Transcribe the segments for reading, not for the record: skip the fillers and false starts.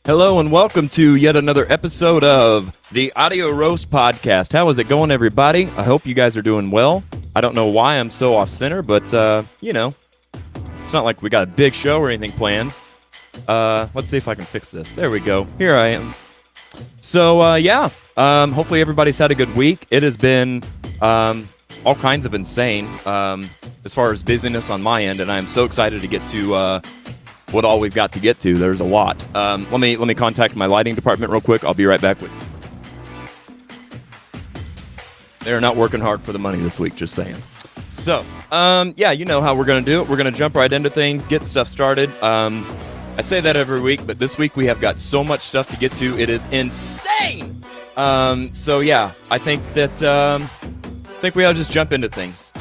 Hello and welcome to yet another episode of the Audio Roast Podcast. How is it going, everybody? I hope you guys are doing well. I don't know why I'm so off-center, but, it's not like we got a big show or anything planned. Let's see if I can fix this. There we go. Here I am. So, hopefully everybody's had a good week. It has been all kinds of insane as far as busyness on my end, and I'm so excited to get to what all we've got to get to. There's a lot. Let me contact my lighting department real quick. I'll be right back with you. They're not working hard for the money this week, just saying. So, you know how we're going to do it. We're going to jump right into things, get stuff started. I say that every week, but this week we have got so much stuff to get to. It is insane! I think we ought to just jump into things.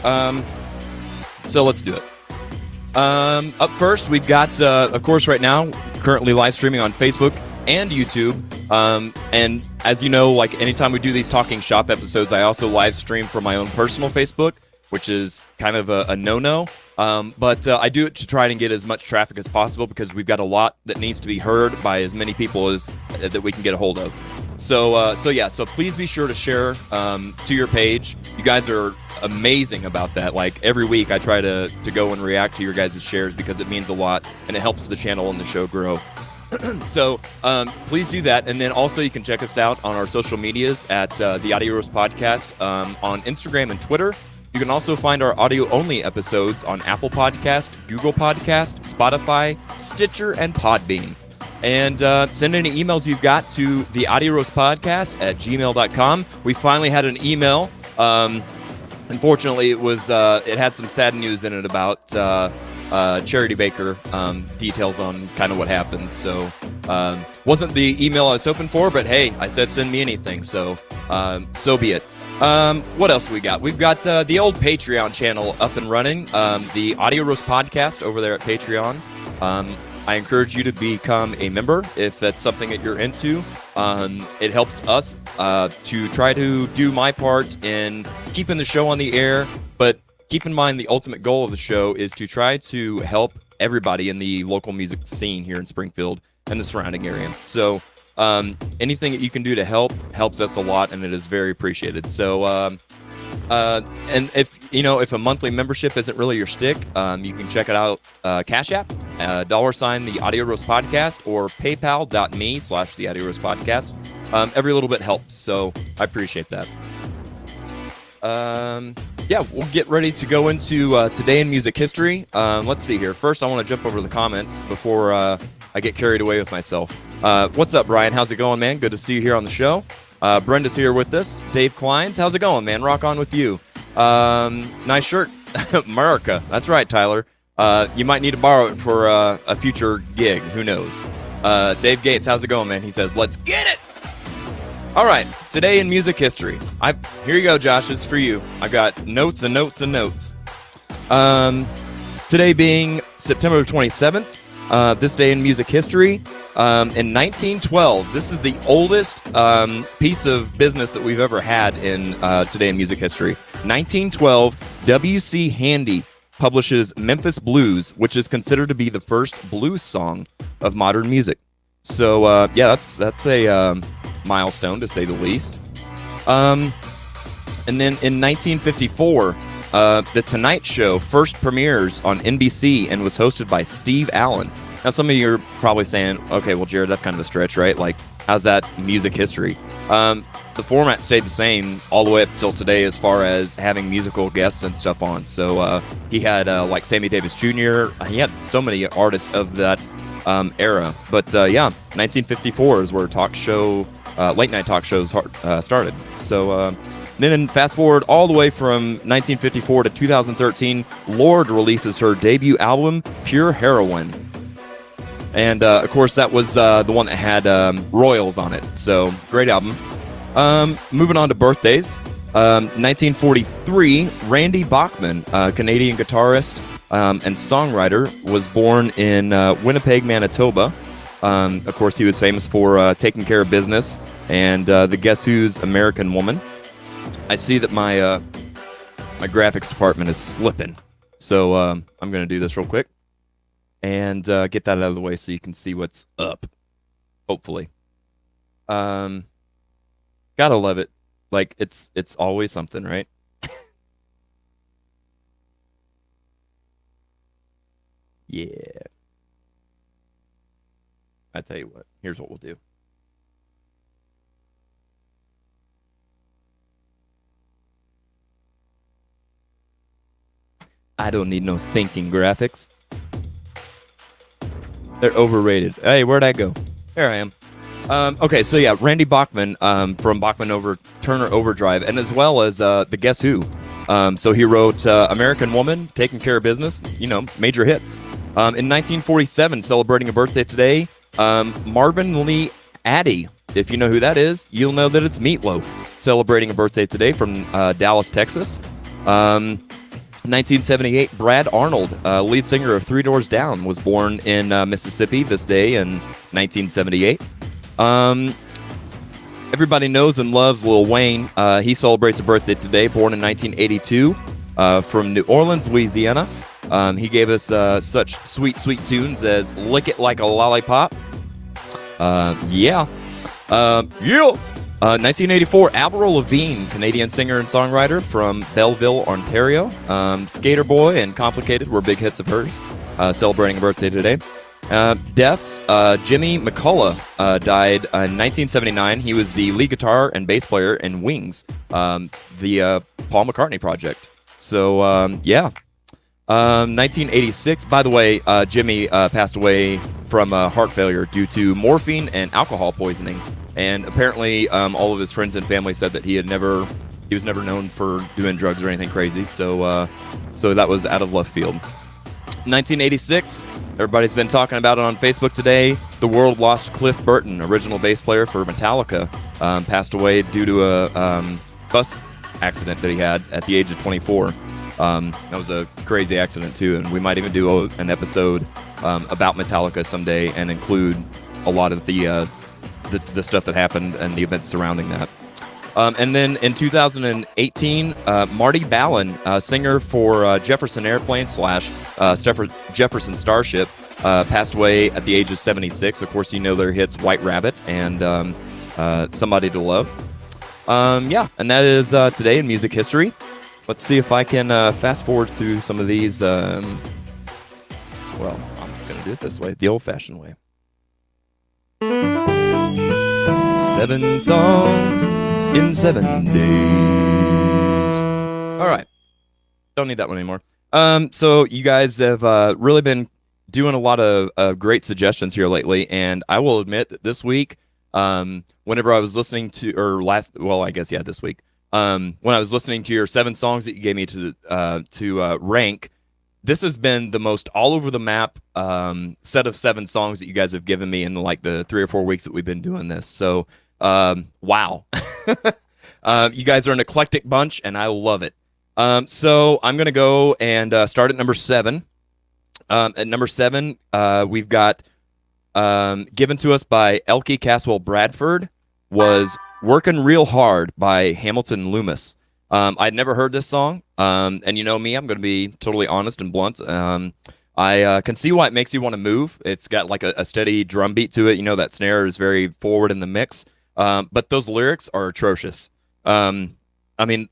So let's do it. Up first, we've got, of course, right now, currently live streaming on Facebook and YouTube. And as you know, like anytime we do these Talking Shop episodes, I also live stream from my own personal Facebook, which is kind of a no-no. But I do it to try and get as much traffic as possible because we've got a lot that needs to be heard by as many people as that we can get a hold of. So please be sure to share to your page. You guys are amazing about that. Like every week I try to go and react to your guys' shares because it means a lot and it helps the channel and the show grow. So please do that. And then also you can check us out on our social medias at the Audio Roast Podcast on Instagram and Twitter. You can also find our audio-only episodes on Apple Podcast, Google Podcast, Spotify, Stitcher, and Podbean. And send any emails you've got to the Audio Roast Podcast at gmail.com. We finally had an email. Unfortunately, it had some sad news in it about Charity Baker, details on kind of what happened. So wasn't the email I was hoping for, but hey, I said send me anything. So so be it. What else we got? We've got the old Patreon channel up and running, the Audio Roast Podcast over there at Patreon. I encourage you to become a member if that's something that you're into. It helps us to try to do my part in keeping the show on the air, but keep in mind the ultimate goal of the show is to try to help everybody in the local music scene here in Springfield and the surrounding area. So anything that you can do to help helps us a lot, and it is very appreciated. So, and if a monthly membership isn't really your shtick, you can check it out, Cash App, $ the Audio Roast Podcast, or paypal.me/the Audio Roast Podcast. Every little bit helps, so I appreciate that. We'll get ready to go into Today in Music History. Let's see here. First, I want to jump over the comments before I get carried away with myself. What's up, Brian? How's it going, man? Good to see you here on the show. Brenda's here with us. Dave Kleins, how's it going, man? Rock on with you. Nice shirt. America. That's right, Tyler. You might need to borrow it for a future gig. Who knows? Dave Gates, how's it going, man? He says, let's get it! All right, Today in Music History. Here you go, Josh. This is for you. I got notes and notes and notes. Today being September 27th, this day in music history. In 1912, this is the oldest piece of business that we've ever had in Today in Music History. 1912, W.C. Handy publishes Memphis Blues, which is considered to be the first blues song of modern music. So, that's a milestone, to say the least. And then in 1954, The Tonight Show first premieres on NBC and was hosted by Steve Allen. Now, some of you are probably saying, okay, well, Jared, that's kind of a stretch, right? Like, how's that music history? The format stayed the same all the way up till today as far as having musical guests and stuff on. So he had, like, Sammy Davis Jr. He had so many artists of that era. But, 1954 is where late-night talk shows started. So then fast forward all the way from 1954 to 2013, Lorde releases her debut album, Pure Heroine. And, of course, that was the one that had Royals on it. So, great album. Moving on to birthdays. 1943, Randy Bachman, a Canadian guitarist and songwriter, was born in Winnipeg, Manitoba. Of course, he was famous for Taking Care of Business and the Guess Who's American Woman. I see that my graphics department is slipping. So, I'm going to do this real quick. And get that out of the way so you can see what's up. hopefully. Um, Gotta love it. Like it's always something, right? Yeah. I tell you what. Here's what we'll do. I don't need no thinking graphics. They're overrated. Hey, where'd I go? There I am. Okay, so yeah, Randy Bachman from Bachman over Turner Overdrive, and as well as the Guess Who. So he wrote American Woman, Taking Care of Business, major hits. In 1947, celebrating a birthday today, Marvin Lee Addy. If you know who that is, you'll know that it's Meatloaf, celebrating a birthday today from Dallas, Texas. 1978, Brad Arnold, lead singer of Three Doors Down, was born in Mississippi this day in 1978. Everybody knows and loves Lil Wayne. He celebrates a birthday today, born in 1982, from New Orleans, Louisiana. He gave us such sweet, sweet tunes as Lick It Like a Lollipop. Yeah. 1984, Avril Lavigne, Canadian singer and songwriter from Belleville, Ontario. Skater Boy and Complicated were big hits of hers, celebrating a birthday today. Deaths, Jimmy McCullough died in 1979. He was the lead guitar and bass player in Wings, the Paul McCartney project. So, yeah. 1986, by the way, Jimmy passed away from heart failure due to morphine and alcohol poisoning. And apparently, all of his friends and family said that he was never known for doing drugs or anything crazy. So that was out of left field. 1986, everybody's been talking about it on Facebook today. The world lost Cliff Burton, original bass player for Metallica, passed away due to a bus accident that he had at the age of 24. That was a crazy accident too, and we might even do an episode about Metallica someday and include a lot of the stuff that happened and the events surrounding that. And then in 2018, Marty Balin, singer for Jefferson Airplane / Jefferson Starship, passed away at the age of 76. Of course, you know their hits White Rabbit and Somebody to Love. Yeah, and that is today in music history. Let's see if I can fast forward through some of these. Well, I'm just going to do it this way, the old-fashioned way. 7 songs in 7 days. All right. Don't need that one anymore. So you guys have really been doing a lot of great suggestions here lately, and I will admit that this week, whenever I was listening to, this week, when I was listening to your 7 songs that you gave me to rank, this has been the most all over the map set of 7 songs that you guys have given me in like the 3 or 4 weeks that we've been doing this. So, wow. You guys are an eclectic bunch, and I love it. So I'm going to go and start at number 7. At number 7, we've got given to us by Elkie Caswell Bradford was Working Real Hard by Hamilton Loomis. I'd never heard this song, and you know me, I'm going to be totally honest and blunt. I can see why it makes you want to move. It's got like a steady drum beat to it. You know, that snare is very forward in the mix. But those lyrics are atrocious. I mean,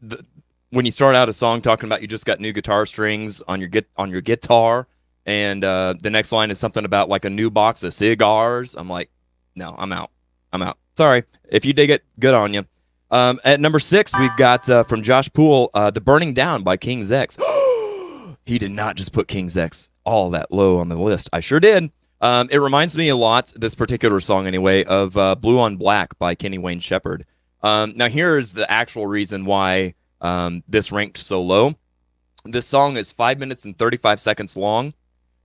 when you start out a song talking about you just got new guitar strings on your guitar, and the next line is something about like a new box of cigars, I'm like, no, I'm out. Sorry. If you dig it, good on you. At number 6, we've got from Josh Poole, The Burning Down by King's X. He did not just put King's X all that low on the list. I sure did. It reminds me a lot, this particular song anyway, of Blue on Black by Kenny Wayne Shepherd. Now here's the actual reason why this ranked so low. This song is 5 minutes and 35 seconds long.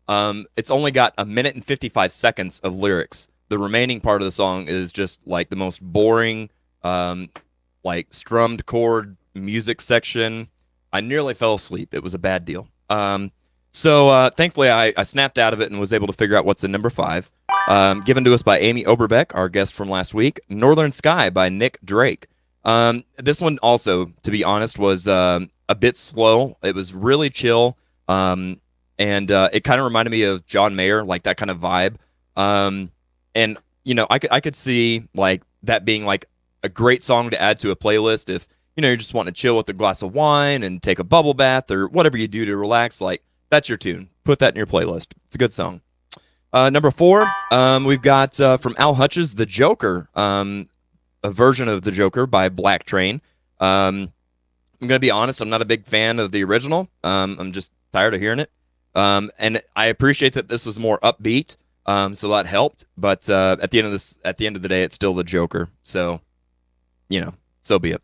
It's only got 1 minute and 55 seconds of lyrics. The remaining part of the song is just like the most boring, like strummed chord music section. I nearly fell asleep. It was a bad deal. So thankfully I snapped out of it and was able to figure out what's in number 5. Given to us by Amy Oberbeck, our guest from last week. Northern Sky by Nick Drake. This one also, to be honest, was a bit slow. It was really chill. And it kind of reminded me of John Mayer, like that kind of vibe. And I could see like that being like a great song to add to a playlist if you're just wanting to chill with a glass of wine and take a bubble bath or whatever you do to relax. Like that's your tune. Put that in your playlist. It's a good song. Number 4, we've got from Al Hutch's "The Joker," a version of "The Joker" by Black Train. I'm gonna be honest. I'm not a big fan of the original. I'm just tired of hearing it. And I appreciate that this was more upbeat. So that helped. But at the end of the day, it's still "The Joker." So, so be it.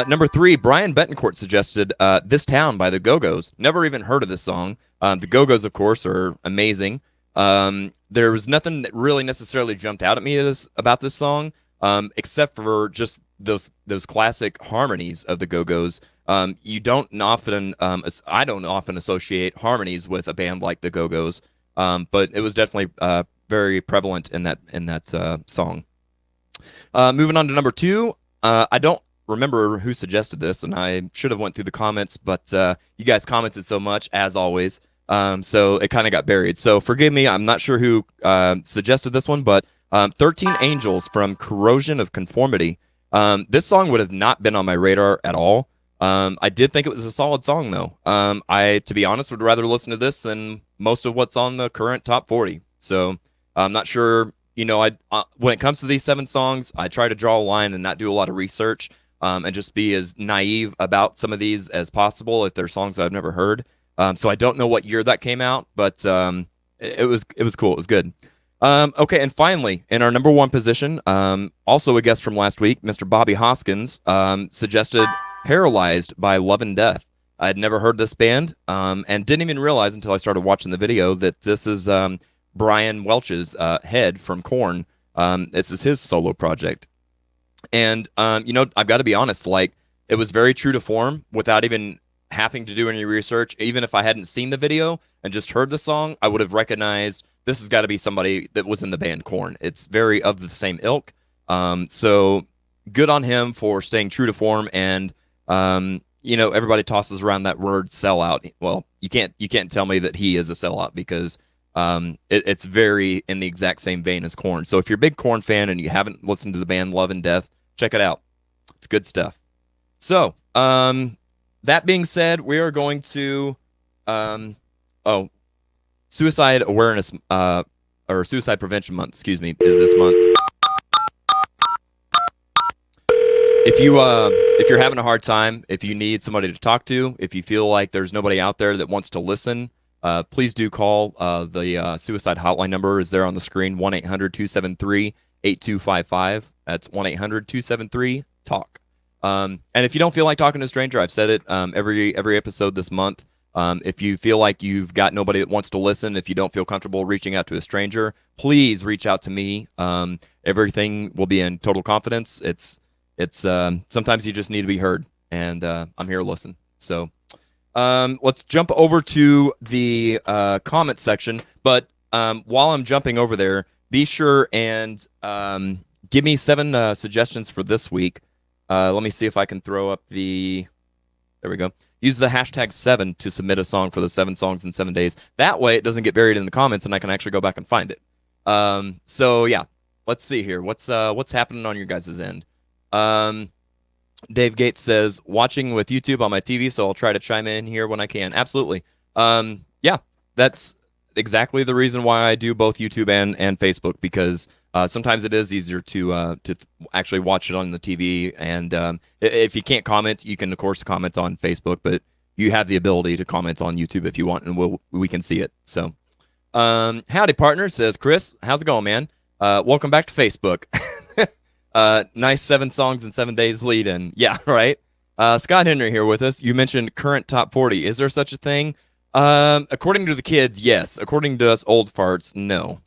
Number 3, Brian Betancourt suggested "This Town" by the Go-Go's. Never even heard of this song. The Go-Go's, of course, are amazing. There was nothing that really necessarily jumped out at me about this song, except for just those classic harmonies of the Go-Go's. You don't often, I don't often associate harmonies with a band like the Go-Go's, but it was definitely very prevalent in that song. Moving on to number 2, I don't remember who suggested this, and I should have went through the comments, but you guys commented so much as always. So it kind of got buried. So forgive me. I'm not sure who suggested this one, but 13 Angels from Corrosion of Conformity. This song would have not been on my radar at all. I did think it was a solid song, though. I, to be honest, would rather listen to this than most of what's on the current top 40. So I'm not sure. When it comes to these 7 songs, I try to draw a line and not do a lot of research, and just be as naive about some of these as possible if they're songs that I've never heard. So I don't know what year that came out, but it was cool. It was good. Okay, and finally, in our number 1 position, also a guest from last week, Mr. Bobby Hoskins, suggested "Paralyzed" by Love and Death. I had never heard this band, and didn't even realize until I started watching the video that this is Brian Welch's Head from Korn. This is his solo project. And, I've got to be honest, like, it was very true to form without even having to do any research. Even if I hadn't seen the video and just heard the song, I would have recognized this has got to be somebody that was in the band Korn. It's very of the same ilk. So good on him for staying true to form. And, everybody tosses around that word sellout. Well, you can't tell me that he is a sellout because it's very in the exact same vein as Korn. So if you're a big Korn fan and you haven't listened to the band Love and Death, check it out. It's good stuff. So, that being said, we are going to, Suicide Awareness, or Suicide Prevention Month, excuse me, is this month. If you're having a hard time, if you need somebody to talk to, if you feel like there's nobody out there that wants to listen, please do call. The suicide hotline number is there on the screen, 1-800-273-8255. That's 1-800-273-TALK. And if you don't feel like talking to a stranger, I've said it every episode this month. If you feel like you've got nobody that wants to listen, if you don't feel comfortable reaching out to a stranger, please reach out to me. Everything will be in total confidence. It's sometimes you just need to be heard, and I'm here to listen. So let's jump over to the comment section. But while I'm jumping over there, be sure and give me 7 suggestions for this week. Let me see if I can throw up there we go. Use the hashtag 7 to submit a song for the 7 songs in 7 days. That way it doesn't get buried in the comments and I can actually go back and find it. So yeah, let's see here. What's happening on your guys' end? Dave Gates says, watching with YouTube on my TV, so I'll try to chime in here when I can. Absolutely. Yeah, that's exactly the reason why I do both YouTube and Facebook, because sometimes it is easier to actually watch it on the TV. And if you can't comment, you can, of course, comment on Facebook, but you have the ability to comment on YouTube if you want, and we can see it. So, howdy, partner, says Chris. How's it going, man? Welcome back to Facebook. Nice 7 songs in 7 days lead in. Yeah, right. Scott Henry here with us. You mentioned current top 40. Is there such a thing? According to the kids, yes. According to us old farts, no.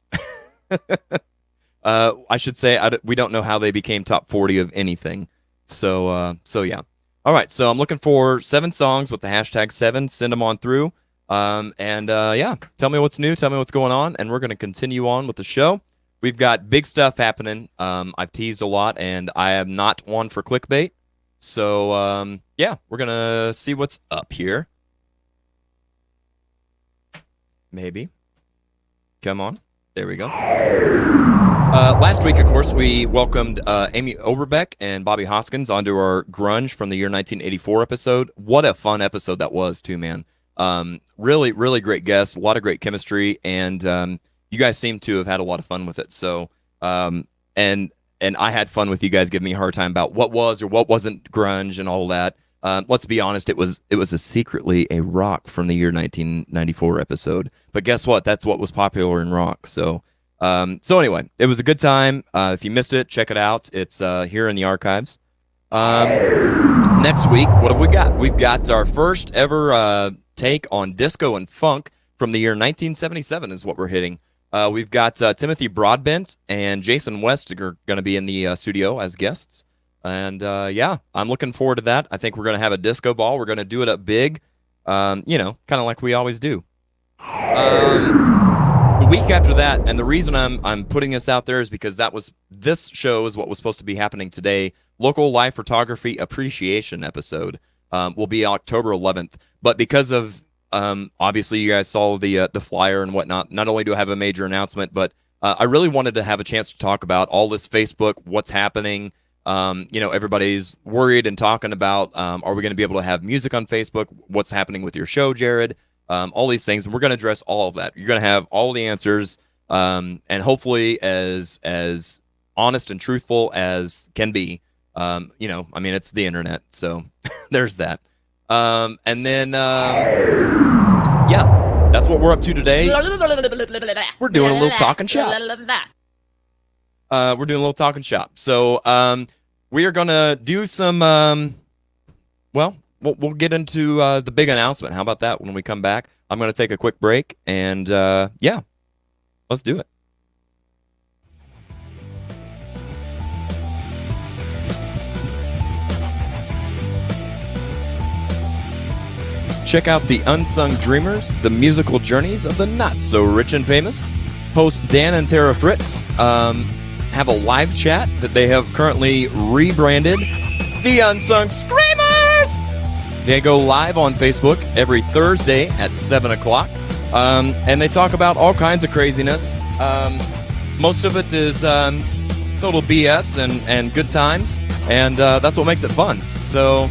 I should say we don't know how they became top 40 of anything. So yeah. All right. So I'm looking for 7 songs with the hashtag 7. Send them on through. Yeah, tell me what's new. Tell me what's going on. And we're going to continue on with the show. We've got big stuff happening. I've teased a lot, and I am not one for clickbait. So, yeah, we're going to see what's up here. Maybe. Come on. There we go. Last week, of course, we welcomed Amy Oberbeck and Bobby Hoskins onto our Grunge from the year 1984 episode. What a fun episode that was, too, man. Really, really great guests, a lot of great chemistry, and you guys seem to have had a lot of fun with it. So, and I had fun with you guys giving me a hard time about what was or what wasn't grunge and all that. Let's be honest, it was secretly a rock from the year 1994 episode. But guess what? That's what was popular in rock. So anyway, it was a good time. If you missed it, check it out. It's here in the archives. Next week, what have we got? We've got our first ever take on disco and funk from the year 1977 is what we're hitting. We've got Timothy Broadbent and Jason West are going to be in the studio as guests. And yeah, I'm looking forward to that. I think we're going to have a disco ball. We're going to do it up big, kind of like we always do. The week after that, and the reason I'm putting this out there is because this show is what was supposed to be happening today. Local Live Photography Appreciation episode will be October 11th. But because of obviously you guys saw the flyer and whatnot, not only do I have a major announcement, but I really wanted to have a chance to talk about all this Facebook, what's happening. Everybody's worried and talking about, are we going to be able to have music on Facebook? What's happening with your show, Jared? All these things. And we're going to address all of that. You're going to have all the answers, and hopefully as honest and truthful as can be. It's the internet. So there's that. And then, yeah, that's what we're up to today. We're doing a little Talkin Shop. We're doing a little Talkin Shop. So we are going to do some, we'll get into the big announcement. How about that when we come back? I'm going to take a quick break, and yeah, let's do it. Check out the Unsung Dreamers, the musical journeys of the not-so-rich and famous. Hosts Dan and Tara Fritz have a live chat that they have currently rebranded the Unsung Screamers! They go live on Facebook every Thursday at 7 o'clock, and they talk about all kinds of craziness. Most of it is total BS and good times, and that's what makes it fun. So,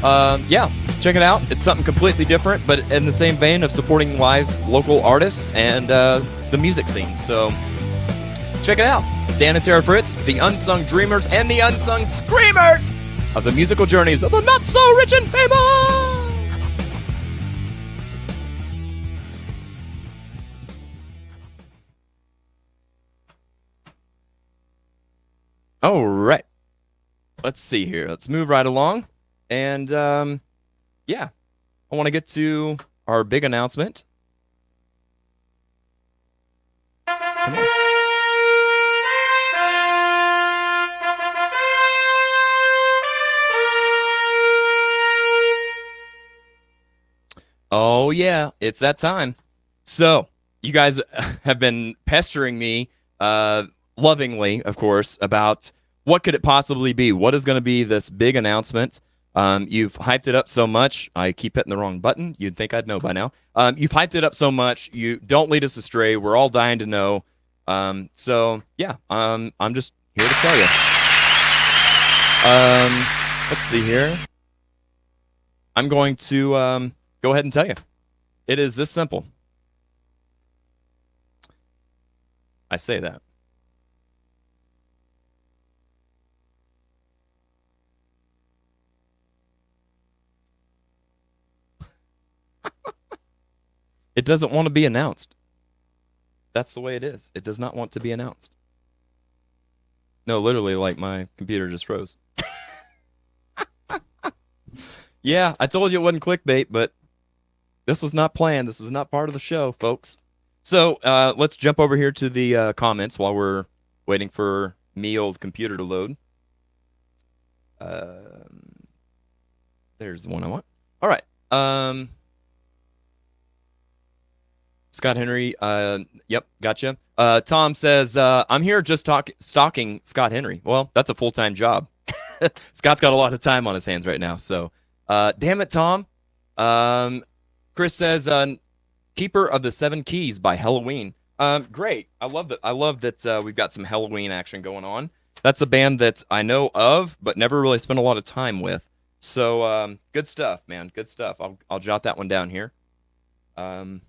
yeah. Check it out. It's something completely different, but in the same vein of supporting live local artists and the music scene. So check it out. Dan and Tara Fritz, the Unsung Dreamers and the Unsung Screamers of the musical journeys of the not-so-rich and famous. All right. Let's see here. Let's move right along. And, yeah, I want to get to our big announcement. Come on. Oh, yeah, it's that time. So, you guys have been pestering me, lovingly, of course, about what could it possibly be? What is going to be this big announcement? You've hyped it up so much. I keep hitting the wrong button. You'd think I'd know by now. You've hyped it up so much. You don't lead us astray. We're all dying to know. So yeah, I'm just here to tell you. Let's see here. I'm going to go ahead and tell you. It is this simple. I say that. It doesn't want to be announced. That's the way it is. It does not want to be announced. No, literally, like my computer just froze. Yeah, I told you it wasn't clickbait, but this was not planned. This was not part of the show, folks. So let's jump over here to the comments while we're waiting for me old computer to load. There's the one I want. All right. Scott Henry, yep, gotcha. Tom says, I'm here just stalking Scott Henry. Well, that's a full-time job. Scott's got a lot of time on his hands right now, so damn it, Tom. Chris says, Keeper of the Seven Keys by Halloween. Great. I love that we've got some Halloween action going on. That's a band that I know of, but never really spent a lot of time with. So good stuff, man. Good stuff. I'll jot that one down here. Um,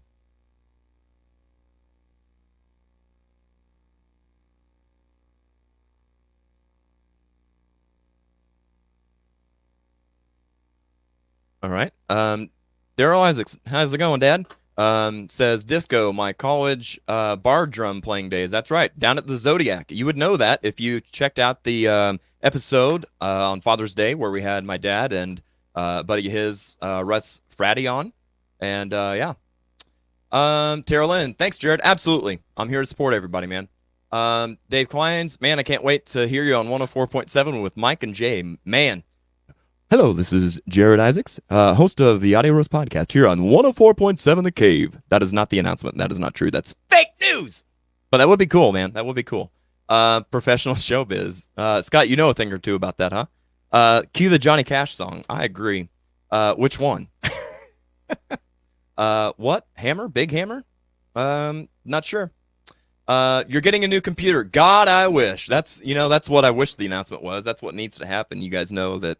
all right. Daryl Isaacs, how's it going, Dad? Says Disco, my college bar drum playing days. That's right, down at the Zodiac. You would know that if you checked out the episode on Father's Day where we had my dad and a buddy of his, Russ Fratty, on. And yeah. Tara Lynn, thanks, Jared. Absolutely. I'm here to support everybody, man. Dave Kleins, man, I can't wait to hear you on 104.7 with Mike and Jay. Man. Hello, this is Jared Isaacs, host of the Audio Roast Podcast here on 104.7 The Cave. That is not the announcement. That is not true. That's fake news. But that would be cool, man. That would be cool. Professional showbiz. Scott, you know a thing or two about that, huh? Cue the Johnny Cash song. I agree. Which one? What? Hammer? Big Hammer? Not sure. You're getting a new computer. God, I wish. That's what I wish the announcement was. That's what needs to happen. You guys know that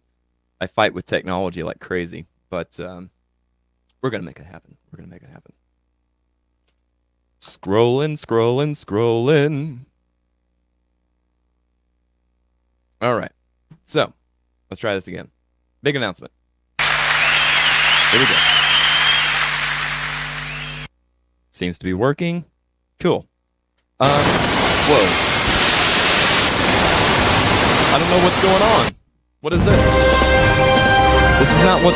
I fight with technology like crazy, but we're going to make it happen. We're going to make it happen. Scrolling. All right. So, let's try this again. Big announcement. Here we go. Seems to be working. Cool. Whoa. I don't know what's going on. What is this? This is not what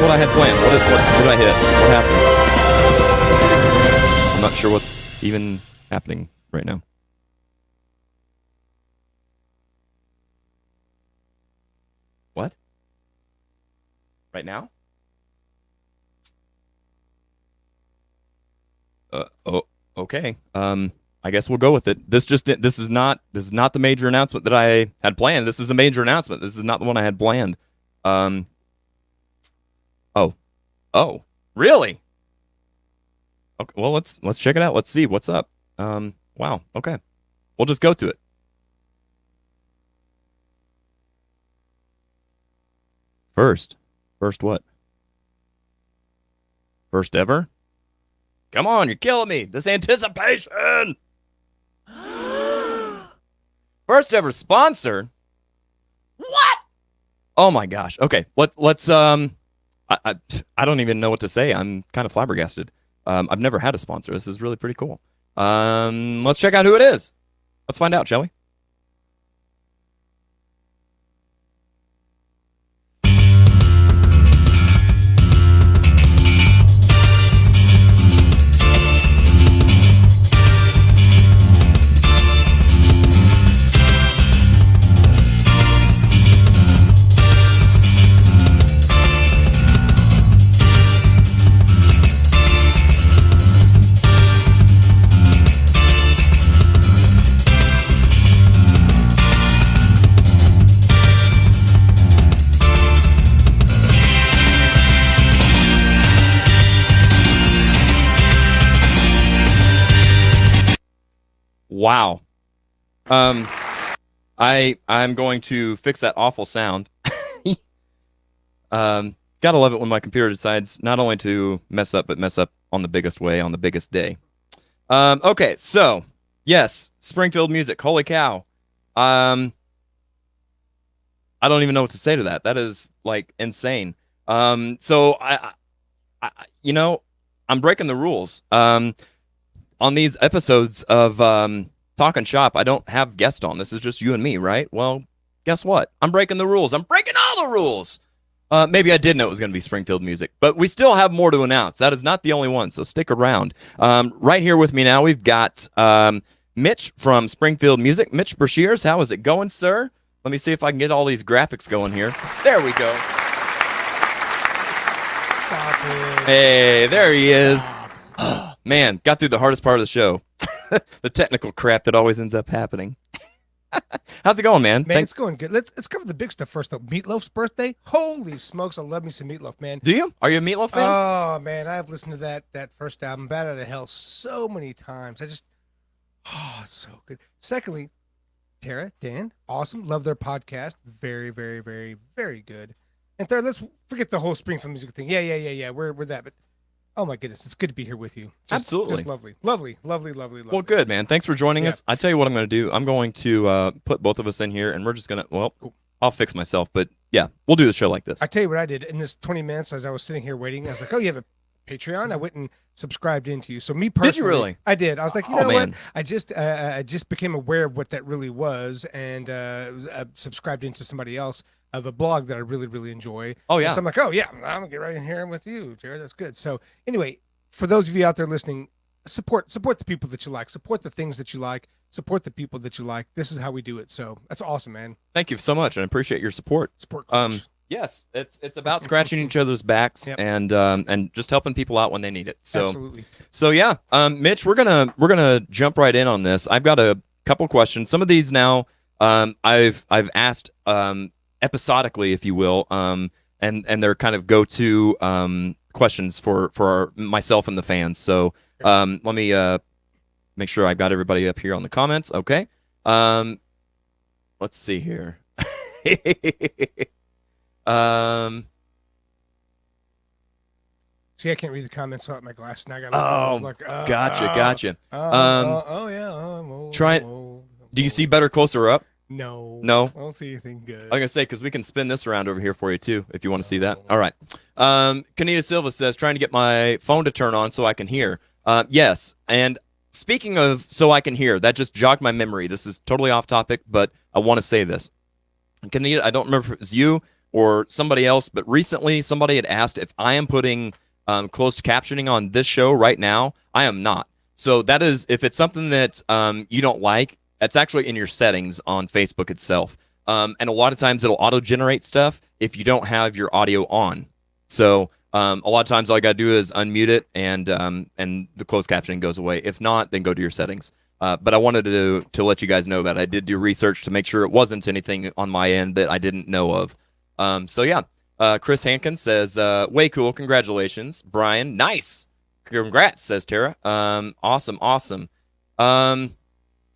I had planned. What did I hit? What happened? I'm not sure what's even happening right now. What? Right now? Oh, okay. I guess we'll go with it. This is not the major announcement that I had planned. This is a major announcement. This is not the one I had planned. Oh, really? Okay, well, let's check it out. Let's see what's up. Wow. Okay. We'll just go to it. First what? First ever? Come on, you're killing me. This anticipation. First ever sponsor? What? Oh my gosh. Okay. Let's I don't even know what to say. I'm kind of flabbergasted. I've never had a sponsor. This is really pretty cool. Let's check out who it is. Let's find out, shall we? Wow. I'm going to fix that awful sound. Gotta love it when my computer decides not only to mess up, but mess up on the biggest way, on the biggest day. Okay, so yes, Springfield music. Holy cow. I don't even know what to say to that. That is like insane. So I I'm breaking the rules. On these episodes of Talkin Shop, I don't have guests on. This is just you and me, right? Well, guess what? I'm breaking the rules. I'm breaking all the rules. Maybe I did know it was going to be Springfield music, but we still have more to announce. That is not the only one, so stick around. Right here with me now, we've got Mitch from Springfield Music. Mitch Brashears, how is it going, sir? Let me see if I can get all these graphics going here. There we go. Stop it. Hey, there he is. Man, got through the hardest part of the show. The technical crap that always ends up happening. How's it going, man? Man, it's going good. Let's cover the big stuff first, though. Meatloaf's birthday. Holy smokes, I love me some Meatloaf, man. Do you? Are you a Meatloaf fan? Oh man, I've listened to that first album, Bad Out of Hell, so many times. It's so good. Secondly, Tara, Dan, awesome. Love their podcast. Very, very, very, very good. And third, let's forget the whole Springfield music thing. Yeah. We're that, but oh my goodness, it's good to be here with you. Absolutely. Just lovely. Well, good, man. Thanks for joining us. I tell you what I'm going to do. I'm going to put both of us in here, and we're just going to, I'll fix myself. But yeah, we'll do the show like this. I tell you what I did in this 20 minutes as I was sitting here waiting. I was like, oh, you have a Patreon? I went and subscribed into you. So me personally, did you really? I did. I was like, you know what? I just became aware of what that really was, and subscribed into somebody else of a blog that I really, really enjoy. Oh yeah. And so I'm like, oh yeah, I'm gonna get right in here with you, Jared. That's good. So anyway, for those of you out there listening, support the people that you like, support the things that you like, support the people that you like. This is how we do it. So that's awesome, man. Thank you so much, and I appreciate your support. Coach. Yes, it's about scratching each other's backs and just helping people out when they need it. So absolutely. So yeah, Mitch, we're gonna jump right in on this. I've got a couple questions. Some of these now I've asked episodically, if you will, and they're kind of go-to questions for myself and the fans. So let me make sure I've got everybody up here on the comments. Okay. Let's see here. See, I can't read the comments without my glasses. Now I gotta gotcha. Do you see better closer up? No. No? I don't see anything good. I was going to say, because we can spin this around over here for you, too, if you want to see that. All right. Kanita Silva says, trying to get my phone to turn on so I can hear. Yes. And speaking of so I can hear, that just jogged my memory. This is totally off topic, but I want to say this. Kanita, I don't remember if it was you or somebody else, but recently somebody had asked if I am putting closed captioning on this show right now. I am not. So that is, if it's something that you don't like, it's actually in your settings on Facebook itself. And a lot of times it'll auto-generate stuff if you don't have your audio on. So a lot of times all you got to do is unmute it and the closed captioning goes away. If not, then go to your settings. But I wanted to let you guys know that I did do research to make sure it wasn't anything on my end that I didn't know of. So yeah, Chris Hankins says, way cool. Congratulations. Brian, nice. Congrats, says Tara. Awesome.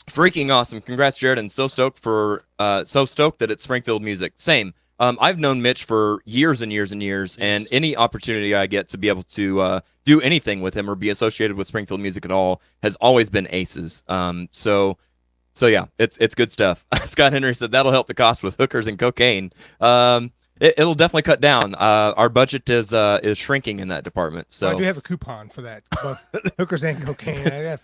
Freaking awesome. Congrats, Jared. And so stoked that it's Springfield music. Same. I've known Mitch for years and years and years, and any opportunity I get to be able to do anything with him or be associated with Springfield music at all has always been aces. So yeah, it's good stuff. Scott Henry said that'll help the cost with hookers and cocaine. It'll definitely cut down. Our budget is shrinking in that department. So I do have a coupon for that, both hookers and cocaine.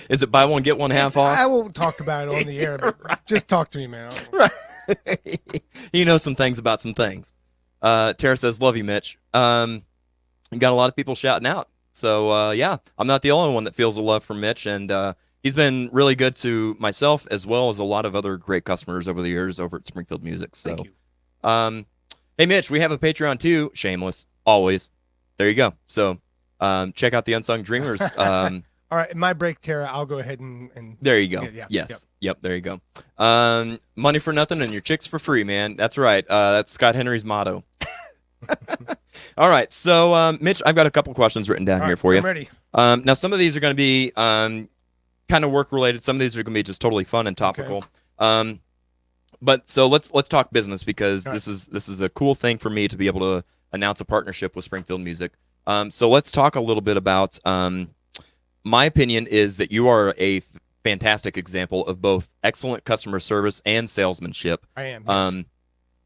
Is it buy one get one half off? I won't talk about it on the air, but just talk to me, man. Right. He knows some things about some things. Tara says, love you, Mitch. You got a lot of people shouting out. So, yeah, I'm not the only one that feels the love from Mitch. And he's been really good to myself as well as a lot of other great customers over the years over at Springfield Music. So, thank you. Hey, Mitch, we have a Patreon too. Shameless. Always. There you go. So, check out the Unsung Dreamers. All right, in my break, Tara, I'll go ahead and there you go. Yep, there you go. Money for nothing and your chicks for free, man. That's right. That's Scott Henry's motto. All right, so Mitch, I've got a couple questions written down here for you. I'm ready. Now, some of these are going to be kind of work related. Some of these are going to be just totally fun and topical. Okay. But so let's talk business because this is a cool thing for me to be able to announce a partnership with Springfield Music. So let's talk a little bit about. My opinion is that you are a fantastic example of both excellent customer service and salesmanship. I am. Yes.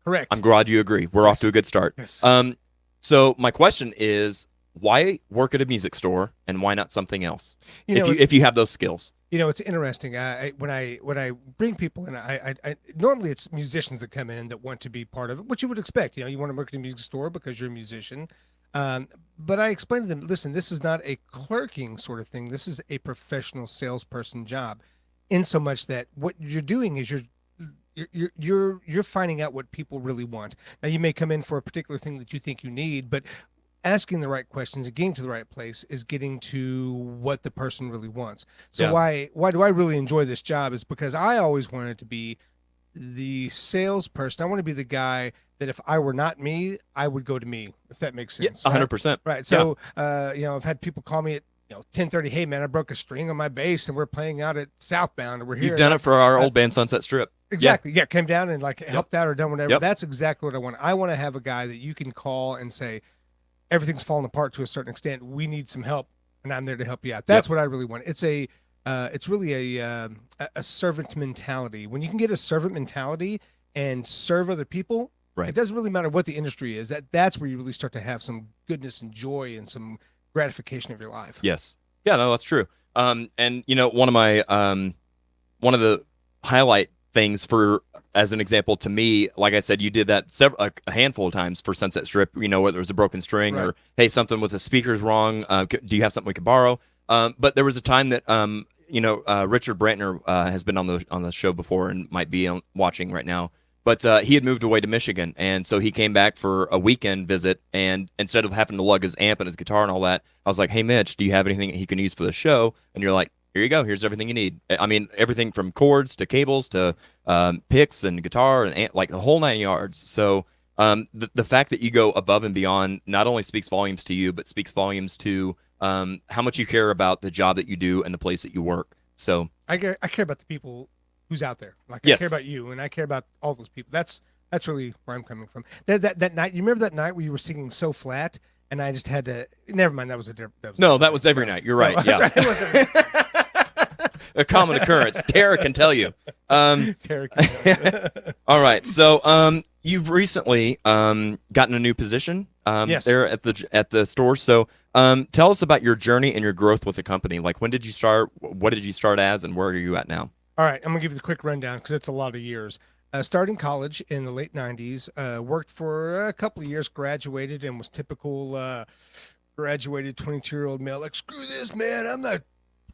Correct. I'm glad you agree. We're off to a good start. Yes. So my question is, why work at a music store and why not something else? If you have those skills. It's interesting. When I bring people in, I normally it's musicians that come in that want to be part of it, which you would expect. You want to work at a music store because you're a musician. But I explained to them, listen, this is not a clerking sort of thing. This is a professional salesperson job, in so much that what you're doing is you're finding out what people really want. Now, you may come in for a particular thing that you think you need, but asking the right questions and getting to the right place is getting to what the person really wants. So Yeah. why do I really enjoy this job is because I always wanted to be the salesperson. I want to be the guy that if I were not me, I would go to me, if that makes Yeah, sense. 100%. Right. So, I've had people call me at 10:30. Hey, man, I broke a string on my bass, and we're playing out at Southbound, and we're here. You've done it for our old band, Sunset Strip. Exactly. Yeah. Came down and like helped out or done whatever. Yep. That's exactly what I want. I want to have a guy that you can call and say, everything's falling apart to a certain extent. We need some help, and I'm there to help you out. That's what I really want. It's really a servant mentality. When you can get a servant mentality and serve other people, right. It doesn't really matter what the industry is. That's where you really start to have some goodness and joy and some gratification of your life. Yes. Yeah, no, that's true. And one of the highlight things for, as an example to me, like I said, you did that a handful of times for Sunset Strip, whether it was a broken string or, hey, something with the speakers wrong. Do you have something we could borrow? But there was a time that, Richard Brantner has been on the show before and might be watching right now. But he had moved away to Michigan, and so he came back for a weekend visit, and instead of having to lug his amp and his guitar and all that, I was like, hey, Mitch, do you have anything he can use for the show? And you're like, here you go. Here's everything you need. I mean, everything from cords to cables to picks and guitar and like the whole 9 yards. So the fact that you go above and beyond not only speaks volumes to you, but speaks volumes to how much you care about the job that you do and the place that you work. So I care about the people who's out there. Like yes. I care about you, and I care about all those people. That's really where I'm coming from. That night, you remember that night where you were singing so flat, and I just had to. Never mind, that was every night. You're right. No, yeah, it was a common occurrence. Tara can tell you. Tara can tell you. All right, so you've recently gotten a new position. Yes. There at the store. So tell us about your journey and your growth with the company. Like, when did you start? What did you start as, and where are you at now? All right, I'm going to give you the quick rundown because it's a lot of years. Starting college in the late 90s, worked for a couple of years, graduated, and was typical graduated 22-year-old male. Like, screw this, man. I'm not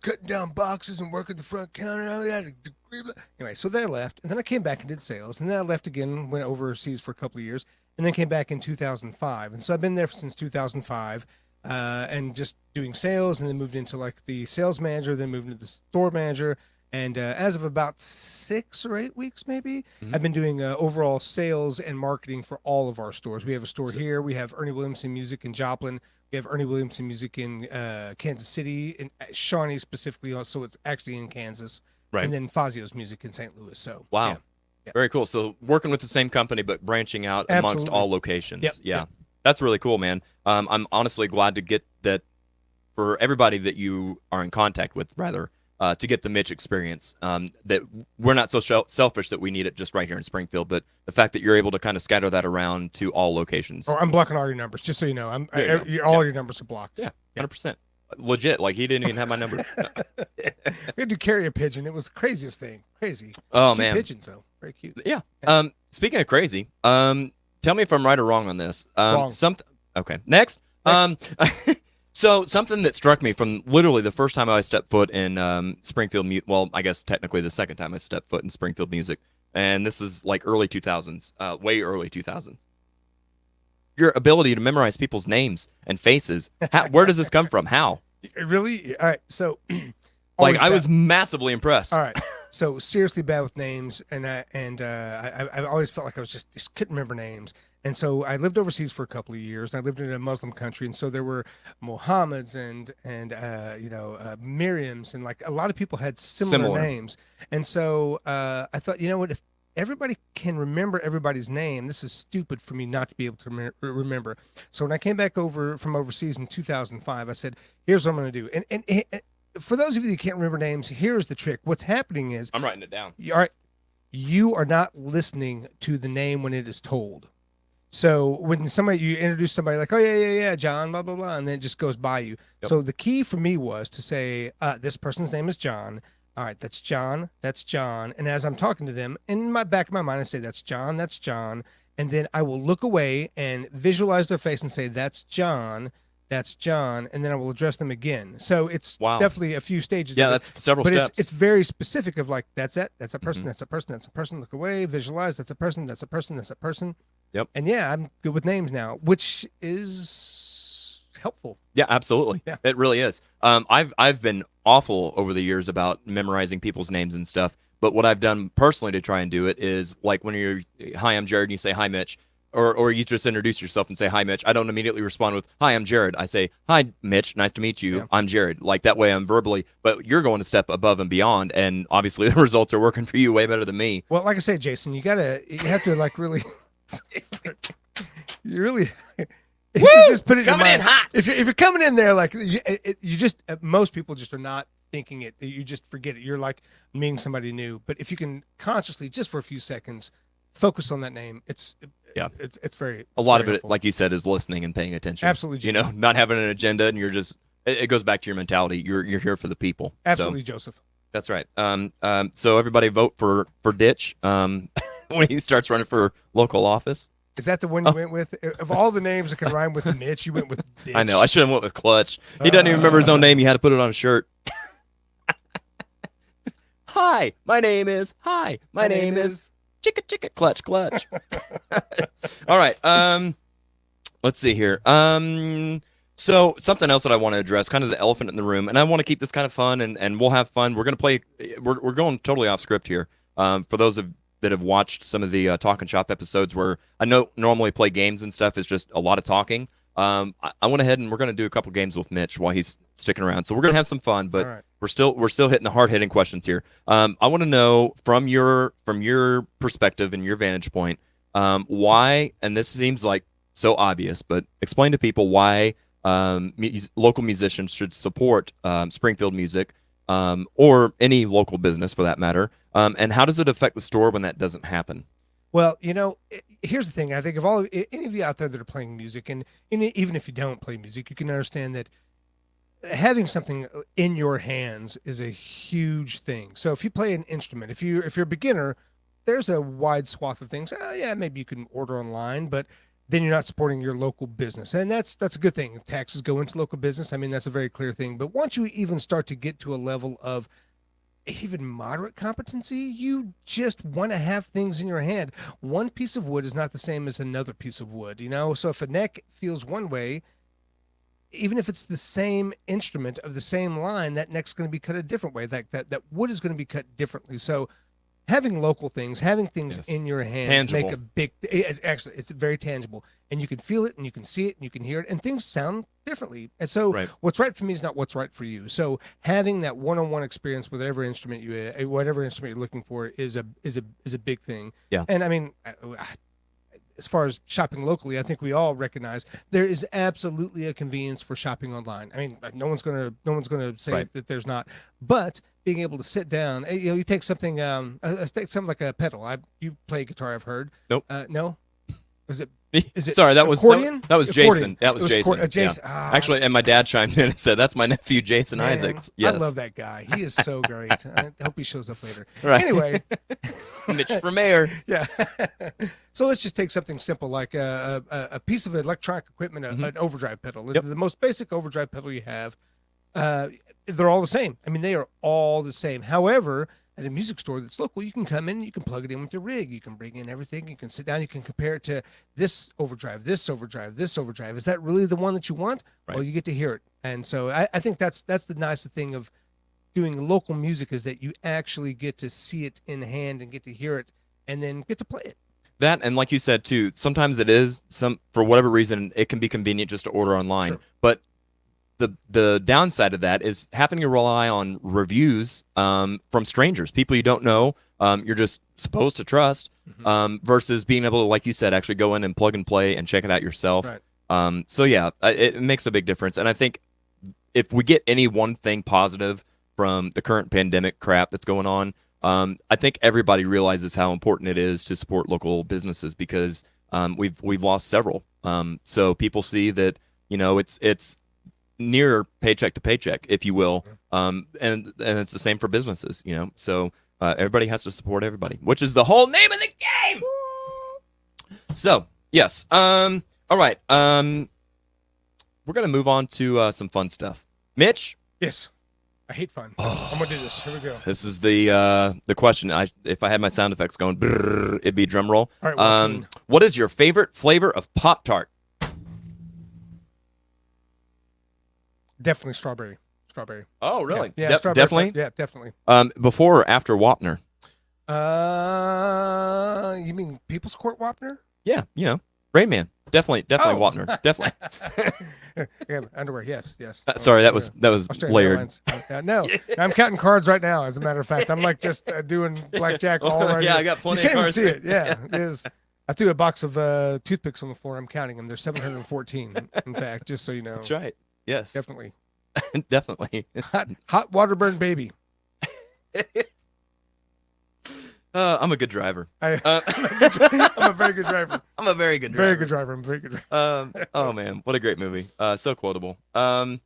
cutting down boxes and working the front counter. I got a degree. Anyway, so then I left, and then I came back and did sales. And then I left again, went overseas for a couple of years, and then came back in 2005. And so I've been there since 2005 and just doing sales, and then moved into like the sales manager, then moved into the store manager. And as of about 6 or 8 weeks, maybe, I've been doing overall sales and marketing for all of our stores. We have a store here. We have Ernie Williamson Music in Joplin. We have Ernie Williamson Music in Kansas City, in Shawnee specifically. So it's actually in Kansas. Right. And then Fazio's Music in St. Louis. So wow, yeah. Very cool. So working with the same company, but branching out amongst all locations. Yep. That's really cool, man. I'm honestly glad to get that for everybody that you are in contact with, rather. To get the Mitch experience, that we're not so selfish that we need it just right here in Springfield, but the fact that you're able to kind of scatter that around to all locations. I'm blocking all your numbers, just so you know. All your numbers are blocked. Yeah, 100%. Legit, like he didn't even have my number. We had to carry a pigeon. It was the craziest thing. Crazy. Oh, cute man. Pigeons, though. Very cute. Yeah. Speaking of crazy, tell me if I'm right or wrong on this. Wrong. Okay, next. So something that struck me from literally the first time I stepped foot in Springfield, well, I guess technically the second time I stepped foot in Springfield music, and this is like early 2000s, way early 2000s. Your ability to memorize people's names and faces. Where does this come from? How? Really? All right. So, like, I was massively impressed. All right. So seriously bad with names, and I always felt like I was just couldn't remember names. And so I lived overseas for a couple of years. And I lived in a Muslim country, and so there were Mohammeds and Miriams, and like a lot of people had similar names. And so I thought, you know what, if everybody can remember everybody's name, this is stupid for me not to be able to remember. So when I came back over from overseas in 2005, I said, here's what I'm going to do. And for those of you that can't remember names, here's the trick. What's happening is I'm writing it down. You are not listening to the name when it is told. So when you introduce somebody like, oh yeah, John, blah blah blah, and then it just goes by you. Yep. So the key for me was to say, this person's name is John. All right, that's John. And as I'm talking to them, in my back of my mind, I say, that's John. And then I will look away and visualize their face and say, that's John. And then I will address them again. So it's definitely a few stages. Yeah, that's several steps. But it's very specific of like, that's it. That's a person. Mm-hmm. That's a person. That's a person. Look away, visualize. That's a person. That's a person. That's a person. Yep. And yeah, I'm good with names now, which is helpful. Yeah, absolutely. Yeah. It really is. I've been awful over the years about memorizing people's names and stuff. But what I've done personally to try and do it is like when you're, hi, I'm Jared, and you say, hi, Mitch, or you just introduce yourself and say, hi, Mitch. I don't immediately respond with, hi, I'm Jared. I say, hi, Mitch, nice to meet you. Yeah. I'm Jared. Like that way I'm verbally, but you're going a step above and beyond. And obviously the results are working for you way better than me. Well, like I say, Jason, you have to like really, you really, if you just put it Coming in, in hot. If you're coming in there, like you just, most people just are not thinking it. You just forget it. You're like meeting somebody new. But if you can consciously, just for a few seconds, focus on that name, it's very, a lot of very it, helpful. like you said, is listening and paying attention. Absolutely, You know, not having an agenda, and you're just, it goes back to your mentality. You're here for the people. Absolutely, So, Joseph. that's right. So everybody vote for Ditch when he starts running for local office. Is that the one you went with? Of all the names that can rhyme with Mitch, you went with Ditch. I know. I should have went with Clutch. He doesn't even remember his own name. He had to put it on a shirt. Hi, my name is. Hi, my name is. Chicka chicka clutch clutch. All right. Let's see here. So something else that I want to address, kind of the elephant in the room, and I want to keep this kind of fun, and we'll have fun. We're gonna play. We're going totally off script here. For those that have watched some of the Talkin Shop episodes, where I know normally play games and stuff is just a lot of talking. I went ahead and we're gonna do a couple games with Mitch while he's sticking around. So we're gonna have some fun, but right. we're still hitting the hard hitting questions here. I want to know from your perspective and your vantage point, why, and this seems like so obvious, but explain to people why local musicians should support Springfield music, or any local business for that matter, and how does it affect the store when that doesn't happen? Well, here's the thing. I think of any of you out there that are playing music, and even if you don't play music, you can understand that having something in your hands is a huge thing. So if you play an instrument, if you're a beginner, there's a wide swath of things. Yeah, maybe you can order online, but then you're not supporting your local business, and that's a good thing. Taxes go into local business. I mean, that's a very clear thing. But once you even start to get to a level of even moderate competency, you just want to have things in your hand. One piece of wood is not the same as another piece of wood, So if a neck feels one way, even if it's the same instrument of the same line, that neck's going to be cut a different way. That wood is going to be cut differently. So having local things, having things Yes. in your hands Tangible. make a big, it's very tangible, and you can feel it and you can see it and you can hear it, and things sound differently. And so Right. what's right for me is not what's right for you. So having that one-on-one experience with whatever instrument you're looking for is a big thing. Yeah. And I mean, as far as shopping locally, I think we all recognize there is absolutely a convenience for shopping online. I mean, no one's gonna say Right. that there's not, but being able to sit down, you take something, take something like a pedal. You play guitar, I've heard. Nope. No. Is it? Sorry, that was accordion? Jason. That was It Jason. Jason. Yeah. Ah, Actually, and my dad chimed in and said, "That's my nephew, Jason man, Isaacs." Yes. I love that guy. He is so great. I hope he shows up later. Right. Anyway, Mitch for mayor. yeah. So let's just take something simple like a piece of electronic equipment, an overdrive pedal. Yep. The most basic overdrive pedal you have. They're all the same. I mean, they are all the same. However, at a music store that's local, you can come in, you can plug it in with your rig, you can bring in everything, you can sit down, you can compare it to this overdrive, this overdrive, this overdrive. Is that really the one that you want? Right. Well, you get to hear it. And so I think that's the nice thing of doing local music, is that you actually get to see it in hand and get to hear it and then get to play it. That, and like you said too, sometimes it is for whatever reason it can be convenient just to order online. Sure. But the downside of that is having to rely on reviews from strangers, people you don't know, you're just supposed to trust, versus being able to, like you said, actually go in and plug and play and check it out yourself. Right. So yeah, it makes a big difference. And I think if we get any one thing positive from the current pandemic crap that's going on, I think everybody realizes how important it is to support local businesses, because we've lost several. So people see that, it's near paycheck to paycheck, if you will, and it's the same for businesses. So everybody has to support everybody, which is the whole name of the game. So yes, all right. We're gonna move on to some fun stuff. Mitch. Yes. I hate fun. I'm gonna do this. Here we go. This is the question. If I had my sound effects going, brrr, it'd be drum roll. All right, Joaquin. What is your favorite flavor of Pop-Tart? Definitely strawberry. Strawberry. Oh, really? Yeah, strawberry. Definitely. Yeah, definitely. Before or after Wapner? You mean People's Court Wapner? Yeah, Rain Man. Definitely Oh. Wapner. Definitely. Yeah, underwear. Yes. Sorry, that was Australian layered. Airlines. No, I'm counting cards right now. As a matter of fact, I'm like just doing blackjack all right. Yeah, here. I got plenty You of can't even cards. see it. Yeah, it is. I threw a box of toothpicks on the floor. I'm counting them. There's 714. In fact, just so you know. That's right. Yes. Definitely. Definitely. Hot water burn baby. I'm a good driver. I'm a very good driver. I'm a very good driver. Very good driver. I'm a very good driver. Oh man, what a great movie. So quotable. All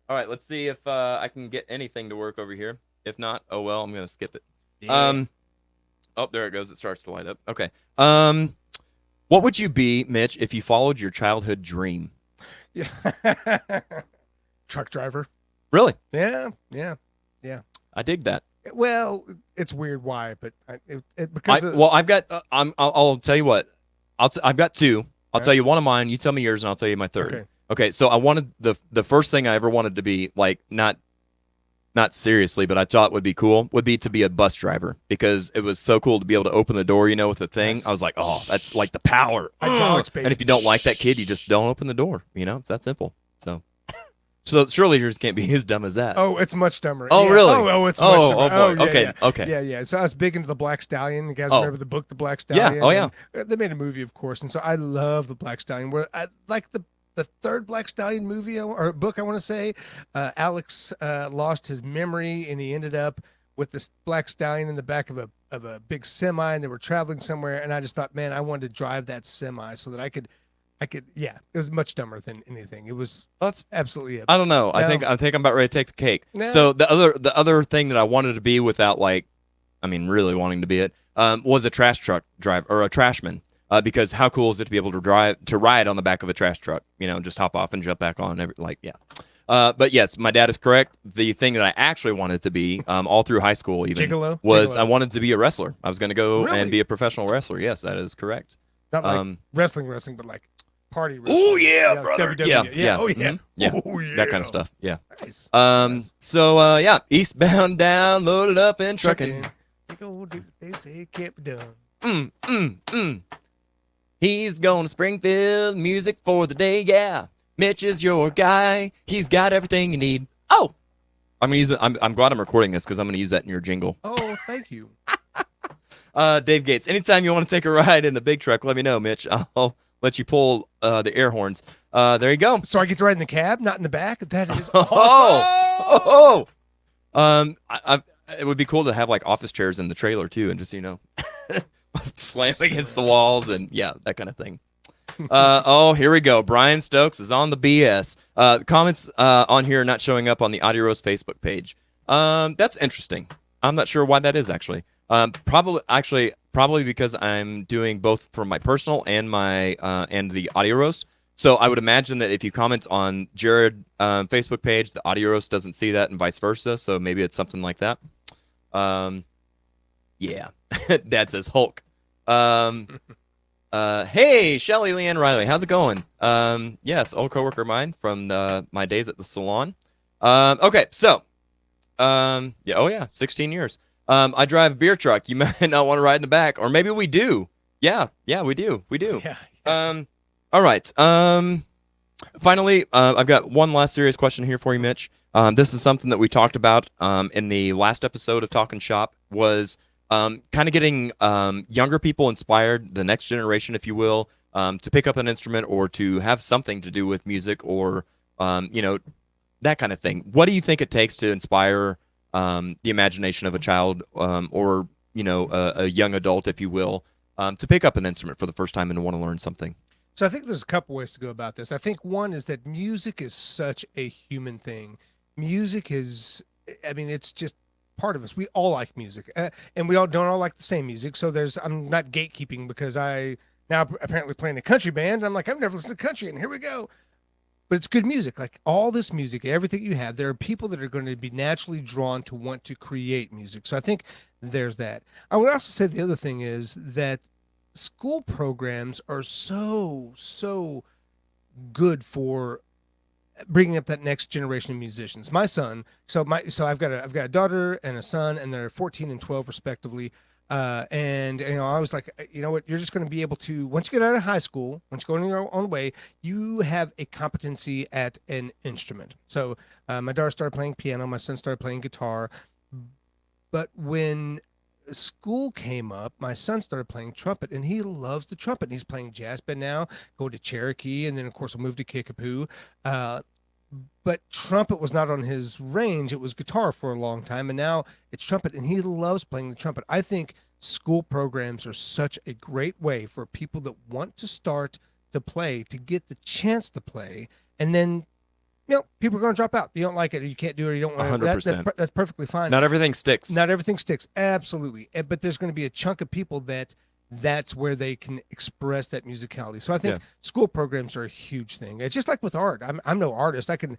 right, let's see if I can get anything to work over here. If not, oh well, I'm gonna skip it. Yeah. Oh, there it goes. It starts to light up. Okay. What would you be, Mitch, if you followed your childhood dream? Yeah. Truck driver. Really? Yeah. I dig that. Well, it's weird why, but because I've got. I'll tell you what. I've got two. I'll Okay. tell you one of mine. You tell me yours, and I'll tell you my third. Okay. So I wanted the first thing I ever wanted to be, like, not seriously, but I thought would be cool, would be to be a bus driver, because it was so cool to be able to open the door, with the thing. Yes. I was like, oh, that's like the power. Hydraulics, baby. And if you don't like that kid, you just don't open the door. It's that simple. So surely yours can't be as dumb as that. Oh, it's much dumber. Oh, Yeah. really? Oh, it's much dumber. Oh, boy. Yeah, Okay, yeah. okay. Yeah. So I was big into the Black Stallion. You guys Oh. remember the book, The Black Yeah. Stallion? Oh, yeah. And they made a movie, of course, and so I love the Black Stallion. Where I like the third Black Stallion movie or book, I want to say. Alex lost his memory, and he ended up with this Black Stallion in the back of a big semi, and they were traveling somewhere. And I just thought, man, I wanted to drive that semi so that I could. Yeah, it was much dumber than anything. It was That's absolutely it. I don't know. No. I think I'm about ready to take the cake. No. So the other thing that I wanted to be without, like, really wanting to be it, was a trash truck driver or a trashman. Because how cool is it to be able to ride on the back of a trash truck? Just hop off and jump back on. Yeah. But yes, my dad is correct. The thing that I actually wanted to be, all through high school even, was I wanted to be a wrestler. I was going to go Really? and be a professional wrestler. Yes, that is correct. Not like wrestling, but like party wrestling. Oh yeah, brother. WWE. Yeah. Oh yeah. Mhm. Yeah. Oh yeah. That kind of stuff. Yeah. Nice. So yeah, eastbound down, loaded up and trucking. They say it can't be done. He's going to Springfield, music for the day. Yeah, Mitch is your guy. He's got everything you need. Oh, I'm glad I'm recording this because I'm going to use that in your jingle. Oh, thank you. Dave Gates. Anytime you want to take a ride in the big truck, let me know, Mitch. I'll let you pull the air horns. There you go. So I get to ride in the cab, not in the back. That is Oh, awesome. it would be cool to have like office chairs in the trailer too, and just slam against the walls and that kind of thing. Here we go. Brian Stokes is on the BS. Comments on here are not showing up on the Audio Roast Facebook page. That's interesting. I'm not sure why that is actually. Probably because I'm doing both for my personal and my and the Audio Roast. So I would imagine that if you comment on Jared Facebook page, the Audio Roast doesn't see that, and vice versa. So maybe it's something like that. Yeah. Dad says Hulk. Hey, Shelly Leanne Riley, how's it going? Yes, old coworker of mine from my days at the salon. Okay, so 16 years. I drive a beer truck. You might not want to ride in the back, or maybe we do. Yeah, we do. Yeah. All right. Finally, I've got one last serious question here for you, Mitch. This is something that we talked about in the last episode of Talkin Shop, was kind of getting younger people inspired, the next generation, if you will, to pick up an instrument or to have something to do with music or, that kind of thing. What do you think it takes to inspire the imagination of a child or, a young adult, if you will, to pick up an instrument for the first time and to want to learn something? So I think there's a couple ways to go about this. I think one is that music is such a human thing. Music is, it's just part of us. We all like music, and we don't all like the same music. So I'm not gatekeeping because I now apparently playing a country band. I'm like, I've never listened to country, and here we go. But it's good music. Like all this music, everything you have, there are people that are going to be naturally drawn to want to create music. So I think there's that. I would also say the other thing is that school programs are so good for bringing up that next generation of musicians. My son, so I've got a daughter and a son, and they're 14 and 12 respectively. And I was like, you know what, you're just going to be able to, once you get out of high school, once you go on your own way, you have a competency at an instrument. So my daughter started playing piano, my son started playing guitar, but when school came up, my son started playing trumpet, and he loves the trumpet. And he's playing jazz band now, go to Cherokee, and then of course we'll move to Kickapoo. But trumpet was not on his range. It was guitar for a long time, and now it's trumpet, and he loves playing the trumpet. I think school programs are such a great way for people that want to start to play to get the chance to play, and then people are going to drop out. You don't like it, or you can't do it, or you don't want to. 100%. That's perfectly fine. Not everything sticks. Not everything sticks, absolutely. But there's going to be a chunk of people that's where they can express that musicality. So I think school programs are a huge thing. It's just like with art. I'm no artist. I'm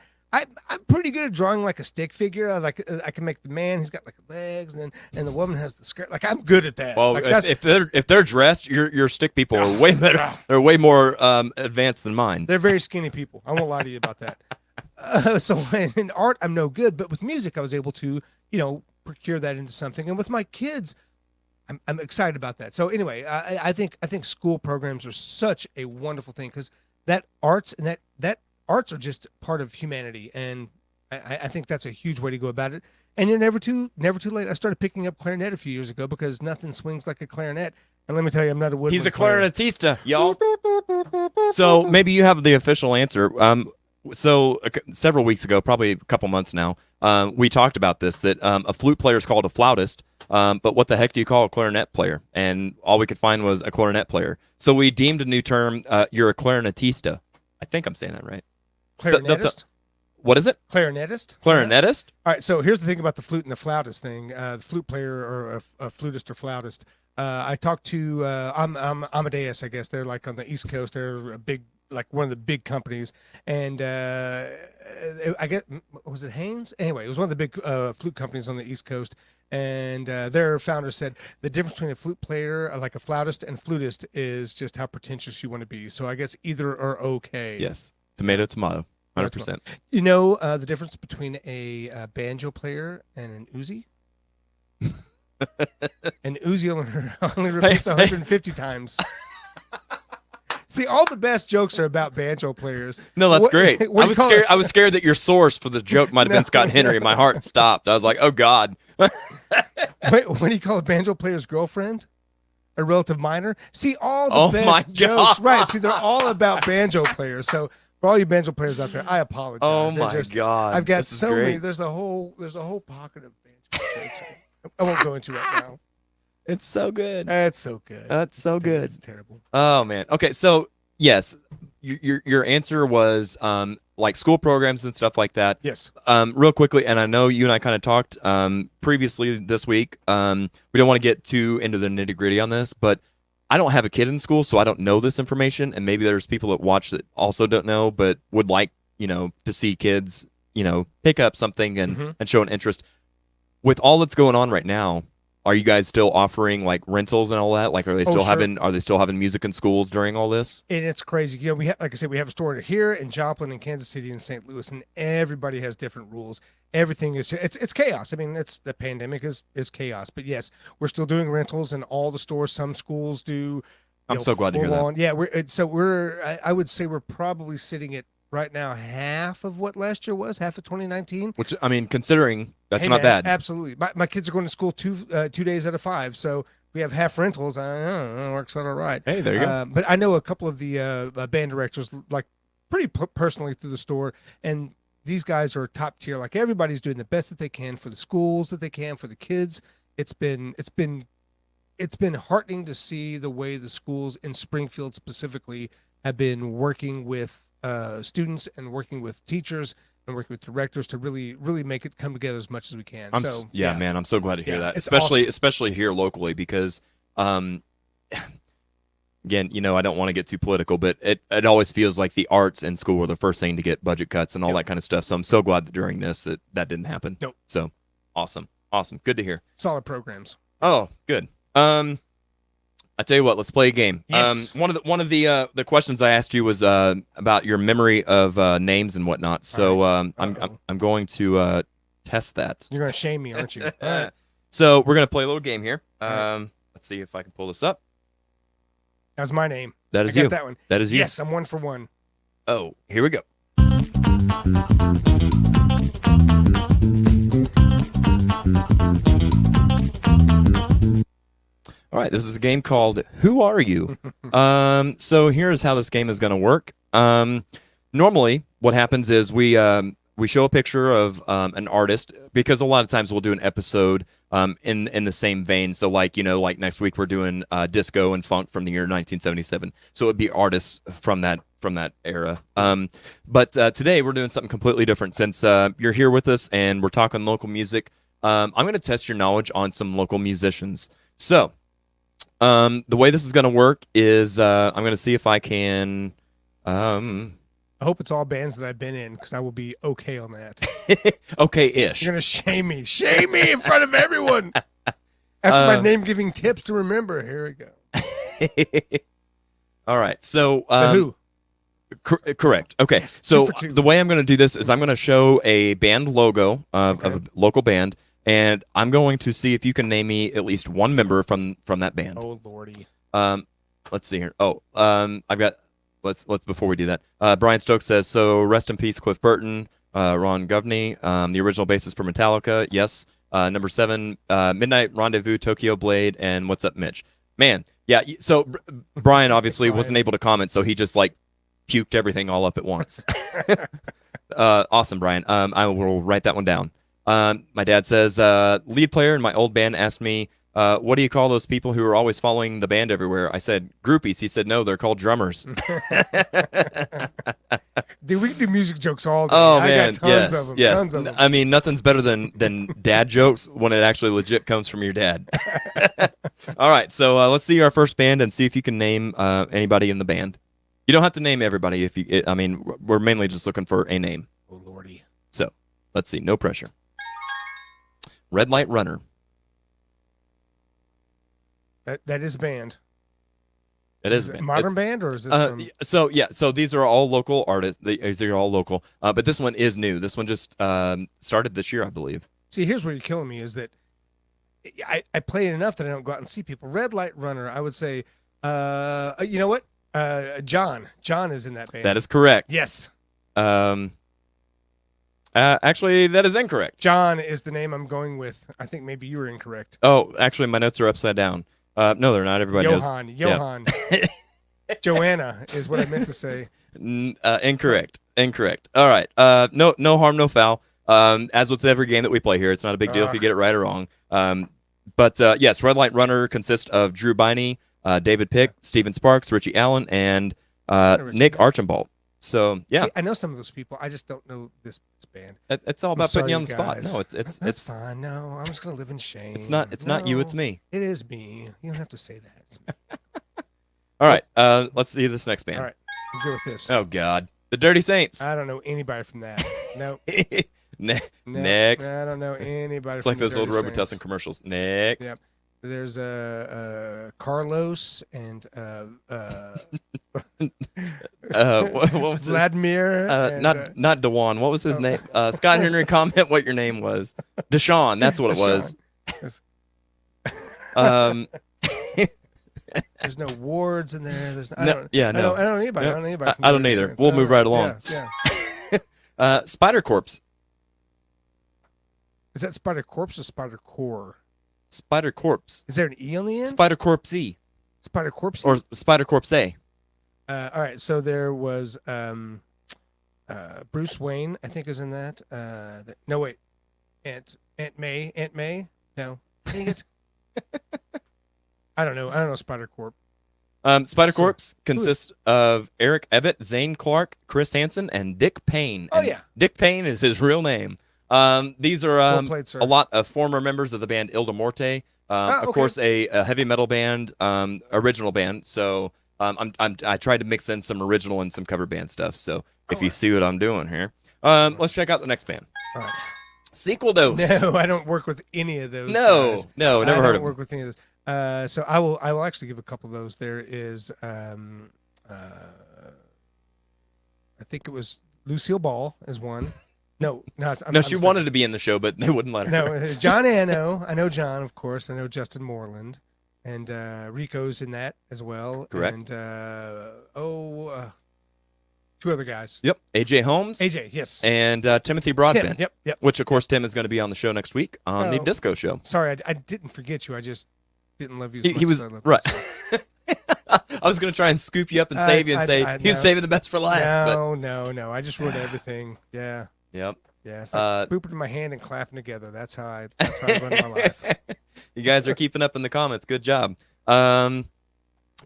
pretty good at drawing like a stick figure. I can make the man. He's got like legs, and the woman has the skirt. Like I'm good at that. Well, like, if they're dressed, your stick people are way better. They're way more advanced than mine. They're very skinny people. I won't lie to you about that. So in art, I'm no good. But with music, I was able to procure that into something. And with my kids, I'm excited about that. So anyway, I think school programs are such a wonderful thing, because that arts and that arts are just part of humanity, and I think that's a huge way to go about it. And you're never too late. I started picking up clarinet a few years ago because nothing swings like a clarinet. And let me tell you, I'm not a woodwind He's a player. clarinetista, y'all. So maybe you have the official answer. So several weeks ago, probably a couple months now, we talked about this, that a flute player is called a flautist, but what the heck do you call a clarinet player? And all we could find was a clarinet player. So we deemed a new term, you're a clarinetista. I think I'm saying that right. Clarinetist? What is it? Clarinetist? Clarinetist? All right, so here's the thing about the flute and the flautist thing. The flute player, or a flutist or flautist. I talked to Amadeus, I guess. They're like on the East Coast. They're a big, like one of the big companies. And I guess, was it Haynes? Anyway, it was one of the big flute companies on the East Coast. And their founder said the difference between a flute player, like a flautist, and flutist is just how pretentious you want to be. So I guess either are okay. Yes. Tomato, tomato. 100%. You know the difference between a banjo player and an Uzi? An Uzi only repeats 150 times. See, all the best jokes are about banjo players. No, that's great. I was scared that your source for the joke might have been Scott Henry. My heart stopped. I was like, oh, God. Wait, what do you call a banjo player's girlfriend? A relative minor? See, all the best jokes. Right. See, they're all about banjo players. So for all you banjo players out there, I apologize. Oh, my God. I've got so many. There's a whole pocket of banjo jokes. I won't go into it now. It's so good. It's so good. That's so good. It's terrible. Oh, man. Okay, so yes, your answer was like school programs and stuff like that. Yes. Real quickly, and I know you and I kind of talked previously this week. We don't want to get too into the nitty-gritty on this, but I don't have a kid in school, so I don't know this information, and maybe there's people that watch that also don't know, but would like, to see kids, pick up something and show an interest. With all that's going on right now, are you guys still offering like rentals and all that? Like, are they still having music in schools during all this? And it's crazy. We have, like I said, we have a store here in Joplin, in Kansas City, and St. Louis, and everybody has different rules. Everything is it's chaos. I mean, the pandemic is chaos. But yes, we're still doing rentals in all the stores. Some schools do. I'm so glad to hear that. Yeah, I would say we're probably sitting at right now half of what last year was, half of 2019. Which, I mean, considering that's Man, not bad. Absolutely. My kids are going to school 2 days out of 5, so we have half rentals. I don't know, works out all right. Hey, there you go. But I know a couple of the band directors, like pretty personally through the store, and these guys are top tier. Like everybody's doing the best that they can for the schools, that they can for the kids. It's been heartening to see the way the schools in Springfield specifically have been working with students and working with teachers and working with directors to really make it come together as much as we can. Man, I'm so glad to hear that, awesome. especially here locally, because again, I don't want to get too political, but it always feels like the arts in school are the first thing to get budget cuts and all that kind of stuff. So I'm so glad that during this that didn't happen. Nope. So awesome, good to hear. Solid programs. Oh, good. I tell you what, let's play a game. Yes. One of the questions I asked you was about your memory of names and whatnot. So I'm going to test that. You're gonna shame me, aren't you? All right. So we're gonna play a little game here. right. Let's see if I can pull this up. That was my name. That is I got you. that one. That is you. Yes, I'm 1 for 1. Oh, here we go. All right, this is a game called Who Are You? So here's how this game is going to work. Normally, what happens is we show a picture of an artist, because a lot of times we'll do an episode in the same vein. So like next week we're doing disco and funk from the year 1977. So it would be artists from that era. But today we're doing something completely different. Since you're here with us and we're talking local music, I'm going to test your knowledge on some local musicians. So the way this is going to work is I'm going to see if I can. I hope it's all bands that I've been in, because I will be okay on that. Okay-ish. You're gonna shame me in front of everyone. After my name-giving tips to remember. Here we go. All right. So The Who. Correct. Okay. Yes, So 2 for 2. the way I'm going to do this is I'm going to show a band logo of a local band, and I'm going to see if you can name me at least one member from that band. Oh lordy. Let's see here. Oh, I've got. Let's before we do that. Brian Stokes says, so rest in peace, Cliff Burton, Ron Govney, the original bassist for Metallica. Yes. Number 7, Midnight Rendezvous, Tokyo Blade, and What's Up, Mitch? Man, yeah. So Brian obviously wasn't able to comment, so he just like puked everything all up at once. Awesome, Brian. I will write that one down. My dad says, lead player in my old band asked me, what do you call those people who are always following the band everywhere? I said, groupies. He said, no, they're called drummers. Dude, we can do music jokes all day. Oh, I man. got tons of them. Yes. Tons of them. I mean, nothing's better than dad jokes when it actually legit comes from your dad. All right. So let's see our first band and see if you can name anybody in the band. You don't have to name everybody. I mean, we're mainly just looking for a name. Oh, lordy. So let's see. No pressure. Red Light Runner. That is a band. It is a modern band, or is this from... So these are all local artists. These are all local. But this one is new. This one just started this year, I believe. See, here's what you're killing me is that I play it enough that I don't go out and see people. Red Light Runner, I would say, you know what? John. John is in that band. That is correct. Yes. Actually, that is incorrect. John is the name I'm going with. I think maybe you were incorrect. Oh, actually, my notes are upside down. No, they're not. Everybody Johan. knows. Johan. Yeah. Joanna is what I meant to say. Incorrect. All right. No harm, no foul. As with every game that we play here, it's not a big deal if you get it right or wrong. But yes, Red Light Runner consists of Drew Biney, David Pick, Steven Sparks, Richie Allen, and Nick Archambault. So yeah, see, I know some of those people. I just don't know this band. It's all about putting you on the spot. Guys. No, it's That's fine. No, I'm just gonna live in shame. It's not you. It's me. It is me. You don't have to say that. It's me. All right. Let's see this next band. All right, we'll go with this. Oh God, the Dirty Saints. I don't know anybody from that. No. Next. I don't know anybody. It's from like those old Dirty Robitussin Saints. commercials. Next. Yep. There's Carlos and what was his? Vladimir. And, not Dewan. What was his name? Scott Henry, comment what your name was. Deshaun. That's what it was. There's no wards in there. There's no, I don't know anybody. I don't know anybody. From I don't Dirty either. Saints. We'll move right along. Yeah. Spider Corpse. Is that Spider Corpse or Spider Core? Spider Corpse. Is there an E on the end? Spider Corpse E. Spider Corpse. Or Spider Corpse A. All right. So there was Bruce Wayne, I think, is in that. No, wait. Aunt May. No. Dang it. I don't know Spider Corp. Spider Corpse consists of Eric Evett, Zane Clark, Chris Hansen, and Dick Payne. Oh, yeah. Dick Payne is his real name. These are Well played, sir. a lot of former members of the band Il Morte. Of course, a heavy metal band, original band. So I tried to mix in some original and some cover band stuff. So if you see what I'm doing here, let's check out the next band. All right. Sequel Dose. No, I don't work with any of those. No, guys. never heard of them. I don't work with any of those. So I will actually give a couple of those. There is I think it was Lucille Ball as one. No, No, she wanted to be in the show, but they wouldn't let her. No, John Anno. I know John, of course. I know Justin Moreland, and Rico's in that as well. Correct. And two other guys. Yep. AJ Holmes. AJ, yes. And Timothy Broadbent. Tim, yep. Which, of course, Tim is going to be on the show next week on the Disco Show. Sorry, I didn't forget you. I just didn't love you as much He was as I love right. you. I was going to try and scoop you up and save you and say he was saving the best for last. No. I just wrote everything. Yeah. Yep. Yeah. It's like pooping in my hand and clapping together. That's how I run my life. You guys are keeping up in the comments. Good job. All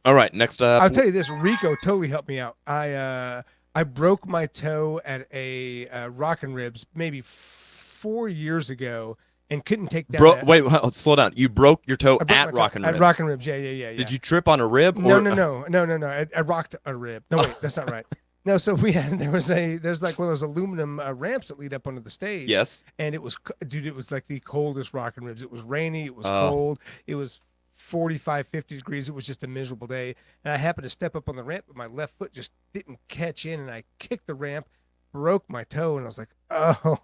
right. Next up. I'll tell you this. Rico totally helped me out. I broke my toe at a Rockin' Ribs maybe 4 years ago and couldn't take that. Wait, slow down. You broke your toe at Rockin' Ribs. At Rockin' Ribs, yeah. Did you trip on a rib? No. I rocked a rib. No, wait, that's not right. No, so there's like one of those aluminum ramps that lead up onto the stage. Yes. And it was like the coldest Rockin' Ribs. It was rainy. It was cold. It was 45, 50 degrees. It was just a miserable day. And I happened to step up on the ramp, but my left foot just didn't catch in, and I kicked the ramp, broke my toe, and I was like, oh,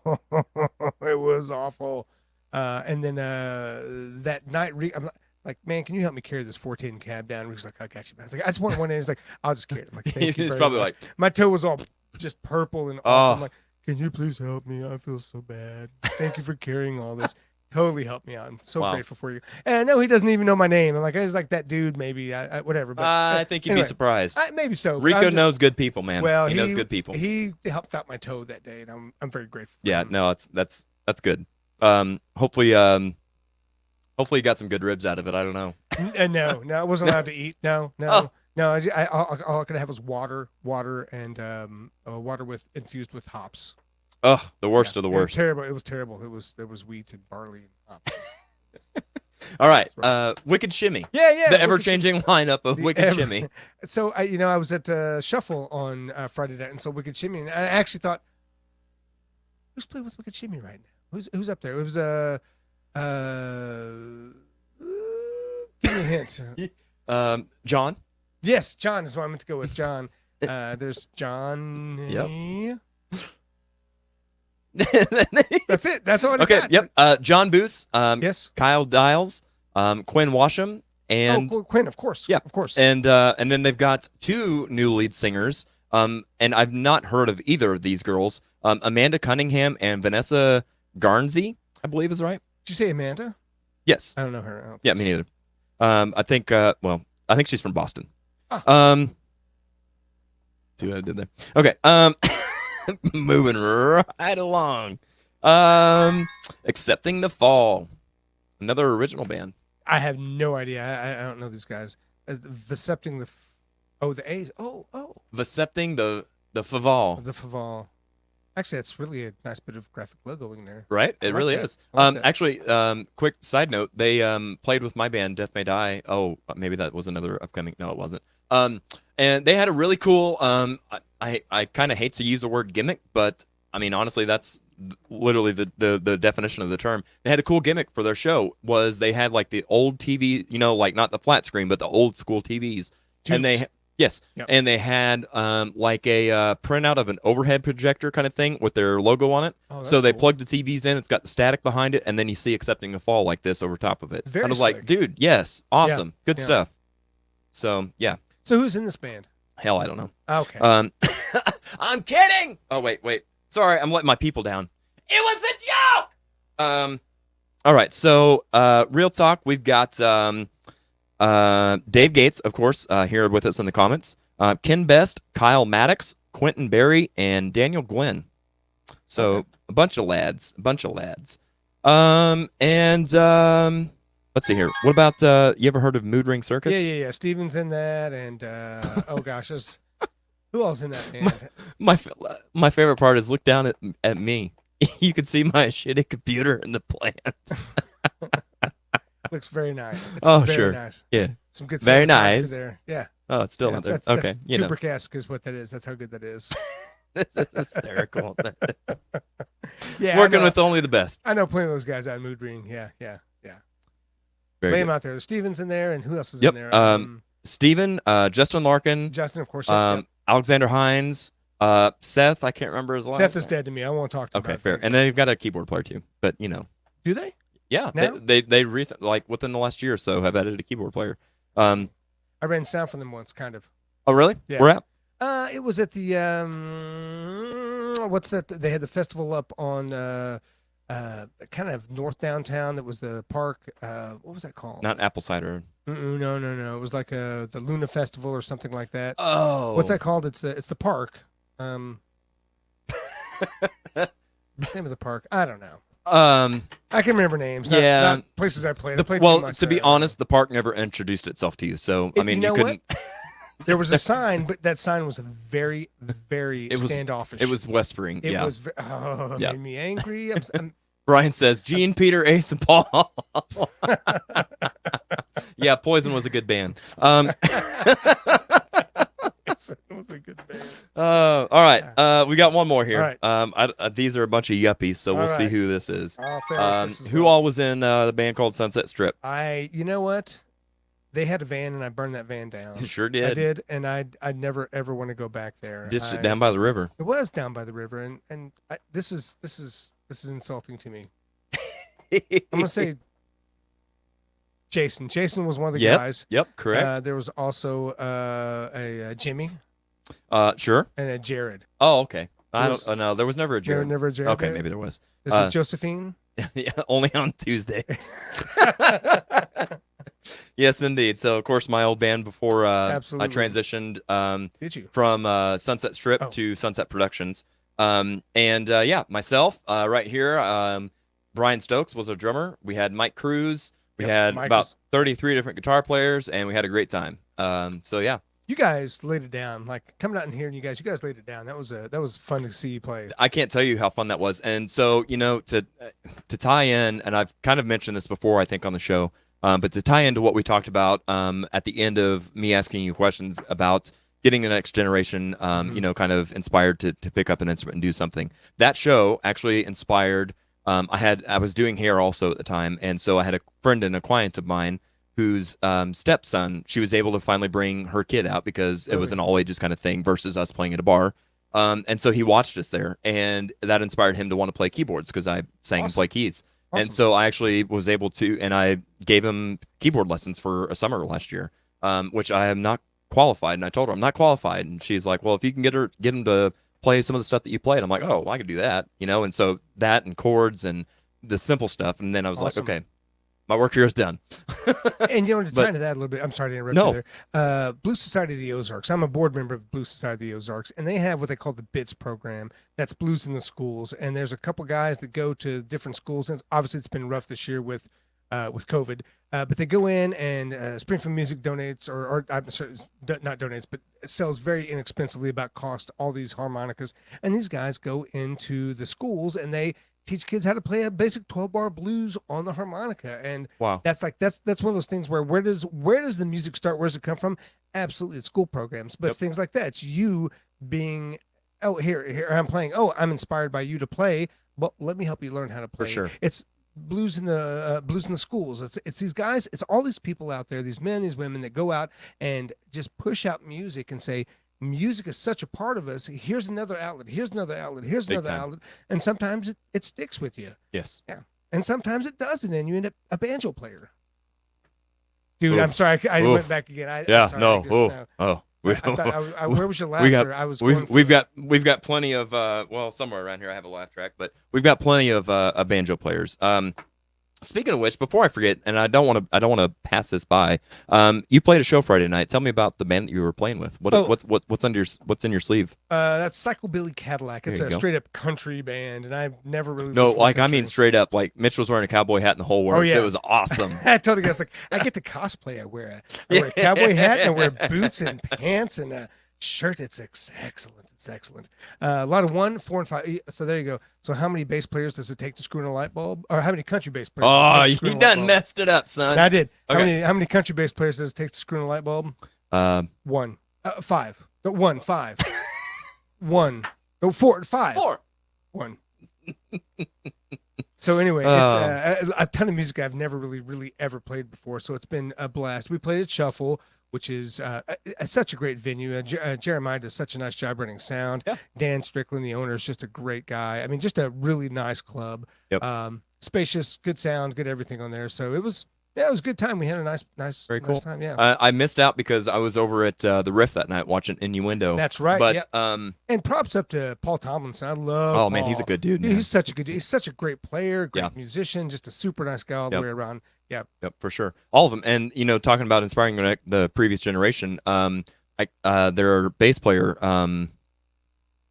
it was awful. And then that night, I'm like, man, can you help me carry this 410 cab down? He's like, I got you, man. I was like, I just want one in. He's like, I'll just carry it. I'm like, thank you. He's very probably much. like, my toe was all just purple and awful. I'm like, can you please help me? I feel so bad. Thank you for carrying all this. Totally helped me out. I'm so grateful for you. And I know he doesn't even know my name. I'm like, I was like that dude, maybe. Whatever. But I think you'd be surprised. Maybe so. Rico knows good people, man. Well, he knows good people. He helped out my toe that day, and I'm very grateful. For him. No, that's good. Hopefully you got some good ribs out of it. I don't know. No, I wasn't allowed to eat. No. Oh. No, all I could have was water, and water infused with hops. Oh, the worst of the worst. It was terrible. There was wheat and barley and hops. All right. Wicked Shimmy. Yeah. The ever-changing lineup of Wicked Shimmy. So I was at Shuffle on Friday night, and so Wicked Shimmy, and I actually thought, who's playing with Wicked Shimmy right now? Who's up there? It was give me a hint. John. Yes, John is what I meant to go with. John. There's John. Yep. That's it. That's all I got. Yep. John Boos. Yes. Kyle Dials. Quinn Washam. And Quinn, of course. Yeah, of course. And then they've got two new lead singers. And I've not heard of either of these girls. Amanda Cunningham and Vanessa Garnsey, I believe is right. Did you say Amanda? Yes. I don't know her. Yeah, me neither. I think she's from Boston. Oh. See what I did there? Okay. Moving right along. Accepting the Fall. Another original band. I have no idea. I don't know these guys. Accepting the A's. Oh. Accepting the Faval. The Faval. Actually, that's really a nice bit of graphic logoing there. Right? It really is. Actually, quick side note, they played with my band, Death May Die. Oh, maybe that was another upcoming. No, it wasn't. And they had a really cool, I kind of hate to use the word gimmick, but I mean, honestly, that's literally the definition of the term. They had a cool gimmick for their show. Was they had like the old TV, like not the flat screen, but the old school TVs. Tubes. And they... Yes, yep. And they had like a printout of an overhead projector kind of thing with their logo on it. Oh, so they cool. plugged the TVs in. It's got the static behind it, and then you see Accepting the Fall like this over top of it. Very I was slick. like, dude, yes, awesome, Yeah. good stuff. So yeah. So who's in this band? Hell, I don't know. Okay. I'm kidding. Oh wait. Sorry, I'm letting my people down. It was a joke. All right. So real talk. We've got Dave Gates, of course, here with us in the comments. Ken Best, Kyle Maddox, Quentin Berry, and Daniel Glenn. So Okay. a bunch of lads. Let's see here. What about you ever heard of Mood Ring Circus? Yeah. Steven's in that, and oh gosh, there's who else in that band? My favorite part is look down at me. You can see my shitty computer in the plant. Looks very nice. It's Oh, very sure. nice. Yeah. Some good Very cinematography nice. there. Yeah. Oh, it's still Yeah, not there. that's, Okay, that's you know. Kubrick-esque is what that is. That's how good that is. This is hysterical. Yeah. Working with only the best. I know plenty of those guys out in Mood Ring. Yeah. Very Lay good. them out there. Steven's in there, and who else is Yep. in there? Steven, Justin Larkin, Justin, of course. Yep. Alexander Hines, Seth. I can't remember his last Seth is name. dead to me. I won't talk to him Okay, about fair. that. And they've got a keyboard player too. But Do they? yeah, Now? they recently, like within the last year or so, have added a keyboard player. I ran sound for them once, kind of. Oh really? Yeah. Where at? It was at the what's that? They had the festival up on kind of north downtown. That was the park. What was that called? Not apple cider. No. It was like the Luna Festival or something like that. Oh. What's that called? It's the park. Name of the park? I don't know. I can remember names. Not places I played. I played too much, to be honest, the park never introduced itself to you. So I mean, you couldn't. There was a sign, but that sign was very, very standoffish. It was whispering. It yeah. was. It made me angry. Brian says Gene, Peter, Ace, and Paul. Yeah, Poison was a good band. It was a good band. All right. We got one more here. All right. These are a bunch of yuppies, so we'll see who this is. Oh, fair. Who all was in the band called Sunset Strip? You know what? They had a van, and I burned that van down. Sure did. I did, and I'd never ever want to go back there. Just down by the river. It was down by the river, and this is insulting to me. I'm gonna say Jason. Jason was one of the guys. Yep, correct. There was also a Jimmy. Sure. And a Jared. Oh, okay. I don't know. There was never a Jared. Never a Jared. Okay, there? maybe there was. Is it Josephine? Yeah, only on Tuesdays. Yes, indeed. So, of course, my old band before I transitioned Did you? from Sunset Strip to Sunset Productions. Myself right here, Brian Stokes was a drummer. We had Mike Cruz. We had about 33 different guitar players, and we had a great time. Yeah. You guys laid it down. Like coming out and hearing you guys laid it down. That was fun to see you play. I can't tell you how fun that was. And so, to tie in, and I've kind of mentioned this before, I think, on the show, but to tie into what we talked about at the end of me asking you questions about getting the next generation, kind of inspired to pick up an instrument and do something. That show actually inspired. I was doing hair also at the time, and so I had a friend and a client of mine whose stepson, she was able to finally bring her kid out because it was an all ages kind of thing versus us playing at a bar. And so he watched us there, and that inspired him to want to play keyboards because I sang and play keys. Awesome. And so I actually was able to, and I gave him keyboard lessons for a summer last year, which I am not qualified. And I told her I'm not qualified, and she's like, "Well, if you can get him to play some of the stuff that you played," I'm like, "Oh, well, I could do that," And so that and chords and the simple stuff, and then I was like, "Okay, my work here is done." And to tie into that a little bit, I'm sorry to interrupt you there. Blue Society of the Ozarks. I'm a board member of Blue Society of the Ozarks, and they have what they call the BITS program. That's Blues in the Schools. And there's a couple guys that go to different schools. And obviously, it's been rough this year with COVID, but they go in and Springfield Music donates, or I'm sorry, not donates, but sells very inexpensively about cost all these harmonicas. And these guys go into the schools and they teach kids how to play a basic 12-bar blues on the harmonica. And that's one of those things where does the music start? Where does it come from? Absolutely, it's school programs, but it's things like that. It's you being, here I'm playing. Oh, I'm inspired by you to play. Well, let me help you learn how to play. For sure. It's blues in the schools. It's these guys. It's all these people out there, these men, these women that go out and just push out music and say, music is such a part of us. Here's another outlet. Here's another outlet. Here's another outlet. And sometimes it sticks with you. Yes. Yeah. And sometimes it doesn't, and you end up a banjo player. Dude, I'm sorry. I went back again. Where was your laughter? We've got plenty of somewhere around here I have a laugh track, but we've got plenty of banjo players. Speaking of which, before I forget, and I don't want to pass this by, you played a show Friday night. Tell me about the band that you were playing with. What's in your sleeve? That's Psychobilly Cadillac. It's a straight up country band, and I've never really I mean straight up. Like Mitch was wearing a cowboy hat and the whole works. It was awesome. I told you guys, like, I get to cosplay. I wear a cowboy hat and I wear boots and pants and a shirt. It's excellent. It's excellent. A lot of 1, 4, and 5. So there you go. So how many bass players does it take to screw in a light bulb? Or how many country bass players? Oh, you done messed it up, son. I did. Okay. How many country bass players does it take to screw in a light bulb? 1. 5. No, 1. 5. 1. No, 4. 5. 4. 1. So anyway, it's a ton of music I've never really ever played before. So it's been a blast. We played at Shuffle, which is such a great venue. Jeremiah does such a nice job running sound. Yeah. Dan Strickland, the owner, is just a great guy. I mean, just a really nice club. Yep. Spacious, good sound, good everything on there. So it was a good time. We had a nice Very cool time. Yeah. I missed out because I was over at the Riff that night watching Innuendo. That's right. But and props up to Paul Tomlinson. I love. Oh man, he's a good dude. Man. He's such a good. He's such a great player, great musician, just a super nice guy all the way around. Yeah. Yep, for sure. All of them. And talking about inspiring the previous generation, their bass player,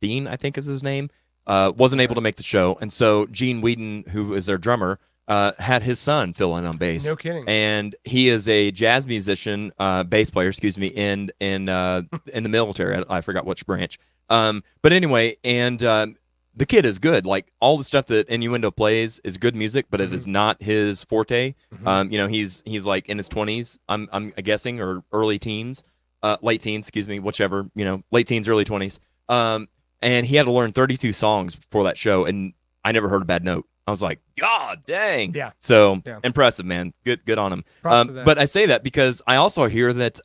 Dean, I think is his name, wasn't able to make the show, and so Gene Whedon, who is their drummer, had his son fill in on bass. No kidding. And he is a jazz musician, bass player, excuse me, in the military. I forgot which branch. But anyway, and the kid is good. Like all the stuff that Innuendo plays is good music, but it is not his forte. He's like in his 20s. I'm guessing, or early teens, late teens, excuse me, whichever. Late teens, early 20s. And he had to learn 32 songs for that show, and I never heard a bad note. I was like, God dang. Yeah. So impressive, man. Good on him. But I say that because I also hear that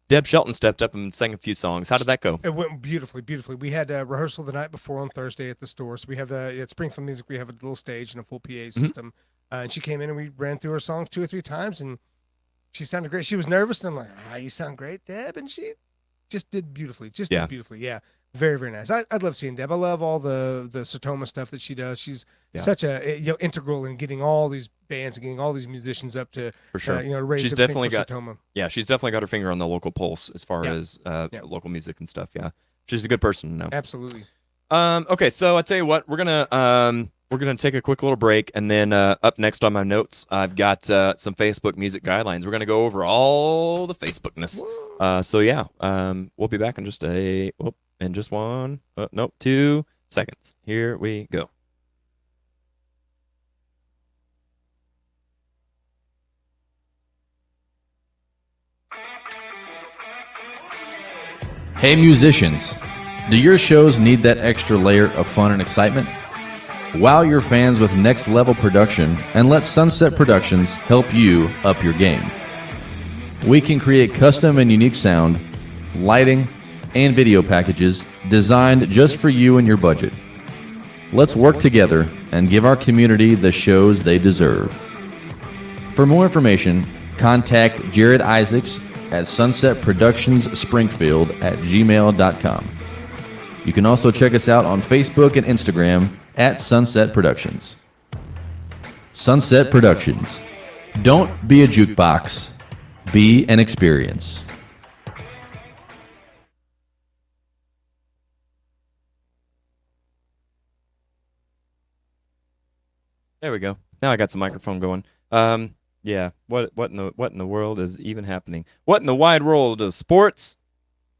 Deb Shelton stepped up and sang a few songs. How did that go? It went beautifully. We had a rehearsal the night before on Thursday at the store. So we have at Springfield Music, we have a little stage and a full PA system. And she came in and we ran through her songs 2 or 3 times, and she sounded great. She was nervous, and I'm like, you sound great, Deb. And she just did beautifully. Did beautifully. Yeah. Very, very nice. I'd love seeing Deb. I love all the Sertoma stuff that she does. She's such a integral in getting all these bands and getting all these musicians up to for sure. Raise she's definitely got Sertoma. Yeah, she's definitely got her finger on the local pulse as far as local music and stuff. Yeah, she's a good person to know. Absolutely. Okay, so I tell you what, we're gonna take a quick little break, and then up next on my notes, I've got some Facebook music guidelines. We're gonna go over all the Facebookness. We'll be back in just 2 seconds. Here we go. Hey musicians, do your shows need that extra layer of fun and excitement? Wow your fans with next level production and let Sunset Productions help you up your game. We can create custom and unique sound, lighting, and video packages designed just for you and your budget. Let's work together and give our community the shows they deserve. For more information, contact Jared Isaacs at sunsetproductionsspringfield@gmail.com. You can also check us out on Facebook and Instagram at Sunset Productions. Sunset Productions. Don't be a jukebox. Be an experience. There we go. Now I got some microphone going. Yeah. What in the world is even happening? What in the wide world of sports?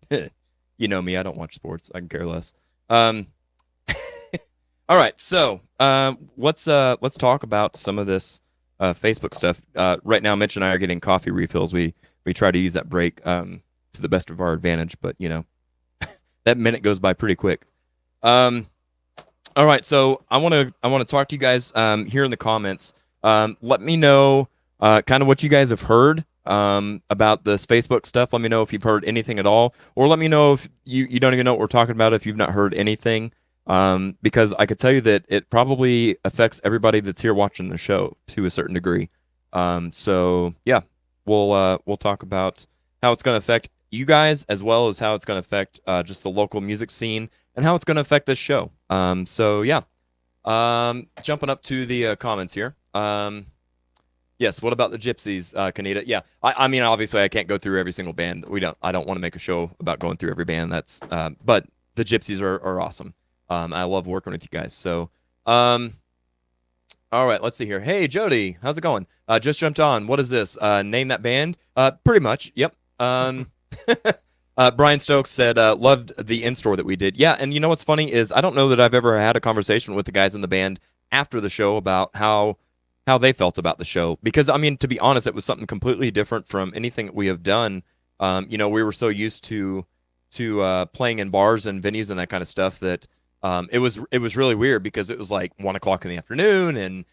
You know me. I don't watch sports. I can care less. All right. So let's talk about some of this Facebook stuff. Right now, Mitch and I are getting coffee refills. We try to use that break to the best of our advantage, but that minute goes by pretty quick. All right, so I want to talk to you guys here in the comments. Let me know kind of what you guys have heard about this Facebook stuff. Let me know if you've heard anything at all, or let me know if you don't even know what we're talking about if you've not heard anything. Because I could tell you that it probably affects everybody that's here watching the show to a certain degree. So yeah, we'll talk about how it's going to affect you guys, as well as how it's going to affect just the local music scene, and how it's going to affect this show. So yeah, jumping up to the comments here. Yes, what about the Gypsies, Kanita? Yeah, I mean, obviously I can't go through every single band. I don't want to make a show about going through every band. But the Gypsies are awesome. I love working with you guys. So, all right, let's see here. Hey, Jody, how's it going? Just jumped on. What is this? Name that band? Pretty much. Yep. Brian Stokes said, loved the in-store that we did. Yeah, and you know what's funny is I don't know that I've ever had a conversation with the guys in the band after the show about how they felt about the show. Because, I mean, to be honest, it was something completely different from anything that we have done. We were so used to playing in bars and venues and that kind of stuff that It was really weird because it was like 1 o'clock in the afternoon, and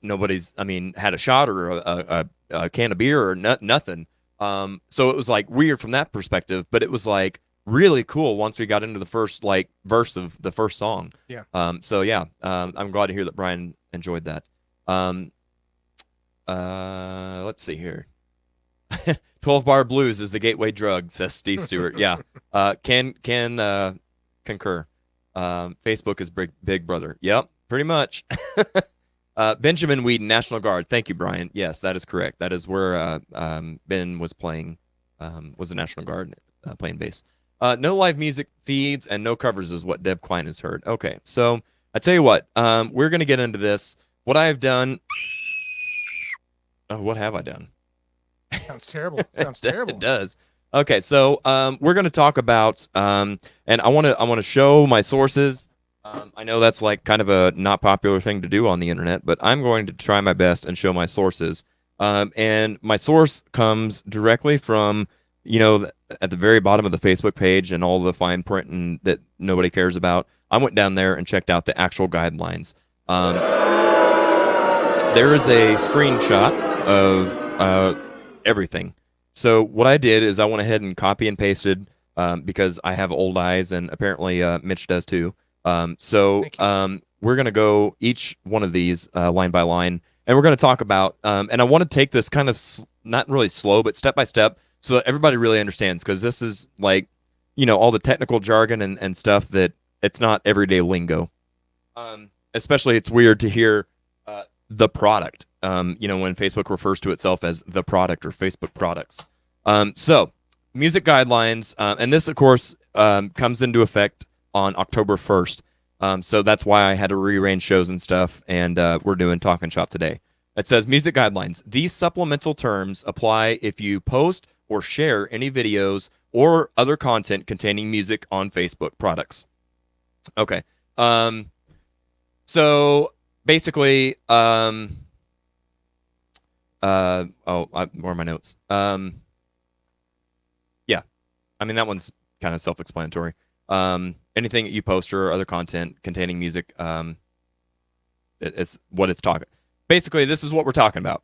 nobody's, had a shot or a can of beer or nothing. So it was like weird from that perspective, but it was like really cool once we got into the first like verse of the first song. Yeah. So yeah, I'm glad to hear that Brian enjoyed that. Let's see here. 12 bar blues is the gateway drug, says Steve Stewart. Yeah. Can concur. Facebook is big brother. Yep, pretty much. Benjamin Whedon, National Guard. Thank you, Brian. Yes, that is correct. That is where Ben was playing, was the National Guard, playing bass. No live music feeds and no covers is what Deb Klein has heard. Okay, so I tell you what, we're going to get into this. What I have done. Oh, what have I done? Sounds terrible. Sounds terrible. It does. Okay, so we're going to talk about, and I want to show my sources. I know that's like kind of a not popular thing to do on the internet, but I'm going to try my best and show my sources. And my source comes directly from, at the very bottom of the Facebook page and all the fine print and that nobody cares about. I went down there and checked out the actual guidelines. There is a screenshot of everything. So what I did is I went ahead and copy and pasted because I have old eyes and apparently Mitch does too. So we're going to go each one of these line by line, and we're going to talk about, and I want to take this kind of not really slow, but step by step so that everybody really understands, because this is like, all the technical jargon and stuff that it's not everyday lingo. Especially it's weird to hear the product, when Facebook refers to itself as the product or Facebook products. So music guidelines, and this, of course, comes into effect on October 1st. So that's why I had to rearrange shows and stuff, and we're doing Talkin Shop today. It says music guidelines. These supplemental terms apply if you post or share any videos or other content containing music on Facebook products. Okay. So basically, where are my notes? Yeah. That one's kind of self-explanatory. Anything that you post or other content containing music, it's what it's talking. Basically, this is what we're talking about.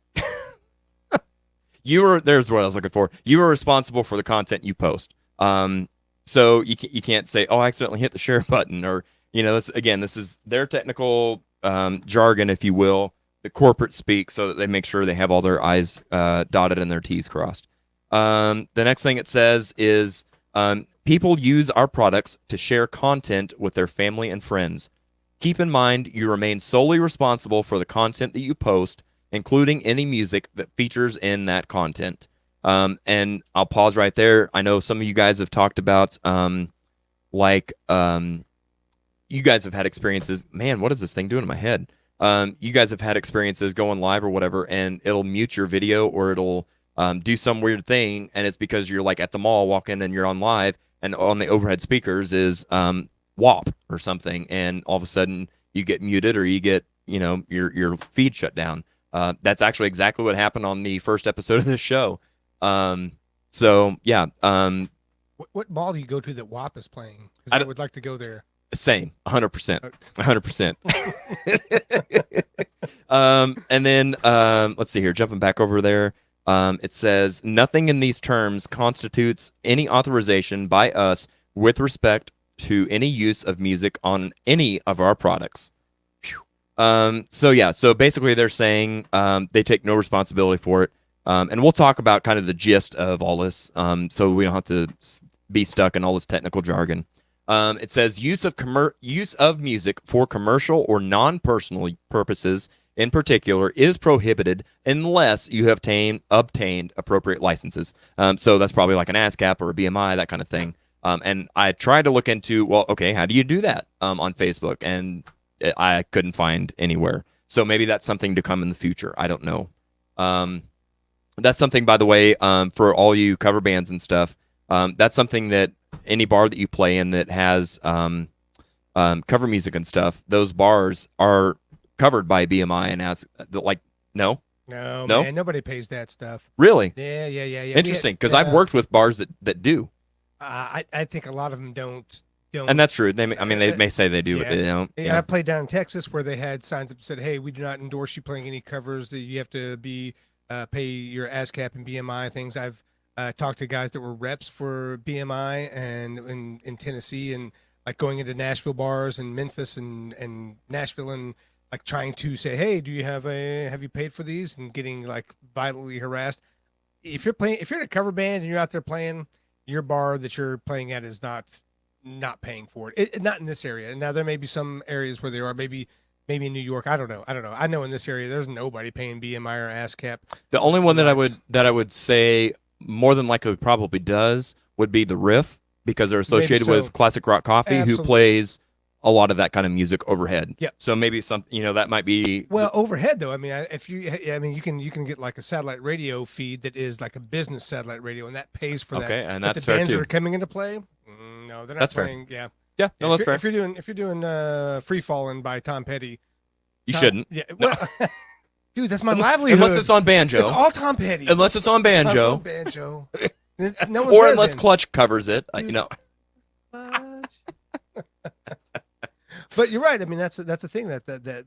There's what I was looking for. You are responsible for the content you post. So you can't say, oh, I accidentally hit the share button, or, this is their technical jargon, if you will, the corporate speak, so that they make sure they have all their I's dotted and their T's crossed. The next thing it says is, people use our products to share content with their family and friends. Keep in mind, you remain solely responsible for the content that you post, including any music that features in that content. And I'll pause right there. I know some of you guys have talked about, you guys have had experiences. Man, what is this thing doing in my head? You guys have had experiences going live or whatever, and it'll mute your video, or it'll do some weird thing, and it's because you're like at the mall walking and you're on live, and on the overhead speakers is WAP or something, and all of a sudden you get muted, or you get your feed shut down. That's actually exactly what happened on the first episode of this show. So yeah. What mall do you go to that WAP is playing? Because I would like to go there. Same, 100%, 100%. And then let's see here. Jumping back over there, it says nothing in these terms constitutes any authorization by us with respect to any use of music on any of our products. So basically they're saying they take no responsibility for it. And we'll talk about kind of the gist of all this, so we don't have to be stuck in all this technical jargon. It says use of music for commercial or non-personal purposes in particular is prohibited unless you have obtained appropriate licenses. So that's probably like an ASCAP or a BMI, that kind of thing. And I tried to look into, how do you do that on Facebook? And I couldn't find anywhere. So maybe that's something to come in the future. I don't know. That's something, by the way, for all you cover bands and stuff. That's something that any bar that you play in that has cover music and stuff, those bars are covered by BMI and no, man, nobody pays that stuff. Really? Yeah. Interesting, because I've worked with bars that do. I think a lot of them don't don't. And that's true. They may say they do, but they don't. Yeah, I played down in Texas where they had signs up that said, "Hey, we do not endorse you playing any covers. That you have to be pay your ASCAP and BMI things." I've talked to guys that were reps for BMI and in Tennessee, and like going into Nashville bars and Memphis and Nashville, and like trying to say, "Hey, have you paid for these?" and getting like violently harassed. If you're in a cover band and you're out there playing, your bar that you're playing at is not paying for it. Not in this area. Now there may be some areas where there are, maybe in New York. I don't know. I know in this area there's nobody paying BMI or ASCAP. The only one that I would say more than likely probably does would be the Riff, because they're associated with Classic Rock Coffee, Absolutely. who plays a lot of that kind of music overhead. Yeah. So maybe that might be overhead though. I mean, you can get like a satellite radio feed that is like a business satellite radio, and that pays for that. Okay, and but that's the fair bands too. that are coming into play, no, they're not That's playing. fair. Yeah. Yeah, no, that's fair. If you're doing Free Fallin' by Tom Petty, You shouldn't. Yeah. Well, dude, that's my livelihood. Unless it's on banjo. It's all Tom Petty. Unless it's on banjo. banjo. No one's Or there unless then. Clutch covers it. But you're right. I mean, that's the thing that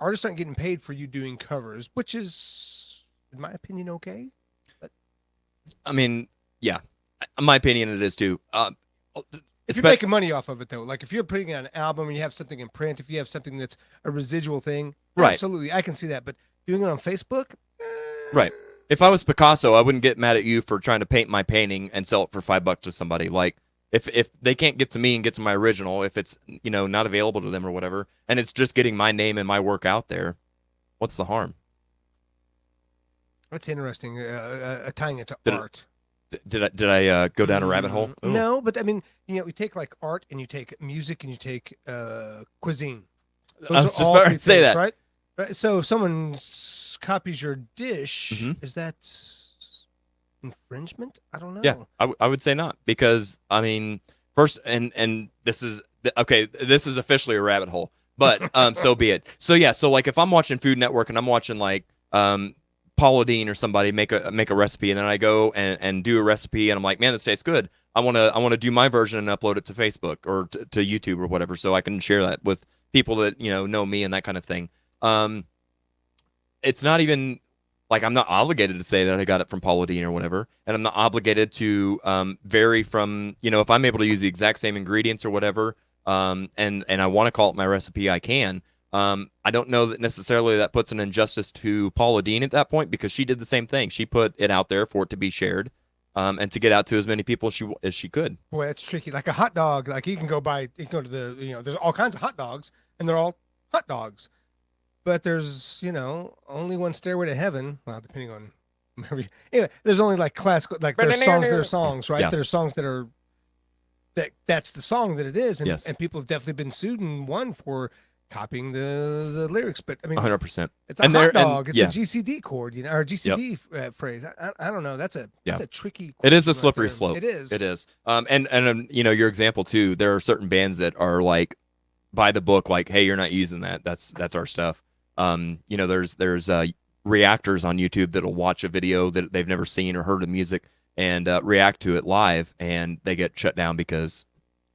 artists aren't getting paid for you doing covers, which is, in my opinion, okay. But I mean, yeah. In my opinion, it is too. if you're making money off of it, though, like if you're putting out an album and you have something in print, if you have something that's a residual thing, right? Absolutely, I can see that. But doing it on Facebook, right? If I was Picasso, I wouldn't get mad at you for trying to paint my painting and sell it for $5 to somebody. Like, if they can't get to me and get to my original, if it's not available to them or whatever, and it's just getting my name and my work out there, what's the harm? That's interesting. Tying it to art. Did I go down a rabbit hole? No, but I mean, you take like art and you take music and you take cuisine. I was just about to say that. Right? So if someone copies your dish, is that infringement? I don't know. Yeah, I would say not, because I mean, first, and this is okay. This is officially a rabbit hole, but so be it. So yeah, so like if I'm watching Food Network and I'm watching like Paula Deen or somebody make a recipe, and then I go and do a recipe, and I'm like, man, this tastes good. I want to do my version and upload it to Facebook or to YouTube or whatever, so I can share that with people that know me and that kind of thing. It's not even like I'm not obligated to say that I got it from Paula Deen or whatever, and I'm not obligated to vary from if I'm able to use the exact same ingredients or whatever, and I want to call it my recipe, I can. I don't know that necessarily that puts an injustice to Paula Deen at that point, because she did the same thing. She put it out there for it to be shared, and to get out to as many people as she could. Boy, that's tricky. Like a hot dog, like you can go to the, there's all kinds of hot dogs, and they're all hot dogs. But there's, only one stairway to heaven. Well, depending on, anyway, there's only like classical, like there's songs that are songs, right? Yeah. There's songs that are, that's the song that it is. And, Yes. and people have definitely been sued and won for copying the lyrics. But I mean, 100%. it's a hot dog. It's a GCD chord, or GCD phrase. I don't know. That's a tricky. It is a question slippery right there. slope. It is. It is. And your example too. There are certain bands that are like by the book, like, hey, you're not using that. That's our stuff. There's reactors on YouTube that'll watch a video that they've never seen or heard of music and react to it live, and they get shut down because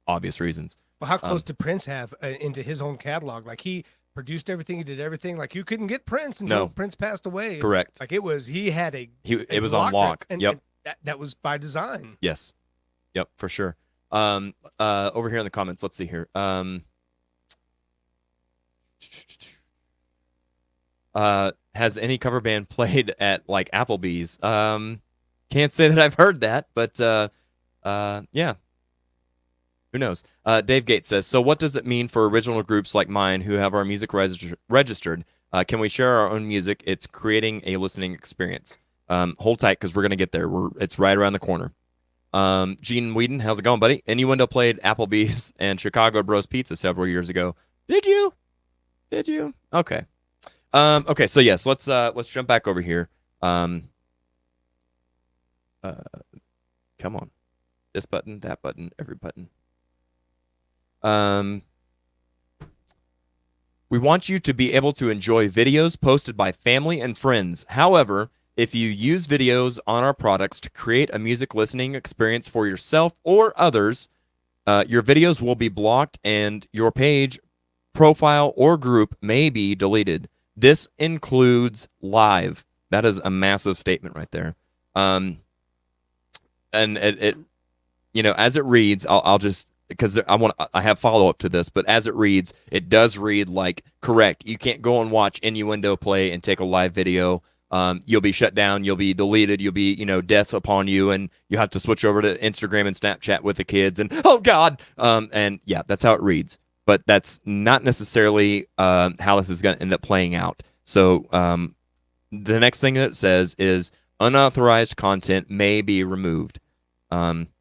obvious reasons. Well, how close did Prince have into his own catalog? Like he produced everything, he did everything. Like you couldn't get Prince until Prince passed away. Correct. Like it was was on lock. And, yep. And that was by design. Yes. Yep, for sure. Over here in the comments, let's see here. Has any cover band played at like Applebee's? Can't say that I've heard that, but yeah. Who knows? Dave Gates says, so what does it mean for original groups like mine who have our music registered? Can we share our own music? It's creating a listening experience. Hold tight, because we're going to get there. It's right around the corner. Gene Whedon, how's it going, buddy? Innuendo played Applebee's and Chicago Bros Pizza several years ago. Did you? Okay. Okay, so yes, let's jump back over here. Come on. This button, that button, every button. We want you to be able to enjoy videos posted by family and friends. However, if you use videos on our products to create a music listening experience for yourself or others, Your videos will be blocked, and your page, profile, or group may be deleted. This includes live. That is a massive statement right there. And it as it reads, I'll just, because I have follow up to this, but as it reads, it does read like correct. You can't go and watch Innuendo play and take a live video. You'll be shut down. You'll be deleted. You'll be, death upon you, and you have to switch over to Instagram and Snapchat with the kids. And oh God, and yeah, that's how it reads. But that's not necessarily how this is going to end up playing out. So the next thing that it says is unauthorized content may be removed.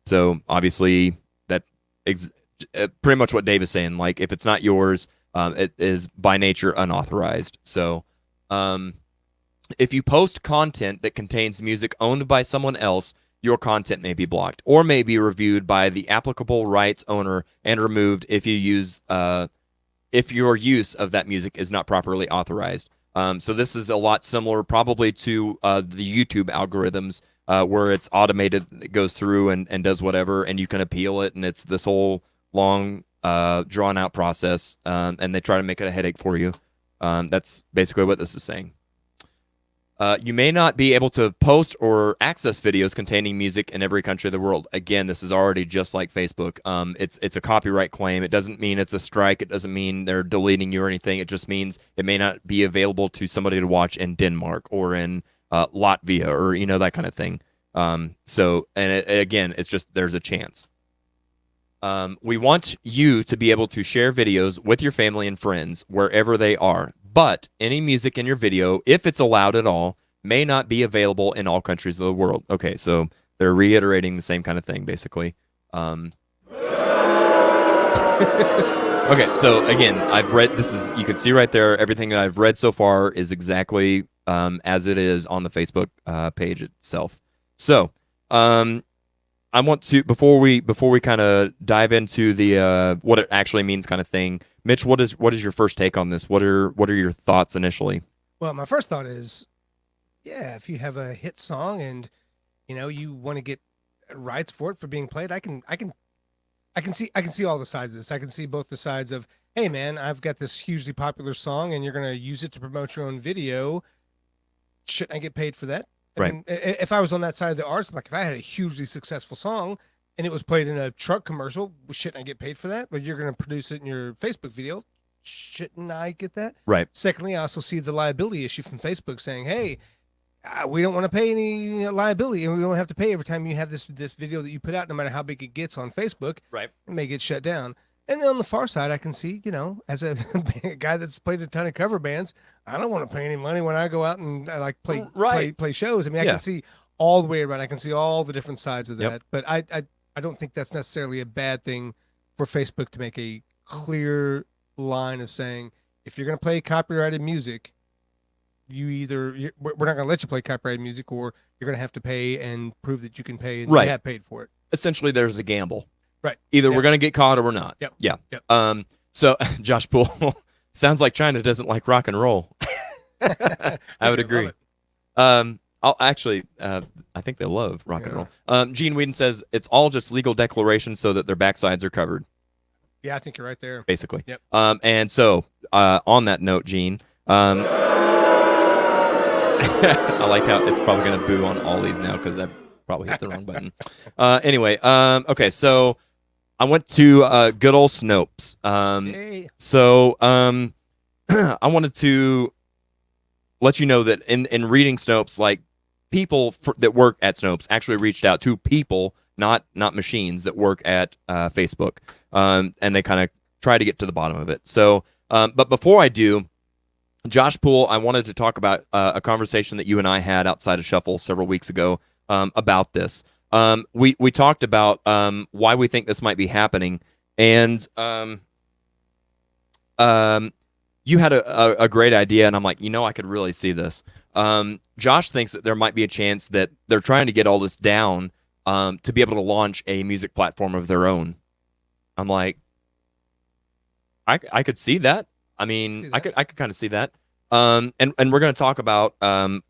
So obviously that pretty much what Dave is saying. Like if it's not yours, it is by nature unauthorized. So if you post content that contains music owned by someone else, your content may be blocked or may be reviewed by the applicable rights owner and removed if your use of that music is not properly authorized. So this is a lot similar probably to the YouTube algorithms where it's automated, it goes through and does whatever, and you can appeal it, and it's this whole long, drawn-out process, and they try to make it a headache for you. That's basically what this is saying. You may not be able to post or access videos containing music in every country of the world. Again, this is already just like Facebook. It's a copyright claim. It doesn't mean it's a strike. It doesn't mean they're deleting you or anything. It just means it may not be available to somebody to watch in Denmark or in Latvia or that kind of thing. Again, it's just there's a chance. We want you to be able to share videos with your family and friends wherever they are. But any music in your video, if it's allowed at all, may not be available in all countries of the world. Okay, so they're reiterating the same kind of thing, basically. Okay, so again, I've read, you can see right there, everything that I've read so far is exactly as it is on the Facebook page itself. So, I want to, before we kind of dive into the what it actually means kind of thing, Mitch, what is your first take on this? What are your thoughts initially? Well, my first thought is, yeah, if you have a hit song and you want to get rights for it for being played, I can see all the sides of this. I can see both the sides of, hey man, I've got this hugely popular song and you're going to use it to promote your own video. Shouldn't I get paid for that? Right. I mean, if I was on that side of the arts, like if I had a hugely successful song and it was played in a truck commercial, shouldn't I get paid for that? But you're going to produce it in your Facebook video. Shouldn't I get that? Right. Secondly, I also see the liability issue from Facebook saying, hey, we don't want to pay any liability, and we don't have to pay every time you have this video that you put out, no matter how big it gets on Facebook. Right. It may get shut down. And then on the far side, I can see, as a guy that's played a ton of cover bands, I don't want to pay any money when I go out and play shows. I mean, I can see all the way around. I can see all the different sides of that. Yep. But I don't think that's necessarily a bad thing for Facebook to make a clear line of saying, if you're going to play copyrighted music, we're not going to let you play copyrighted music, or you're going to have to pay and prove that you can pay and you have paid for it. Essentially, there's a gamble. Right. Either we're going to get caught or we're not. Yep. Yeah. Yep. So Josh Poole, sounds like China doesn't like rock and roll. I would agree. I'll actually, I think they love rock and roll. Gene Whedon says it's all just legal declarations so that their backsides are covered. Yeah, I think you're right there. Basically. Yep. And so on that note, Gene, I like how it's probably going to boo on all these now because I probably hit the wrong button. Anyway, okay, so I went to good old Snopes. Hey. So I wanted to let you know that in reading Snopes, like people that work at Snopes actually reached out to people, not machines, that work at Facebook, and they kind of try to get to the bottom of it. So, but before I do, Josh Poole, I wanted to talk about a conversation that you and I had outside of Shuffle several weeks ago about this. We talked about why we think this might be happening, and you had a great idea, and I'm like, I could really see this. Josh thinks that there might be a chance that they're trying to get all this down to be able to launch a music platform of their own. I'm like, I could see that. I mean, I could kind of see that. And we're going to talk about kind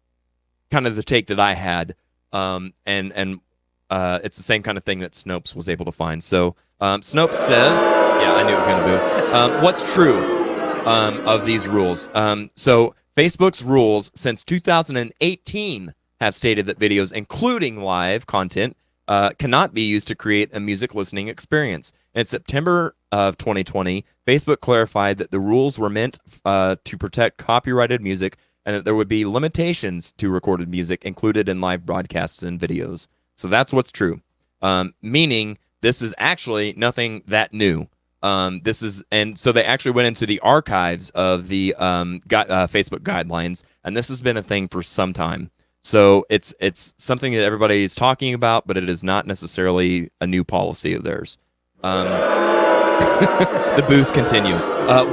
of the take that I had, and it's the same kind of thing that Snopes was able to find. So Snopes says, yeah, I knew it was going to boo. What's true of these rules? So Facebook's rules since 2018 have stated that videos, including live content, cannot be used to create a music listening experience. In September of 2020, Facebook clarified that the rules were meant to protect copyrighted music and that there would be limitations to recorded music included in live broadcasts and videos. So that's what's true, meaning this is actually nothing that new. And so they actually went into the archives of the Facebook guidelines, and this has been a thing for some time. So it's something that everybody is talking about, but it is not necessarily a new policy of theirs. The boos continue.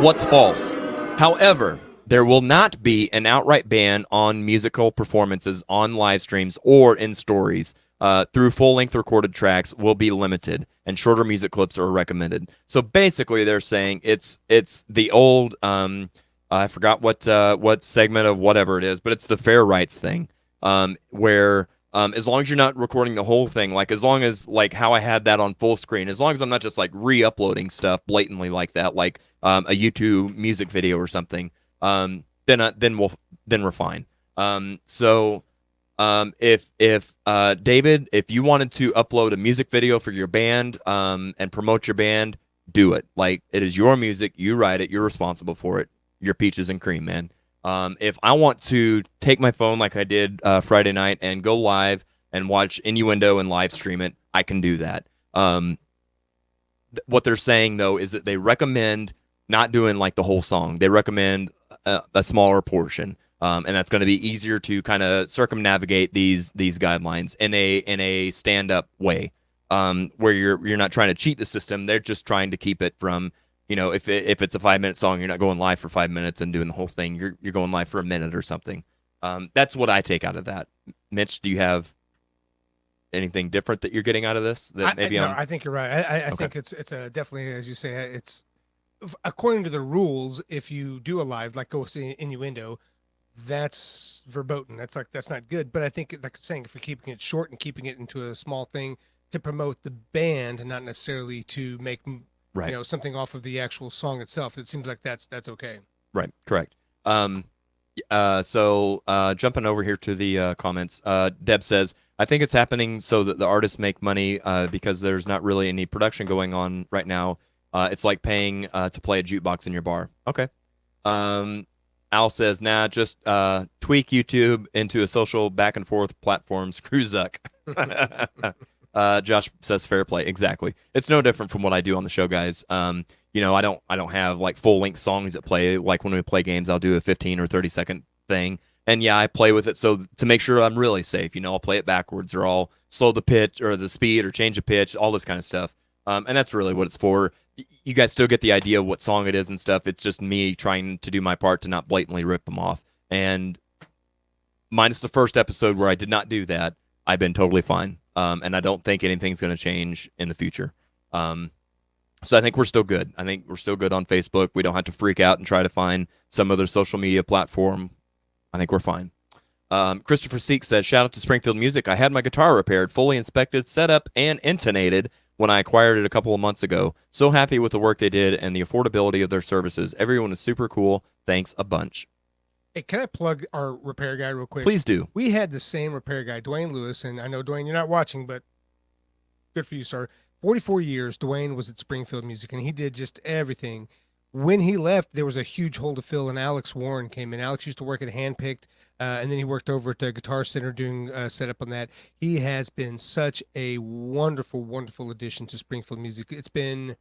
What's false? However, there will not be an outright ban on musical performances on live streams or in stories. Through full-length recorded tracks will be limited, and shorter music clips are recommended. So basically, they're saying it's the old I forgot what segment of whatever it is, but it's the fair rights thing. Where as long as you're not recording the whole thing, like as long as like how I had that on full screen, as long as I'm not just like re-uploading stuff blatantly like that, like a YouTube music video or something, then we're fine. If David, if you wanted to upload a music video for your band and promote your band, do it. Like it is your music, you write it, you're responsible for it. Your peaches and cream, man. If I want to take my phone like I did Friday night and go live and watch Innuendo and live stream it, I can do that. What they're saying, though, is that they recommend not doing like the whole song. They recommend a smaller portion, and that's going to be easier to kind of circumnavigate these guidelines in a stand-up way, where you're not trying to cheat the system. They're just trying to keep it from, you know, if it's a 5-minute song, you're not going live for 5 minutes and doing the whole thing. You're going live for a minute or something. That's what I take out of that. Mitch, do you have anything different that you're getting out of this? That I think you're right. I think it's a definitely, as you say, it's according to the rules. If you do a live, like go see Innuendo, that's verboten. That's not good. But I think, like I'm saying, if you're keeping it short and keeping it into a small thing to promote the band, and not necessarily to make something off of the actual song itself, it seems like that's okay. Right. Correct. So jumping over here to the comments, Deb says, I think it's happening so that the artists make money because there's not really any production going on right now. It's like paying to play a jukebox in your bar. Okay. Al says, nah, just tweak YouTube into a social back and forth platform. Screw Zuck. Josh says fair play. Exactly. It's no different from what I do on the show, guys. You know, I don't have like full length songs that play. Like when we play games, I'll do a 15 or 30-second thing. And yeah, I play with it so to make sure I'm really safe. You know, I'll play it backwards, or I'll slow the pitch or the speed or change the pitch, all this kind of stuff. And that's really what it's for. You guys still get the idea of what song it is and stuff. It's just me trying to do my part to not blatantly rip them off. And minus the first episode where I did not do that, I've been totally fine. And I don't think anything's going to change in the future. So I think we're still good. I think we're still good on Facebook. We don't have to freak out and try to find some other social media platform. I think we're fine. Christopher Seek says, shout out to Springfield Music. I had my guitar repaired, fully inspected, set up, and intonated when I acquired it a couple of months ago. So happy with the work they did and the affordability of their services. Everyone is super cool. Thanks a bunch. Hey, can I plug our repair guy real quick? Please do. We had the same repair guy, Dwayne Lewis, and I know, Dwayne, you're not watching, but good for you, sir. 44 years, Dwayne was at Springfield Music, and he did just everything. When he left, there was a huge hole to fill, and Alex Warren came in. Alex used to work at Handpicked, and then he worked over at the Guitar Center doing setup on that. He has been such a wonderful, wonderful addition to Springfield Music. It's been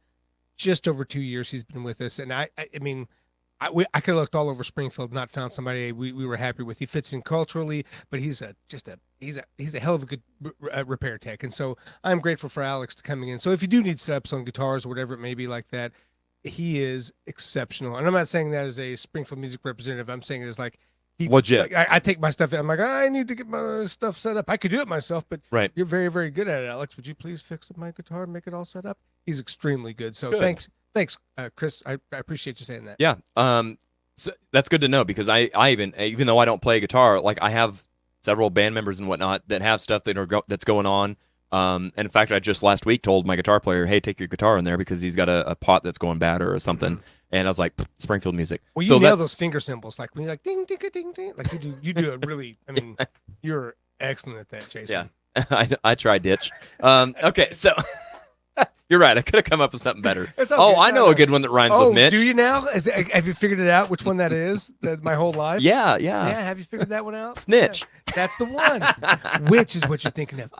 just over 2 years he's been with us, and I mean, I could have looked all over Springfield, not found somebody we were happy with. He fits in culturally, but he's a hell of a good repair tech, and so I'm grateful for Alex to coming in. So if you do need setups on guitars or whatever it may be like that, he is exceptional. And I'm not saying that as a Springfield Music representative. I'm saying it as like legit. I take my stuff. I'm like, I need to get my stuff set up. I could do it myself, but right. You're very, very good at it, Alex. Would you please fix up my guitar and make it all set up? He's extremely good. So good. Thanks, Chris. I appreciate you saying that. Yeah. So that's good to know, because I even though I don't play guitar, like I have several band members and whatnot that have stuff that's going on. And in fact, I just last week told my guitar player, "Hey, take your guitar in there because he's got a pot that's going bad or something." And I was like, Springfield music. Well, you nail those finger symbols, like when you're like ding ding ding ding, like you do it really. I mean, you're excellent at that, Jason. Yeah, I tried, Ditch. Okay, so. You're right. I could have come up with something better. Okay. I know a good one that rhymes with Mitch. Do you now? Have you figured it out? Which one that is? My whole life. Yeah. Have you figured that one out? Snitch. Yeah, that's the one. Which is what you're thinking of?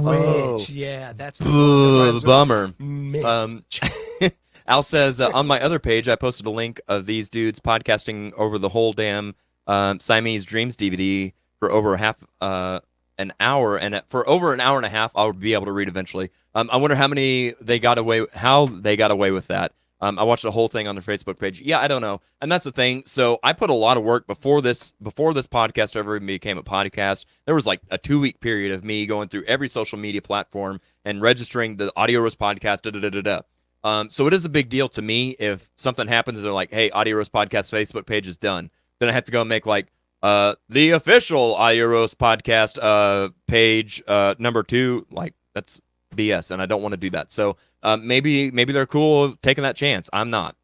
Which? Yeah, that's the one. Bummer. Mitch. Al says on my other page, I posted a link of these dudes podcasting over the whole damn Siamese Dreams DVD for over an hour, and for over an hour and a half, I'll be able to read eventually. I wonder how they got away with that. I watched the whole thing on their Facebook page. Yeah, I don't know, and that's the thing. So I put a lot of work before this podcast ever even became a podcast. There was like a 2-week period of me going through every social media platform and registering the Audio Roast podcast. So it is a big deal to me if something happens and they're like, "Hey, Audio Roast podcast Facebook page is done." Then I have to go and make like. The official Audio Roast podcast page number 2, like that's BS, and I don't want to do that. So maybe they're cool taking that chance. I'm not.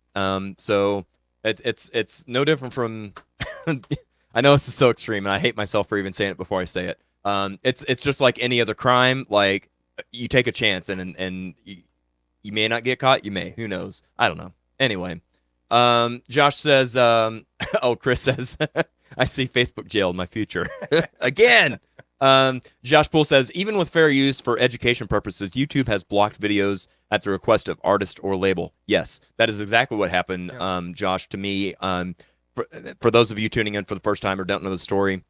So it's no different from. I know this is so extreme, and I hate myself for even saying it before I say it. It's just like any other crime. Like you take a chance, and you may not get caught. You may. Who knows? I don't know. Anyway, Josh says. Chris says. I see Facebook jail in my future. Again. Josh Poole says, even with fair use for education purposes, YouTube has blocked videos at the request of artist or label. Yes, that is exactly what happened, Josh, to me. For those of you tuning in for the first time or don't know the story,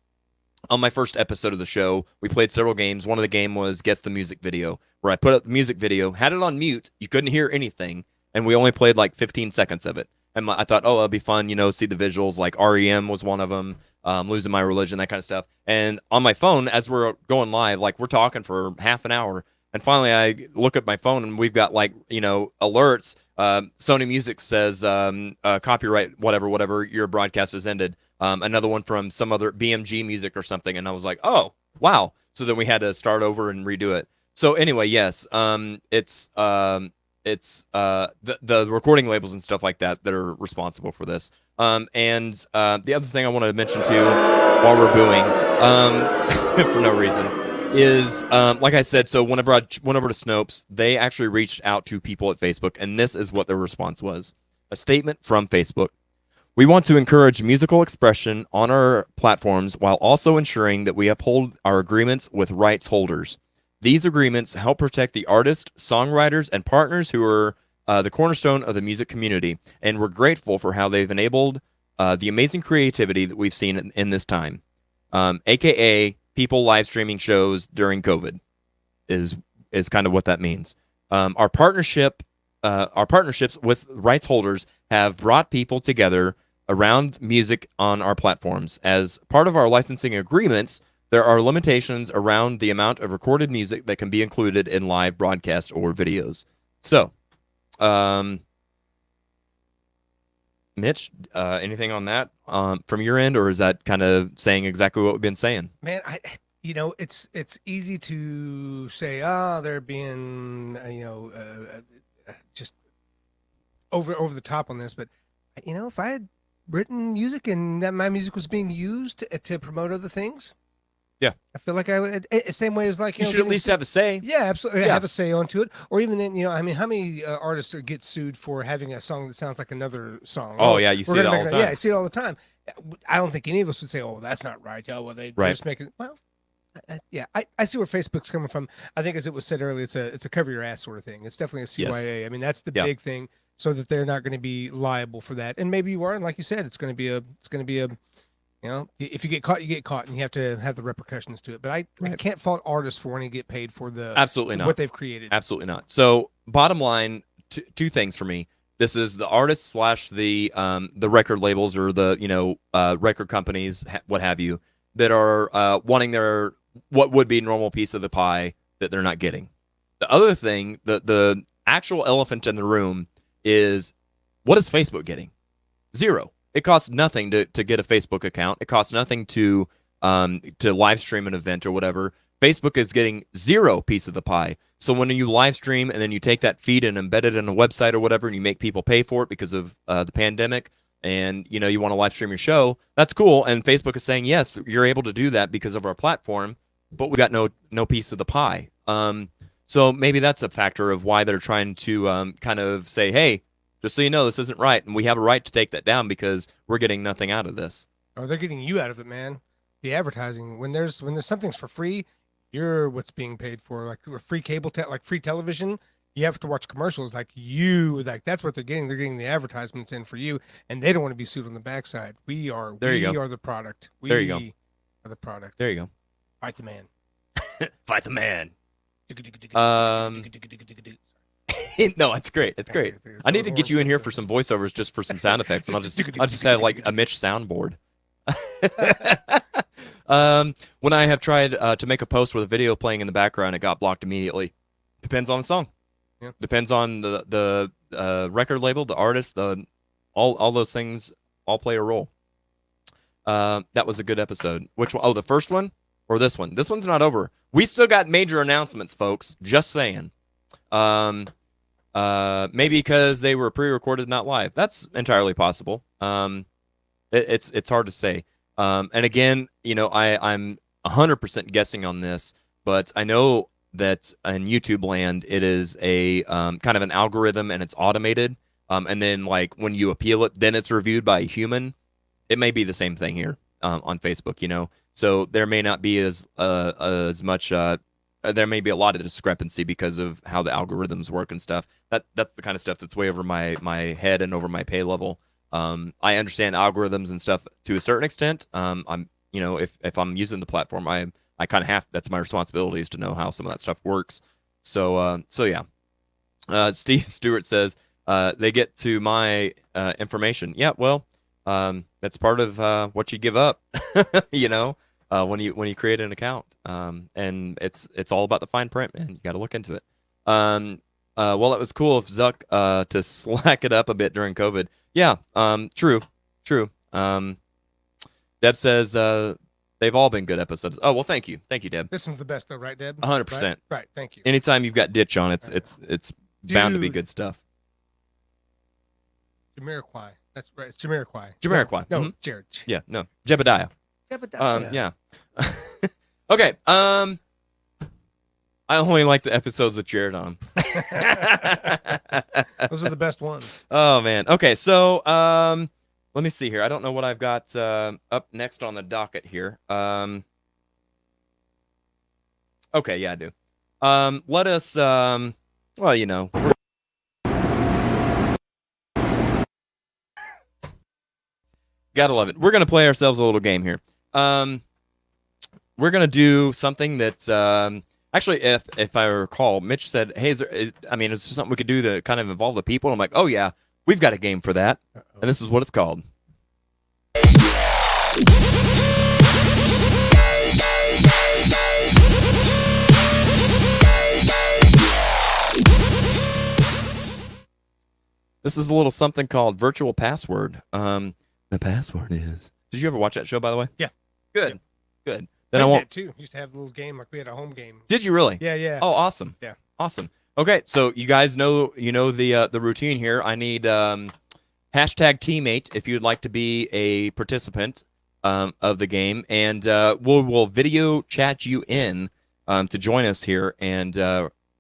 on my first episode of the show, we played several games. One of the game was Guess the Music Video, where I put up the music video, had it on mute, you couldn't hear anything, and we only played like 15 seconds of it. And I thought, that'd be fun, see the visuals, like REM was one of them, Losing My Religion, that kind of stuff. And on my phone, as we're going live, like we're talking for half an hour, and finally I look at my phone and we've got like, alerts. Sony Music says copyright, whatever, your broadcast has ended. Another one from some other BMG Music or something. And I was like, oh, wow. So then we had to start over and redo it. So anyway, yes, it's the recording labels and stuff like that are responsible for this. And the other thing I want to mention too, while we're booing for no reason, is like I said. So whenever I went over to Snopes, they actually reached out to people at Facebook, and this is what their response was: a statement from Facebook. We want to encourage musical expression on our platforms while also ensuring that we uphold our agreements with rights holders. These agreements help protect the artists, songwriters, and partners who are the cornerstone of the music community, and we're grateful for how they've enabled the amazing creativity that we've seen in this time, aka people live streaming shows during COVID, is kind of what that means. Our partnerships with rights holders have brought people together around music on our platforms. As part of our licensing agreements, there are limitations around the amount of recorded music that can be included in live broadcasts or videos. So, Mitch, anything on that from your end, or is that kind of saying exactly what we've been saying? Man, it's easy to say, they're being, just over the top on this, but if I had written music and that my music was being used to promote other things. Yeah, I feel like I would. Same way as like you should at least have a say. Yeah, absolutely, have a say onto it. Or even then, how many artists get sued for having a song that sounds like another song? Oh yeah, you see it all the time. Yeah, I see it all the time. I don't think any of us would say, "Oh, that's not right." Yeah, well, they're just making. Well, yeah, I see where Facebook's coming from. I think, as it was said earlier, it's a cover your ass sort of thing. It's definitely a CYA. Yes. I mean, that's the big thing, so that they're not going to be liable for that. And maybe you are, and like you said, it's going to be a. If you get caught, you get caught, and you have to have the repercussions to it. But I can't fault artists for wanting to get paid for what they've created. Absolutely not. So, bottom line, two things for me. This is the artists / the record labels or the record companies, what have you, that are wanting their what would be normal piece of the pie that they're not getting. The other thing, the actual elephant in the room is, what is Facebook getting? Zero. It costs nothing to get a Facebook account. It costs nothing to live stream an event or whatever. Facebook is getting zero piece of the pie. So when you live stream and then you take that feed and embed it in a website or whatever, and you make people pay for it because of the pandemic, and you want to live stream your show, that's cool. And Facebook is saying, yes, you're able to do that because of our platform, but we got no piece of the pie. So maybe that's a factor of why they're trying to kind of say, hey, just so you know, this isn't right, and we have a right to take that down because we're getting nothing out of this. Oh, they're getting you out of it, man. The advertising, when there's something's for free, you're what's being paid for. Like free cable, like free television, you have to watch commercials. Like that's what they're getting. They're getting the advertisements in for you, and they don't want to be sued on the backside. We are the product. There you go. Are the product. There you go. Fight the man. Fight the man. No, it's great. It's great. I need to get you in here for some voiceovers, just for some sound effects, and I'll just have like a Mitch soundboard. When I have tried to make a post with a video playing in the background, it got blocked immediately. Depends on the song. Yeah. Depends on the record label, the artist, all those things all play a role. That was a good episode. Which one? Oh, the first one or this one? This one's not over. We still got major announcements, folks. Just saying. Maybe because they were pre-recorded, not live. That's entirely possible. It's hard to say. And again, I'm 100% guessing on this, but I know that in YouTube land, it is a kind of an algorithm and it's automated. And then like when you appeal it, then it's reviewed by a human. It may be the same thing here on Facebook, So there may not be as much. There may be a lot of discrepancy because of how the algorithms work and stuff. That's the kind of stuff that's way over my head and over my pay level. I understand algorithms and stuff to a certain extent. If I'm using the platform, I kind of have, that's my responsibility, is to know how some of that stuff works. So yeah. Steve Stewart says they get to my information. Yeah, well, that's part of what you give up. When you create an account, and it's all about the fine print, man. You got to look into it. Well, it was cool of Zuck to slack it up a bit during COVID. Yeah, true. Deb says they've all been good episodes. Oh, well, thank you, Deb. This one's the best, though, right, Deb? 100%. Right. Thank you. Anytime you've got Ditch on, it's bound to be good stuff. Jamiroquai. That's right. It's Jamiroquai. Jamiroquai. No, Mm-hmm. Jared. Yeah, no, Jebediah. Yeah. Okay. I only like the episodes with Jared on. Those are the best ones. Oh man. Okay, so let me see here. I don't know what I've got up next on the docket here. Okay, yeah, I do. Let us gotta love it. We're gonna play ourselves a little game here. We're gonna do something that's actually, if I recall, Mitch said, "Hey, is there something we could do to kind of involve the people?" I'm like, "Oh yeah, we've got a game for that," and this is what it's called. This is a little something called Virtual Password. The password is. Did you ever watch that show, by the way? Yeah. Good. Yeah. Good. Then I won't. Too. We used to have a little game, like we had a home game. Did you really? Yeah. Oh, awesome. Yeah. Awesome. Okay, so you guys know the routine here. I need hashtag teammate if you'd like to be a participant of the game, and we'll video chat you in to join us here, and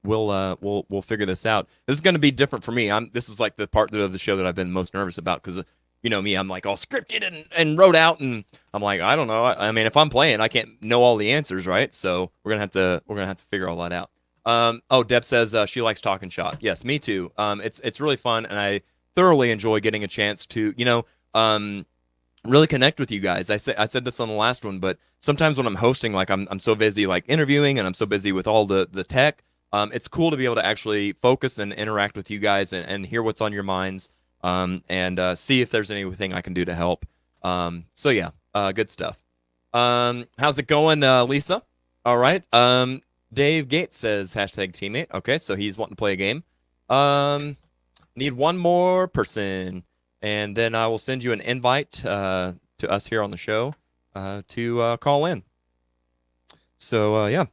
we'll figure this out. This is going to be different for me. This is like the part of the show that I've been most nervous about because. Me, I'm like all scripted and wrote out, and I'm like, I don't know. I mean, if I'm playing, I can't know all the answers, right? So we're gonna have to figure all that out. Deb says she likes Talkin Shop. Yes, me too. It's really fun, and I thoroughly enjoy getting a chance to really connect with you guys. I said this on the last one, but sometimes when I'm hosting, like I'm so busy like interviewing, and I'm so busy with all the tech. It's cool to be able to actually focus and interact with you guys and hear what's on your minds. And see if there's anything I can do to help. So yeah, good stuff. How's it going, Lisa? All right. Dave Gates says hashtag teammate. Okay, so he's wanting to play a game. Need one more person, and then I will send you an invite to us here on the show to call in. So yeah,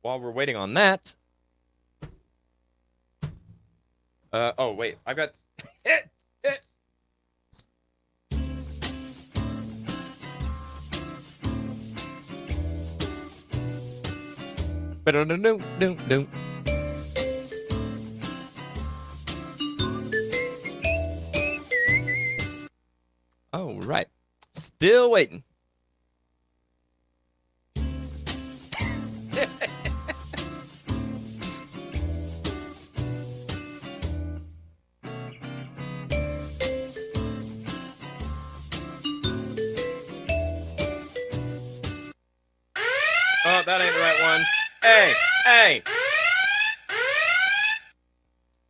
while we're waiting on that. Oh wait, I've got it. Ba-da-da-doo-doo-doo. Oh, right. Still waiting. Oh, that ain't the right one. Hey, hey.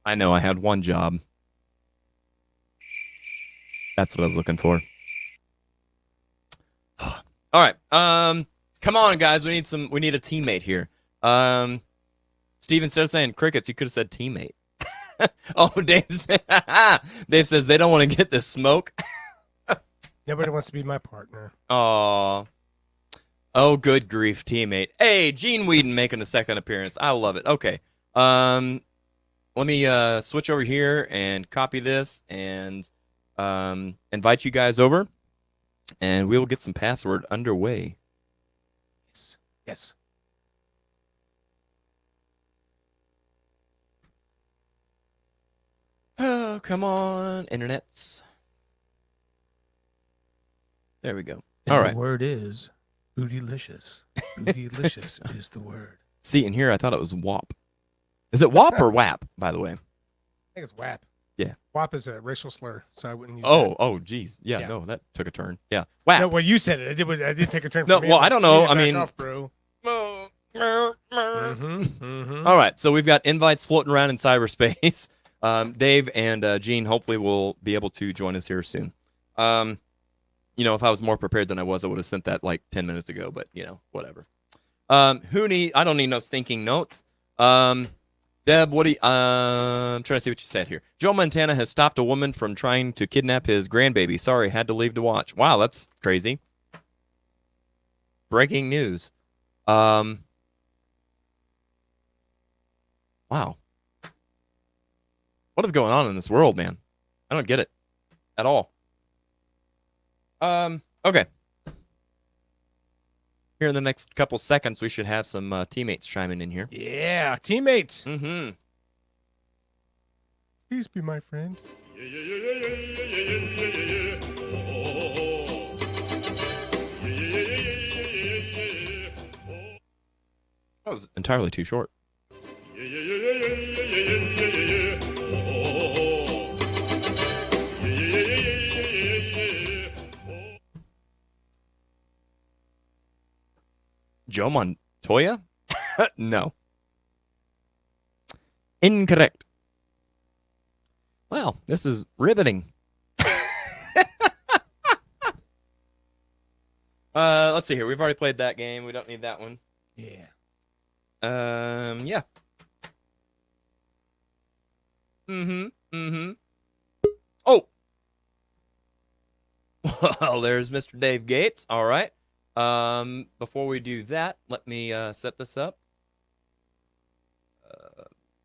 I know I had one job. That's what I was looking for. All right. Come on, guys. We need a teammate here. Steve, instead of saying crickets, you could have said teammate. Oh, Dave says they don't want to get this smoke. Nobody wants to be my partner. Aw. Oh, good grief, teammate. Hey, Gene Whedon making a second appearance. I love it. Okay. Let me switch over here and copy this and invite you guys over, and we will get some password underway. Yes. Yes. Oh, come on, internets. There we go. And all right. The word is bootylicious. Bootylicious is the word. See, in here I thought it was WAP. Is it WAP or WAP, by the way? I think it's WAP. Yeah. WAP is a racial slur, so I wouldn't use Oh, geez. Yeah, no, that took a turn. Yeah. WAP. No, well, you said it. I did take a turn. No, from well, I don't know. I back mean, off, bro. All right, so we've got invites floating around in cyberspace. Dave and Gene hopefully will be able to join us here soon. If I was more prepared than I was, I would have sent that like 10 minutes ago, but, whatever. I don't need no thinking notes. Deb, what do you, I'm trying to see what you said here. Joe Montana has stopped a woman from trying to kidnap his grandbaby. Sorry, had to leave to watch. Wow, that's crazy. Breaking news. Wow. What is going on in this world, man? I don't get it at all. Okay. Here in the next couple seconds, we should have some teammates chiming in here. Yeah, teammates. Mm-hmm. Please be my friend. That was entirely too short. Joe Montoya? No. Incorrect. Wow, this is riveting. Let's see here. We've already played that game. We don't need that one. Yeah. Yeah. Mm-hmm. Oh. Well, there's Mr. Dave Gates. All right. Before we do that, let me set this up.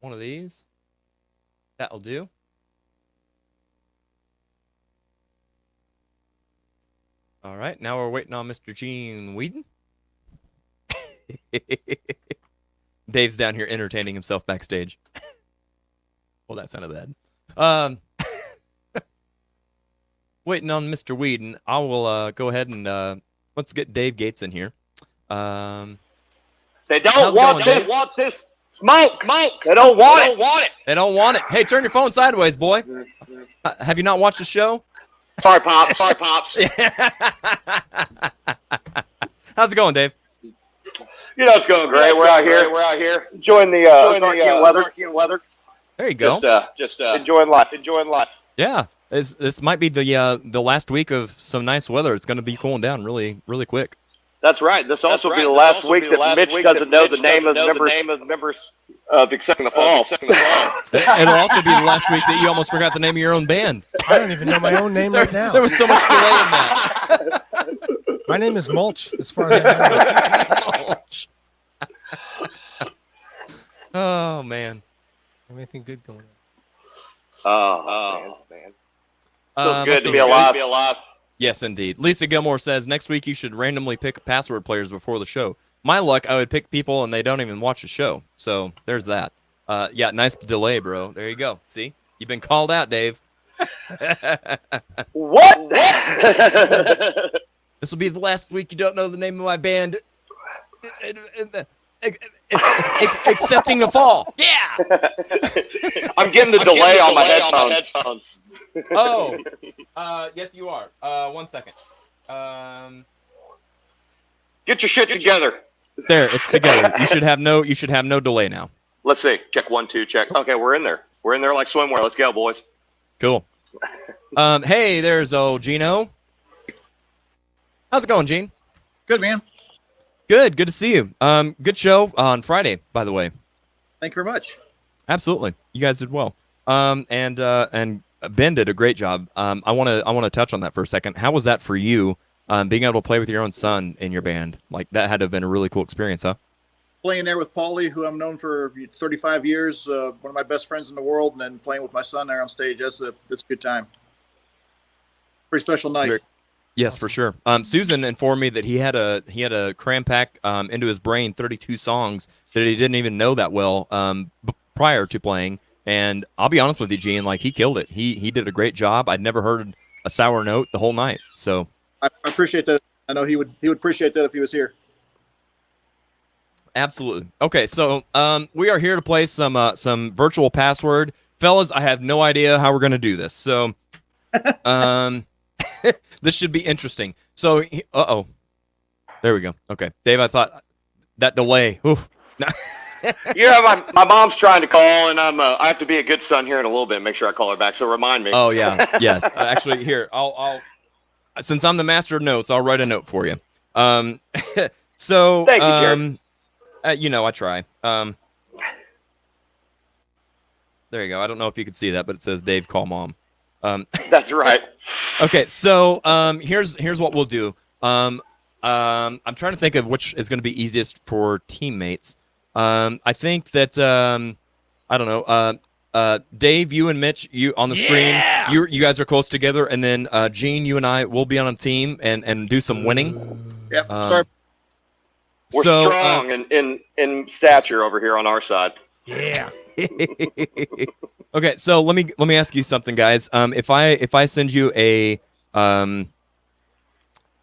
One of these. That'll do. All right, now we're waiting on Mr. Gene Whedon. Dave's down here entertaining himself backstage. Well, that sounded bad. Waiting on Mr. Whedon. I will go ahead and let's get Dave Gates in here. They don't want this smoke. They don't want it. They don't want it. Hey, turn your phone sideways, boy. Have you not watched the show? Sorry, Pops. How's it going, Dave? It's going great. We're out here enjoying the Ozarkian weather. There you go. Just enjoying life. Yeah, this might be the last week of some nice weather. It's going to be cooling down really, really quick. That's right. This will also be the last week that Mitch doesn't know the name of the members of Accepting the Fall. It'll also be the last week that you almost forgot the name of your own band. I don't even know my own name right now. There was so much delay in that. My name is Mulch, as far as I know. Mulch. Oh man. Anything good going on? Oh, man. Feels good let's to see be here. alive. Yes, indeed. Lisa Gilmore says next week you should randomly pick password players before the show. My luck, I would pick people and they don't even watch the show. So there's that. Yeah, nice delay, bro. There you go. See, you've been called out, Dave. What? This will be the last week you don't know the name of my band. Accepting the fall. Yeah. I'm getting the delay on my headphones. Oh. Yes, you are. 1 second. Get your shit together. There, it's together. You should have no delay now. Let's see. Check 1, 2, check. Okay, we're in there. We're in there like swimwear. Let's go, boys. Cool. Hey, there's old Gino. How's it going, Gene? Good, man. Good to see you. Good show on Friday, by the way. Thank you very much. Absolutely, you guys did well. And Ben did a great job. I want to touch on that for a second. How was that for you? Being able to play with your own son in your band, like that had to have been a really cool experience, huh? Playing there with Paulie, who I've known for 35 years, one of my best friends in the world, and then playing with my son there on stage. That's a good time. Pretty special night. Yes, for sure. Susan informed me that he had a cram pack into his brain 32 songs that he didn't even know that well prior to playing. And I'll be honest with you, Gene, like he killed it. He did a great job. I'd never heard a sour note the whole night. So I appreciate that. I know he would appreciate that if he was here. absolutely. Okay, so we are here to play some virtual password, fellas. I have no idea how we're gonna do this. So this should be interesting. So, there we go. Okay, Dave, I thought that delay. Oof. Yeah, my mom's trying to call, and I have to be a good son here in a little bit. Make sure I call her back. So remind me. Oh yeah, yes. Actually, here I'll since I'm the master of notes, I'll write a note for you. So Thank you, Jared. I try. There you go. I don't know if you can see that, but it says Dave, call mom. That's right. Okay, so here's what we'll do. I'm trying to think of which is going to be easiest for teammates. I think that I don't know. Dave, you and Mitch, you on the screen. You guys are close together, and then Gene, you and I will be on a team and do some winning. Yep. Sorry. We're strong in stature over here on our side. Yeah. Okay, so let me ask you something, guys. If I send you a I'm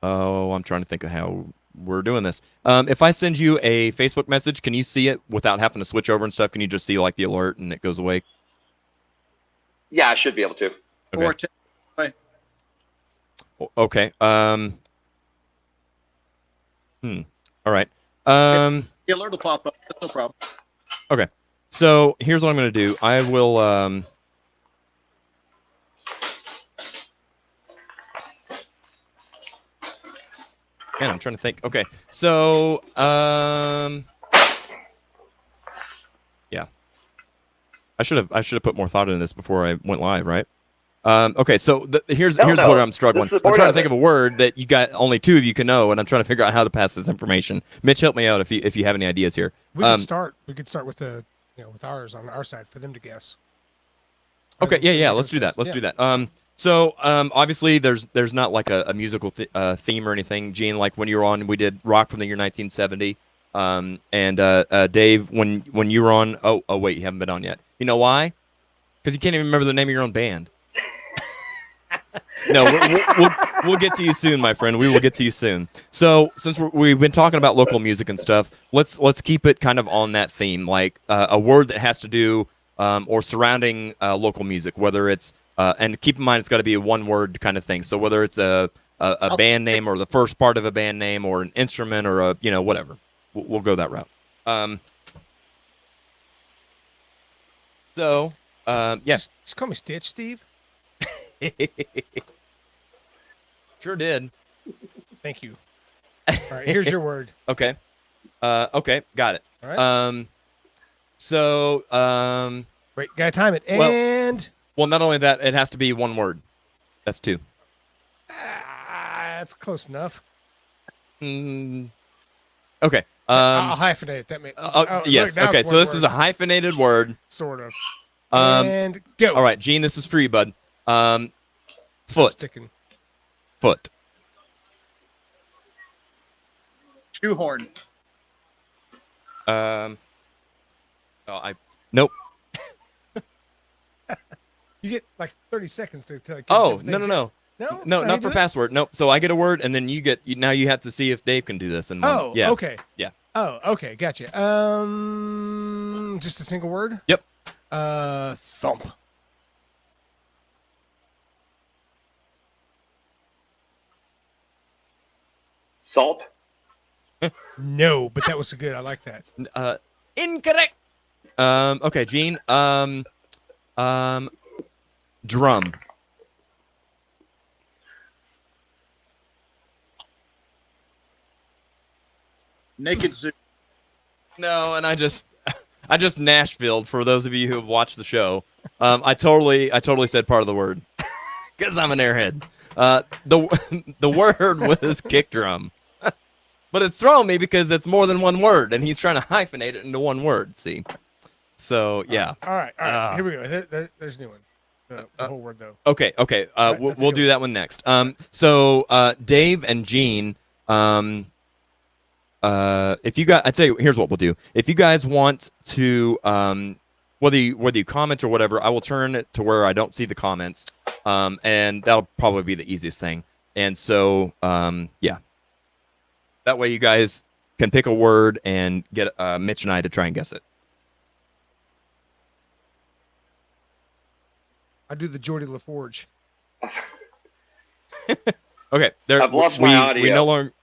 trying to think of how we're doing this. If I send you a Facebook message, can you see it without having to switch over and stuff? Can you just see like the alert and it goes away? Yeah, I should be able to. Okay. Or right. Okay. All right. The alert will pop up. That's no problem. Okay. So here's what I'm going to do. I will. Man, I'm trying to think. Okay. So yeah. I should have put more thought into this before I went live, right? Okay, so here's where I'm struggling. I'm trying to think of a word that you got only two of you can know, and I'm trying to figure out how to pass this information. Mitch, help me out if you have any ideas here. We could start. We could start with with ours on our side for them to guess. Okay, yeah. Let's do that. Let's do that. So obviously there's not like a musical theme or anything. Gene, like when you were on, we did rock from the year 1970. And Dave, when you were on, oh wait, you haven't been on yet. You know why? Because you can't even remember the name of your own band. No, we'll get to you soon, my friend. We will get to you soon. So since we've been talking about local music and stuff, let's keep it kind of on that theme, like a word that has to do or surrounding local music, whether it's and keep in mind it's got to be a one-word kind of thing. So whether it's a band name or the first part of a band name or an instrument or a whatever, we'll go that route. So yeah, Just call me Stitch, Steve. Sure did. Thank you. All right, here's your word. Okay. Okay, got it. All right. So Wait, gotta time it. well- And well, not only that, it has to be one word. That's two. that's close enough. Okay. I'll hyphenate it. That may, yes. look, now Okay, it's so one this is a word, hyphenated word. sort of. Um, And go. all right, Gene, this is for you, bud. I'm Foot. sticking. Foot. Shoehorn. Nope. You get like 30 seconds to get Oh, different no, things. no. No, No, Is that how not you for do it? password. Nope. So I get a word, and then now you have to see if Dave can do this. And Oh, yeah. okay. Yeah. Oh, okay, gotcha. Just a single word. Yep. Thump. Salt. No, but that was good. I like that. Incorrect. Okay, Gene. Drum. Naked Zoo. No, and I just Nashville'd for those of you who have watched the show. I totally said part of the word because I'm an airhead. The word was kick drum, but it's throwing me because it's more than one word, and he's trying to hyphenate it into one word. See, so yeah. All right. Here we go. There's a new one. The whole word though. Okay. right, We'll that's a good do one. that one next. So Dave and Gene. If you guys, I'd say here's what we'll do. If you guys want to, whether you comment or whatever, I will turn it to where I don't see the comments, and that'll probably be the easiest thing. And so, yeah, that way you guys can pick a word and get Mitch and I to try and guess it. I do the Geordie LaForge. Okay, there. I've lost my audio.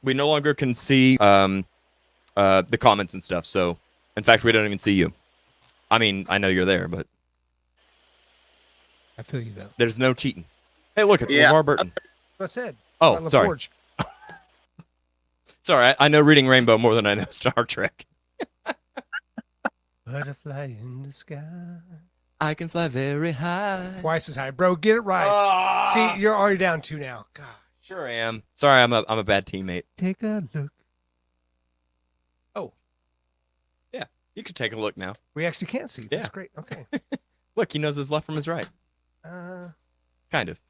We no longer can see the comments and stuff. So, in fact, we don't even see you. I mean, I know you're there, but I feel you though. there's no cheating. Hey, look, it's Yeah. LeVar Burton. What I said. Oh, About sorry. LaForge. Sorry, I know Reading Rainbow more than I know Star Trek. Butterfly in the sky. I can fly very high. Twice as high, bro. Get it right. Ah. See, you're already down 2 now. God. Sure am. Sorry, I'm a bad teammate. Take a look. Yeah, you could take a look now. We actually can't see. That's Yeah. great. Okay. Look, he knows his left from his right. Kind of.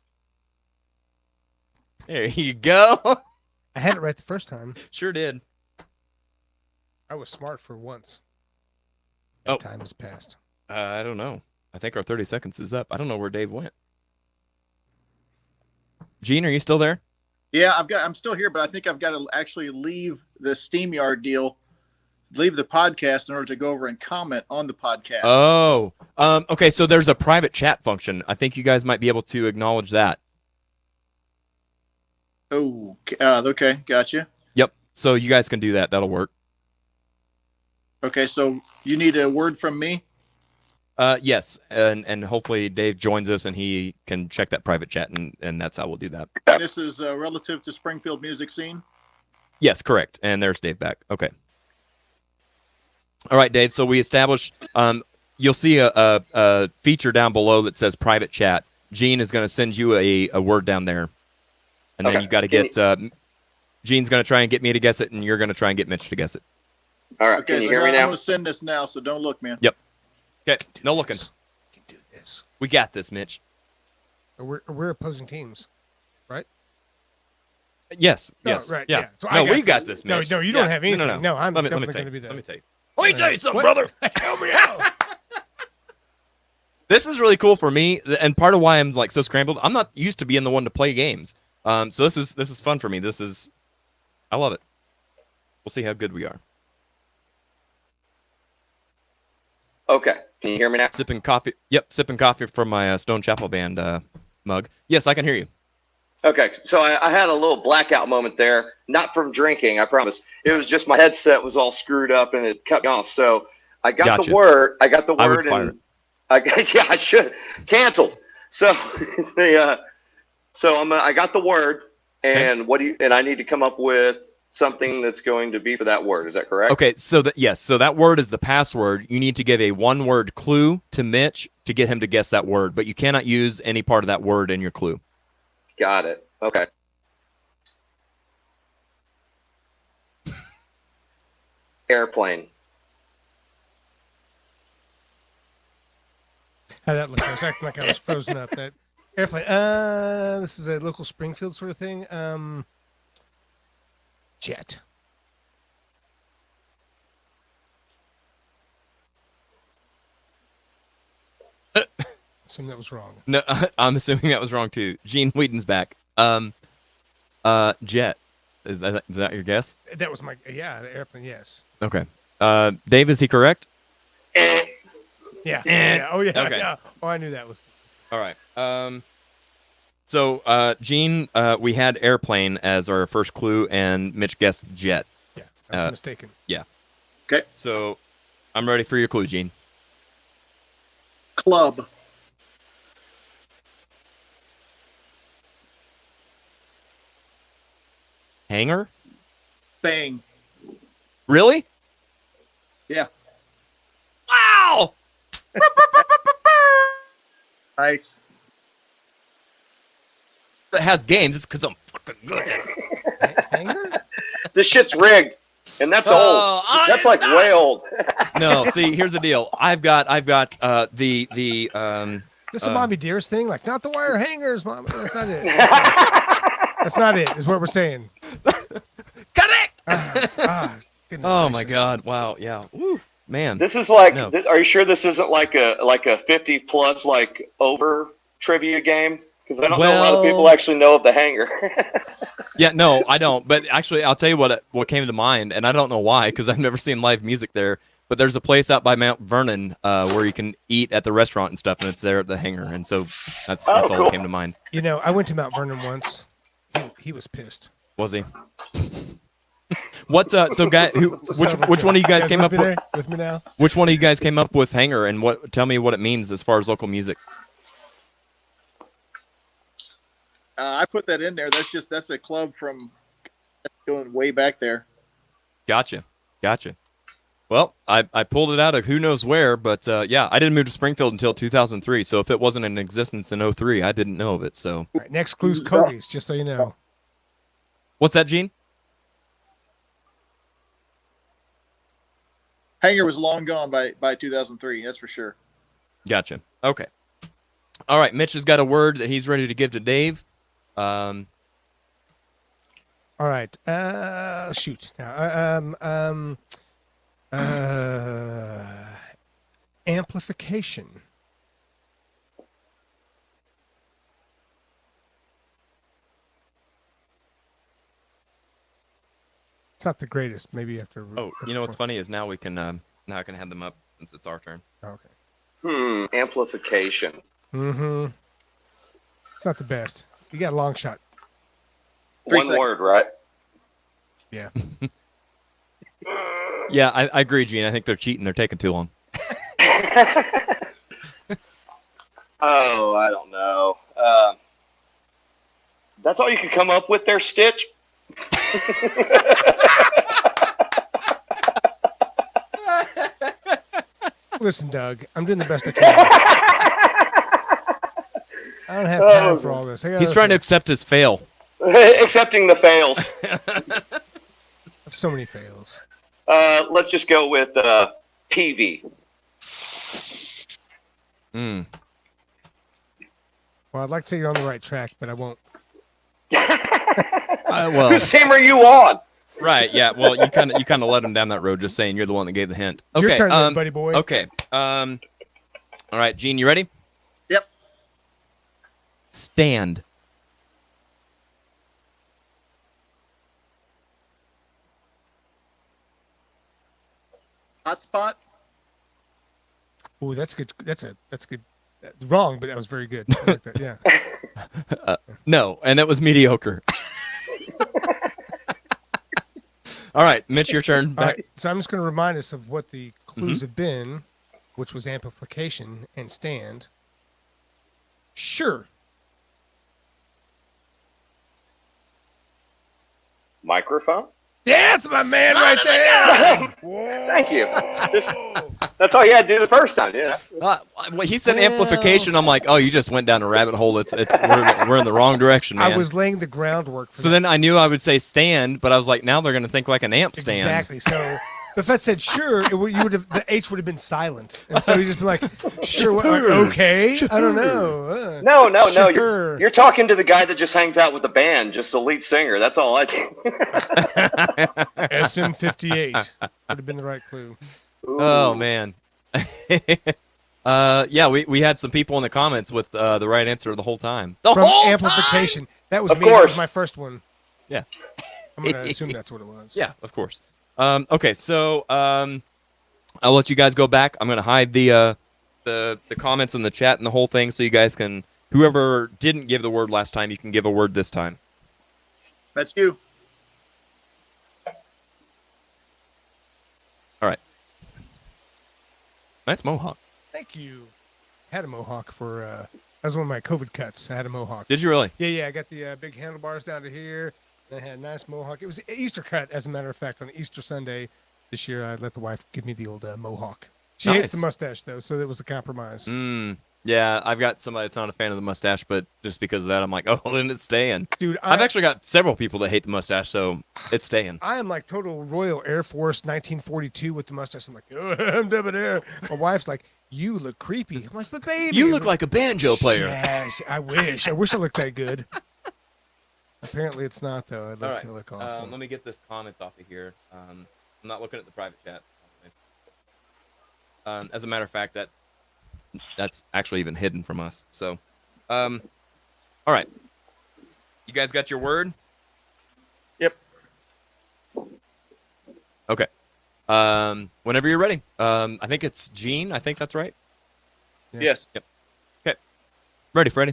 There you go. I had it right the first time. Sure did. I was smart for once. Oh. Time has passed. I don't know. I think our 30 seconds is up. I don't know where Dave went. Gene, are you still there? Yeah, I'm still here, but I think I've got to actually leave the SteamYard deal, leave the podcast in order to go over and comment on the podcast. Oh, okay. So there's a private chat function. I think you guys might be able to acknowledge that. Oh, okay, gotcha. Yep. So you guys can do that. That'll work. Okay, so you need a word from me? Yes, and hopefully Dave joins us and he can check that private chat, and that's how we'll do that. This is relative to Springfield music scene? Yes, correct. And there's Dave back. Okay. All right, Dave. So we established. You'll see a feature down below that says private chat. Gene is going to send you a word down there, and then Okay. you got to get. Gene's going to try and get me to guess it, and you're going to try and get Mitch to guess it. All right. Okay, Can you so hear me I'm now? going to send this now, so don't look, man. Yep. Okay. No looking. We can do this. We got this, Mitch. We're opposing teams, right? Yes. No, Yes. right, Yeah. yeah. So no, I got we got this. this, No, Mitch. no, you don't Yeah. have anything. No, I'm let me definitely tell gonna be that. Let me tell you. Let me tell you something, What? brother. Tell me how. This is really cool for me, and part of why I'm like so scrambled. I'm not used to being the one to play games. So this is fun for me. I love it. We'll see how good we are. Okay. Can you hear me now? Sipping coffee. Yep, sipping coffee from my Stone Chapel Band mug. Yes, I can hear you. Okay. So I had a little blackout moment there. Not from drinking, I promise. It was just my headset was all screwed up and it cut me off. So I got Gotcha. the word. I got the I would word, fire and yeah, I should canceled. So I got the word, and I need to come up with something that's going to be for that word. Is that correct? Okay, so that word is the password. You need to give a one-word clue to Mitch to get him to guess that word, but you cannot use any part of that word in your clue. Got it. Okay. Airplane. How that look? I was acting like I was frozen up. That airplane. This is a local Springfield sort of thing. Jet. Assume that was wrong. No, I'm assuming that was wrong too. Gene Whedon's back. Jet. Is that your guess? That was my the airplane. Yes. Okay. Dave, is he correct? Eh. Yeah. Yeah. Oh yeah. Okay. Yeah. Oh, I knew that was. All right. So, Gene, we had airplane as our first clue, and Mitch guessed jet. Yeah. I was mistaken. Okay. So, I'm ready for your clue, Gene. Club. Hanger? Thing. Really? Yeah. Wow! Nice. That has games. It's because I'm fucking good at it. Hanger? This shit's rigged, and that's Oh, old. That's like way old. No, see, here's the deal. I've got the Is this a Mommy Dearest thing? Like, not the wire hangers, Mom. That's not it. That's not it, is what we're saying. correct. Goodness Oh my gracious. God! Wow, yeah, Woo, man. This is like. No. Are you sure this isn't like a 50+ like over trivia game? Because I don't know a lot of people Well- actually know of the hanger. Yeah, no, I don't. But actually, I'll tell you what came to mind, and I don't know why, because I've never seen live music there. But there's a place out by Mount Vernon where you can eat at the restaurant and stuff, and it's there at the hangar, and so that's all cool. that came to mind. You know, I went to Mount Vernon once. He was pissed. Was he? What's so guy? Which one of you guys came up with? With me now? Which one of you guys came up with hanger, and what? Tell me what it means as far as local music. I put that in there. That's a club from going way back there. Gotcha. Well, I pulled it out of who knows where, but yeah, I didn't move to Springfield until 2003. So if it wasn't in existence in 03, I didn't know of it. So All right, next clue's Cody's, just so you know. what's that, Gene? Hanger was long gone by 2003. That's for sure. Gotcha. Okay. All right. Mitch has got a word that he's ready to give to Dave. All right. Shoot. Now, amplification. It's not the greatest. Maybe after. Oh, you know what's funny is now we can now I can have them up since it's our turn. Okay. Amplification. Mm-hmm. It's not the best. You got a long shot. 3 One seconds. word, right? Yeah. Yeah, I agree, Gene. I think they're cheating. They're taking too long. Oh, I don't know. That's all you could come up with there, Stitch? Listen, Doug, I'm doing the best I can. I don't have time for all this. I got He's other trying to things. accept his fail. Accepting the fails. I have so many fails. Let's just go with PV. Mm. Well, I'd like to say you're on the right track, but I won't. Well, Whose team are you on? right. Yeah. Well, you kind of let him down that road just saying you're the one that gave the hint. Okay. Your turn, then, buddy boy. Okay. All right, Gene, you ready? Yep. Stand. Hotspot. Ooh, that's good. That's good. Wrong, but that was very good. I like that. Yeah. No, and that was mediocre. All right, Mitch, your turn. All Back. right. So I'm just going to remind us of what the clues Mm-hmm. have been, which was amplification and stand. Sure. Microphone? That's my man right there. Thank you. That's all you had to do the first time, yeah. Well, he said amplification. I'm like, oh, you just went down a rabbit hole. We're in the wrong direction, man. I was laying the groundwork for So that. then I knew I would say stand, but I was like, now they're going to think like an amp stand. Exactly. So If that said sure, you would have the H would have been silent, and so you just been like, sure, what, like, okay, I don't know. No. Sure. You're talking to the guy that just hangs out with the band, just the lead singer. That's all I do. SM58 would have been the right clue. Oh man. Yeah, we had some people in the comments with the right answer the whole time. The From whole amplification. time. That was Of me. That was course. my first one. Yeah. I'm gonna assume that's what it was. Yeah, of course. Okay, so I'll let you guys go back. I'm gonna hide the comments in the chat and the whole thing, so you guys can. Whoever didn't give the word last time, you can give a word this time. That's you. All right. Nice mohawk. Thank you. I had a mohawk for that was one of my COVID cuts. I had a mohawk. Did you really? Yeah. I got the big handlebars down to here. I had a nice mohawk. It was an Easter cut, as a matter of fact. On Easter Sunday this year, I let the wife give me the old mohawk. She hates the Nice. mustache, though, so it was a compromise. Yeah, I've got somebody that's not a fan of the mustache, but just because of that, I'm like, oh, then it's staying. Dude, I've actually got several people that hate the mustache, so it's staying. I am like total Royal Air Force 1942 with the mustache. I'm like, oh, I'm debonair. My wife's like, you look creepy. I'm like, but baby. You look like a banjo player. Yes, I wish. I wish I looked that good. Apparently it's not, though. I All right. look awful. Let me get this comments off of here. I'm not looking at the private chat. As a matter of fact, that's actually even hidden from us. So, all right. You guys got your word? Yep. Okay. Whenever you're ready. I think it's Gene. I think that's right. Yeah. Yes. Yep. Okay. Ready, Freddie?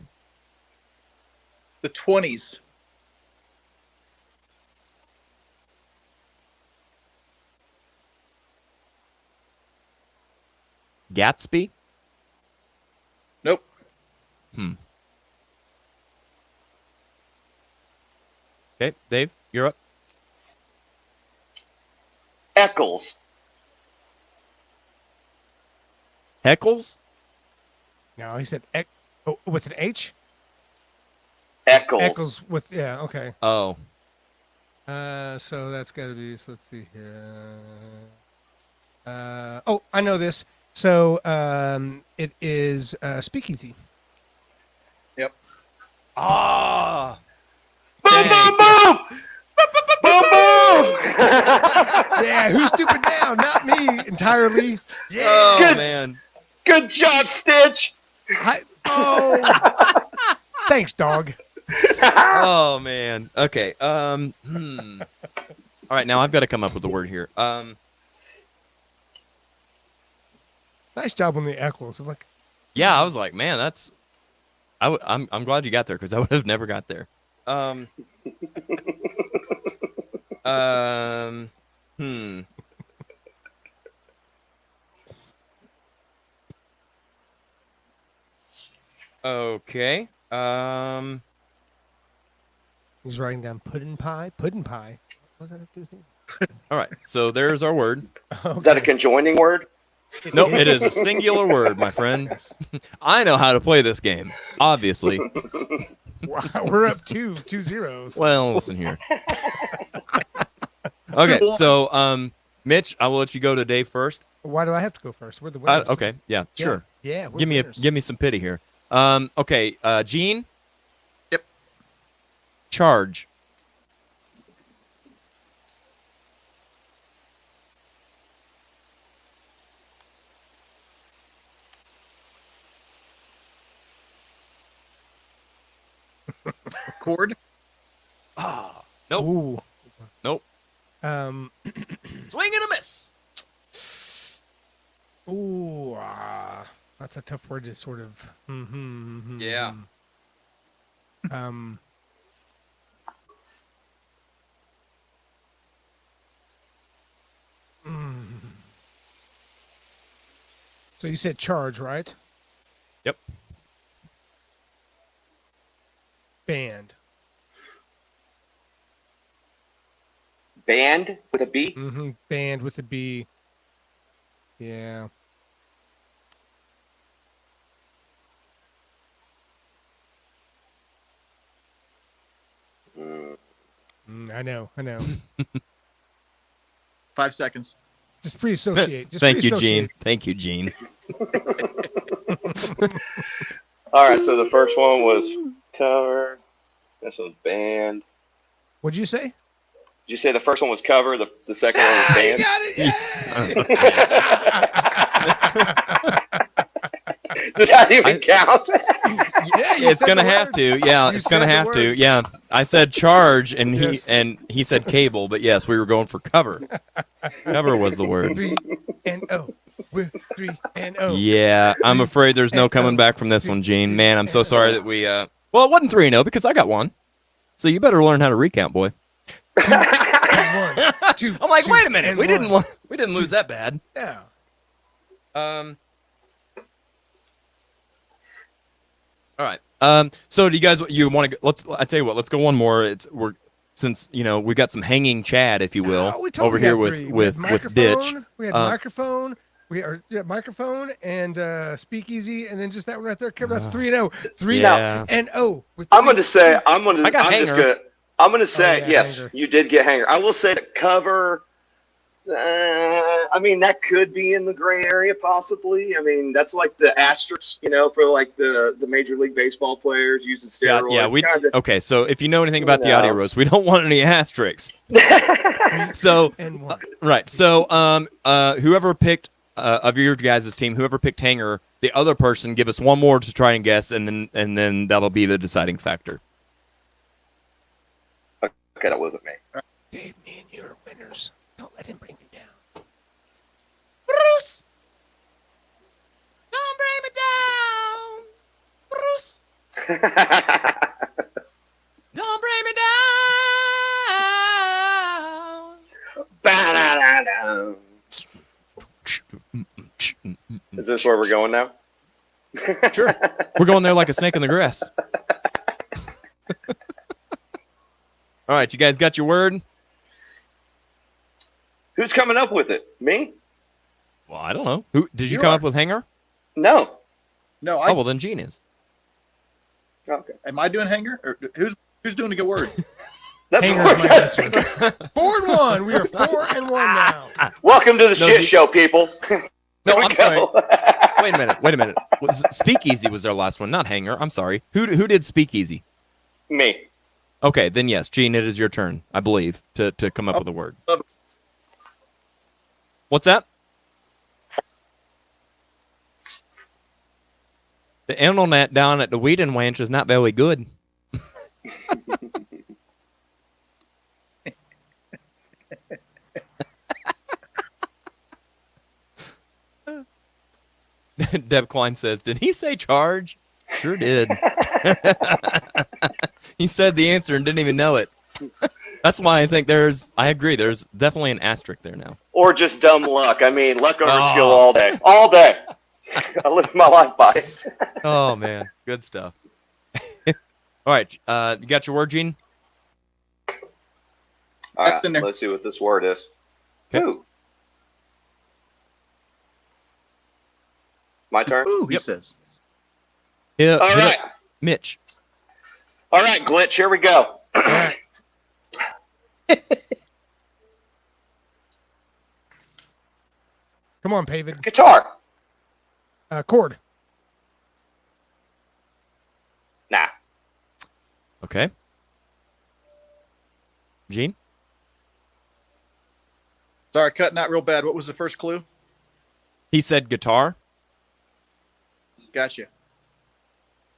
The 20s. Gatsby? Nope. Okay, Dave, you're up. Eccles. Heckles? No, he said with an H? Eccles. Eccles with, yeah, okay. Oh. So that's got to be, so let's see here. Oh, I know this. So it is Speakeasy. Yep. Ah. Boom, boom, boom! Boom, boom! Yeah, who's stupid now? Not me entirely. Oh, Good. man. Good job, Stitch. Oh, thanks, dog. Oh, man. Okay. All right, now I've got to come up with a word here. Nice job on the Eccles. I was like, Yeah, I was like, man, that's. I'm glad you got there because I would have never got there. Okay. he's writing down pudding pie. Pudding pie. What does that have to do with it? All right. So there's our word. Is that a conjoining word? Nope, it is a singular word, my friend. I know how to play this game, obviously. Wow, we're up two zeros. Well, listen here. Okay, so Mitch, I will let you go to Dave first. Why do I have to go first? We're the winners. Okay, yeah, sure. Yeah, we're Give me some pity here. Okay, Gene. Yep. Charge. Chord. Ah, nope, Ooh. nope. Um. Swing and a miss. Ooh. That's a tough word to sort of. Yeah. Um. So you said charge, right? Yep. Band. Band with a B? Band with a B. Yeah. Mm. I know. 5 seconds. Just free associate. Just Thank free you, Gene. associate. Thank you, Gene. All right, so the first one was cover. This one's band. What'd you say? Did you say the first one was cover? The second one was You band? got it. Does that even count? Yeah, you It's said gonna the have word. to. Yeah, You it's gonna said the have to. word. Yeah, I said charge, and Yes. he said cable, but yes, we were going for cover. Cover was the word. 3-0. We're 3-0. Yeah, I'm afraid there's no coming back from this one, Gene. Man, I'm so sorry that we. Well, it wasn't 3-0 because I got one. So you better learn how to recount, boy. 1, 2. I'm like, 2, wait a minute, and we didn't one. we didn't lose that bad. Yeah. All right. So do you guys want to? I tell you what. Let's go one more. Since we got some hanging Chad, if you will, Oh, we totally over here got with three. with we had with Ditch. We had microphone. We are microphone and speakeasy, and then just that one right there. That's 3-0. 3-0. I'm gonna say I got hanger. I'm gonna say yes. hanger. You did get hanger. I will say that cover. I mean, that could be in the gray area, possibly. I mean, that's like the asterisks, for like the Major League Baseball players using steroids. Yeah. Okay, so if you know anything about the audio roast, we don't want any asterisks. So, And one. right. So, whoever picked of your guys' team, whoever picked hanger, the other person give us one more to try and guess, and then that'll be the deciding factor. Okay, that wasn't me. Dave, me and you are winners. Don't let him bring you down. Bruce, don't bring me down. Bruce, don't bring me down. Ba-da-da-da. Is this where we're going now? Sure, we're going there like a snake in the grass. All right, you guys got your word? Who's coming up with it? Me? Well, I don't know. Who did you You come are. up with hanger? No. No, Oh, well, then Gene is. Okay. am I doing hanger? Or who's doing a good word? That's Hanger's my answer. 4-1. We are 4-1 now. Welcome to the shit Gene- show, people. No, Here we I'm sorry. go. Wait a minute. Speakeasy was our last one, not hanger. I'm sorry. Who did Speakeasy? Me. Okay, then yes, Gene, it is your turn, I believe, to come up with a word. What's that? The internet down at the Whedon Ranch is not very good. Deb Klein says, "Did he say charge?" Sure did. He said the answer and didn't even know it. That's why I think I agree, there's definitely an asterisk there now. Or just dumb luck. I mean, luck over Oh. skill all day. All day. I live my life by it. Oh, man. Good stuff. All right. You got your word, Gene? All right, That's in there. let's see what this word is. Okay. Who? My turn? Ooh, he Yep. says. Yeah. All right. Mitch. All right, Glitch, here we go. All right. Come on, Pavid. Guitar. Chord. Nah. Okay. Gene? Sorry, cutting out real bad. What was the first clue? He said guitar. Gotcha.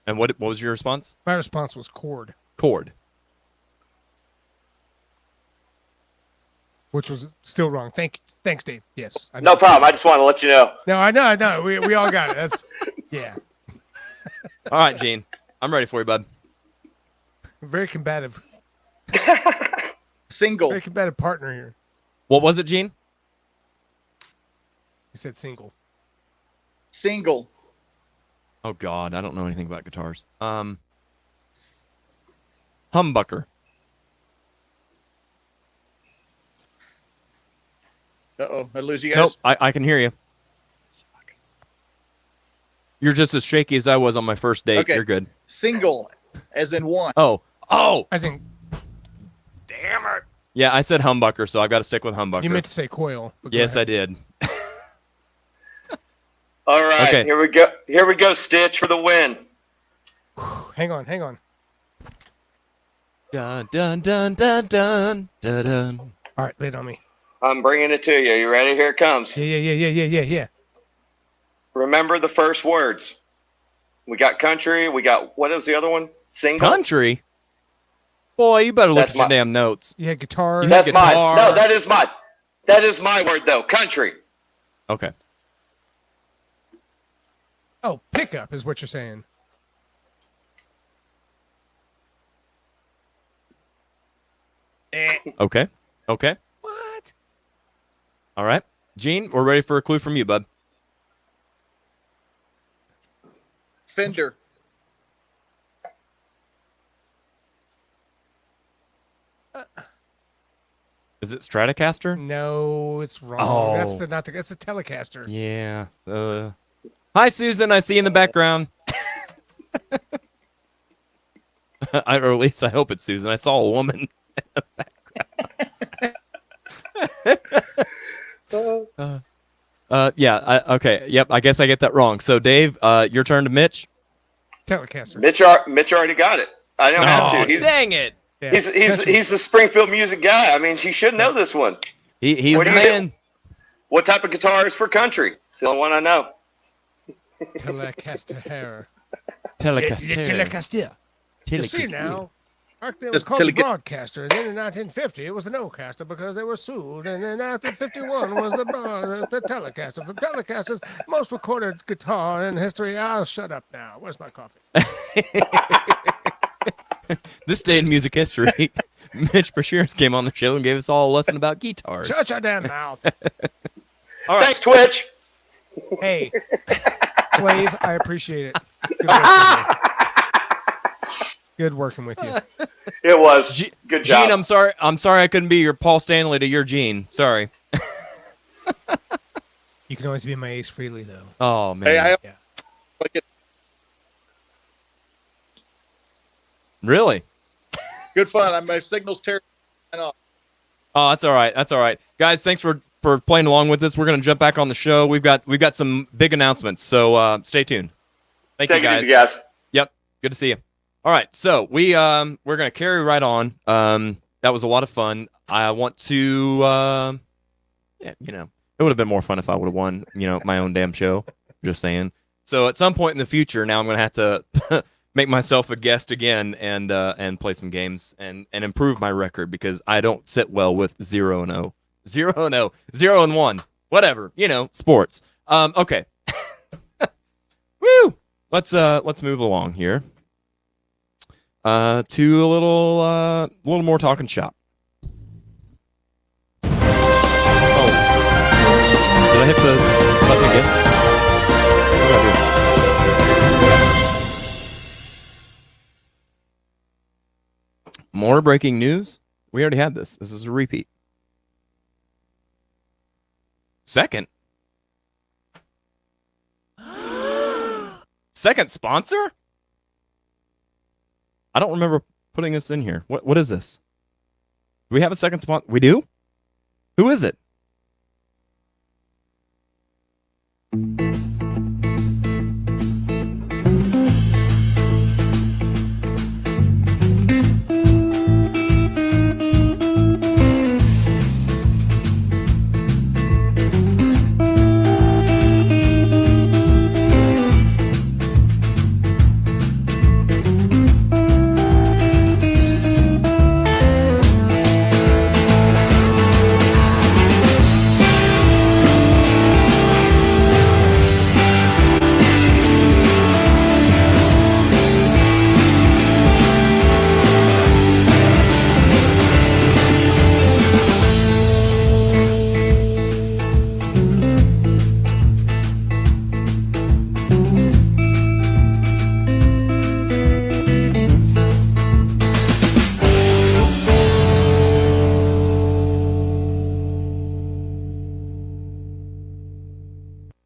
And what was your response? My response was chord, Chord. which was still wrong. Thanks, Dave. Yes. I know. No problem. I just want to let you know. No, I know. We all got it. That's yeah. All right, Gene. I'm ready for you, bud. Very combative. Single. Very combative partner here. What was it, Gene? He said single. Single. Oh, God. I don't know anything about guitars. Humbucker. Uh-oh. I lose you guys? Nope. I can hear you. You're just as shaky as I was on my first date. Okay. You're good. Single, as in one. Oh. I think. Damn it. Yeah, I said humbucker, so I got to stick with humbucker. You meant to say coil. Yes, I did. All right, Okay. here we go. Here we go, Stitch, for the win. Hang on. Dun dun dun dun dun dun dun. All right, lay it on me. I'm bringing it to you. You ready? Here it comes. Yeah. Remember the first words. We got country. We got, what was the other one? Single. Country. Boy, you better look That's at your my- damn notes. You had guitar. You That's had mine. guitar. No, that is mine. That is my word, though. Country. Okay. Oh, pickup is what you're saying. Okay. What? All right. Gene, we're ready for a clue from you, bud. Fender. Is it Stratocaster? No, it's wrong. Oh. That's the Telecaster. Yeah. Hi, Susan. I see you in the background. Or at least I hope it's Susan. I saw a woman in the background. Okay. Yep. I guess I get that wrong. So, Dave, your turn to Mitch. Telecaster. Mitch already got it. I don't have to. He's, dang it. Yeah. he's the Springfield music guy. I mean, he should know this one. He's What the do you man. What type of guitar is for country? It's the only one I know. Telecaster hair. Telecaster. Telecaster. You see now, back then it was Just called the tele- broadcaster. And then in 1950, it was the no-caster because they were sued. And then after 51 was the Telecaster. From Telecaster's most recorded guitar in history. I'll shut up now. Where's my coffee? This day in music history, Mitch Brashears came on the show and gave us all a lesson about guitars. Shut your damn mouth. All right. Thanks, Twitch. Hey, Slave, I appreciate it. Good working with you. It was. Good job. Gene, I'm sorry I couldn't be your Paul Stanley to your Gene. Sorry. You can always be my Ace Frehley, though. Oh man. Hey, I Yeah. like it. Really? Good fun. My signal's terrible. Oh, that's all right. That's all right. Guys, thanks for playing along with us. We're gonna jump back on the show. We've got some big announcements, so stay tuned. Thank Take you, it guys. easy, guys. Yep. Good to see you. All right, so we're gonna carry right on. That was a lot of fun. I want to yeah, it would have been more fun if I would have won, my own damn show. Just saying. So at some point in the future, now I'm gonna have to make myself a guest again and play some games and improve my record because I don't sit well with 0-0. 0-0. 0-1. Whatever. Sports. Okay. Woo! Let's move along here. To a little more Talkin Shop. Oh. Did I hit this button again? What did I do? More breaking news? We already had this. This is a repeat. Second sponsor? I don't remember putting this in here. What is this? Do we have a second sponsor? We do? Who is it?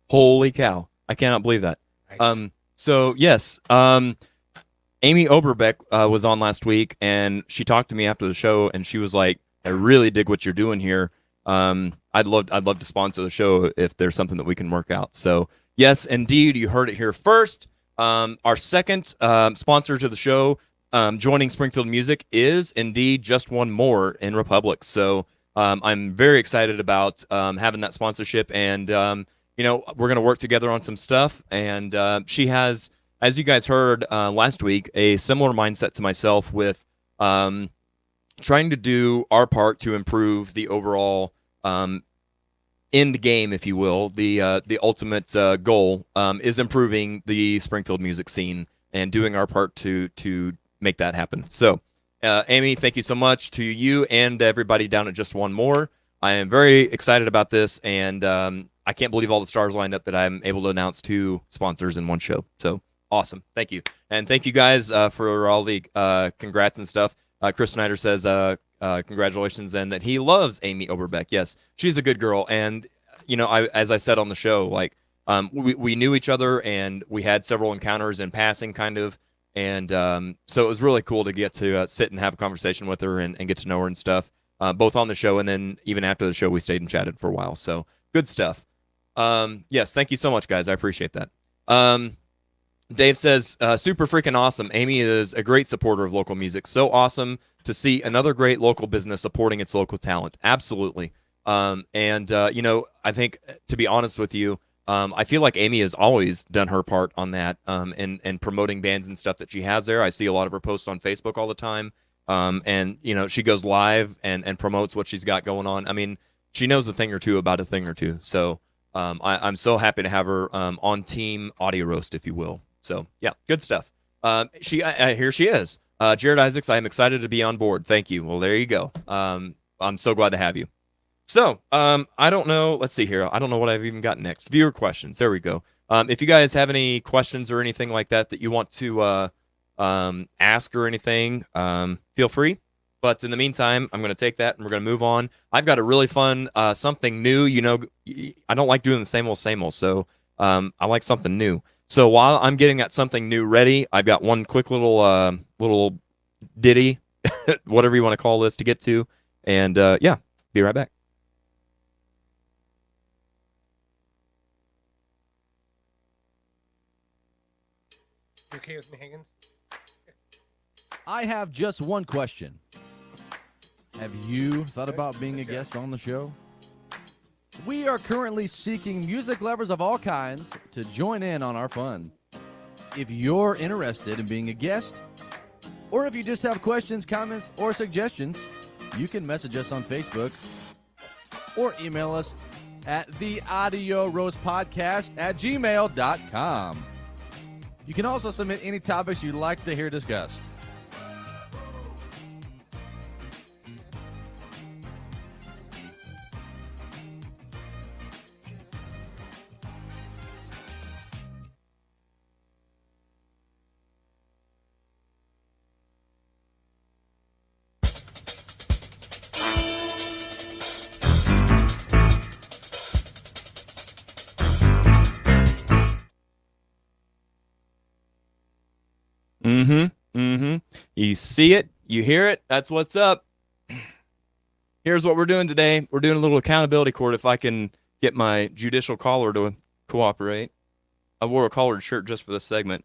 Holy cow. I cannot believe that. Nice. So yes, Amy Oberbeck was on last week and she talked to me after the show and she was like, I really dig what you're doing here. I'd love to sponsor the show if there's something that we can work out. So yes, indeed, you heard it here first. Our second sponsor to the show, joining Springfield Music, is indeed Just One More in Republic. So I'm very excited about having that sponsorship, and we're going to work together on some stuff. And she has, as you guys heard last week, a similar mindset to myself with trying to do our part to improve the overall end game, if you will. The ultimate goal is improving the Springfield music scene and doing our part to make that happen. So, Amy, thank you so much to you and everybody down at Just One More. I am very excited about this, and I can't believe all the stars lined up that I'm able to announce 2 sponsors in one show. So awesome. Thank you. And thank you guys for all the congrats and stuff. Chris Snyder says congratulations, and that he loves Amy Oberbeck. Yes, she's a good girl. And, as I said on the show, like we knew each other, and we had several encounters in passing kind of. And so it was really cool to get to sit and have a conversation with her and get to know her and stuff, both on the show and then even after the show we stayed and chatted for a while. So good stuff. Yes, thank you so much, guys. I appreciate that. Dave says, super freaking awesome. Amy is a great supporter of local music. So awesome to see another great local business supporting its local talent. Absolutely. I think, to be honest with you, I feel like Amy has always done her part on that, and promoting bands and stuff that she has there. I see a lot of her posts on Facebook all the time. And she goes live and promotes what she's got going on. I mean, she knows a thing or two about a thing or two. So I'm so happy to have her on Team Audio Roast, if you will. So yeah, good stuff. Here she is. Jared Isaacs, I am excited to be on board. Thank you. Well, there you go. I'm so glad to have you. So, I don't know. Let's see here. I don't know what I've even got next. Viewer questions. There we go. If you guys have any questions or anything like that you want to ask or anything, feel free. But in the meantime, I'm going to take that and we're going to move on. I've got a really fun something new. I don't like doing the same old. So I like something new. So while I'm getting that something new ready, I've got one quick little ditty, whatever you want to call this, to get to. And be right back. You okay with me, Higgins? I have just one question. Have you thought about being a guest on the show? We are currently seeking music lovers of all kinds to join in on our fun. If you're interested in being a guest, or if you just have questions, comments, or suggestions, you can message us on Facebook or email us at theaudioroastpodcast@gmail.com. You can also submit any topics you'd like to hear discussed. You see it, you hear it, that's what's up. Here's what we're doing today. We're doing a little accountability court if I can get my judicial caller to cooperate. I wore a collared shirt just for this segment,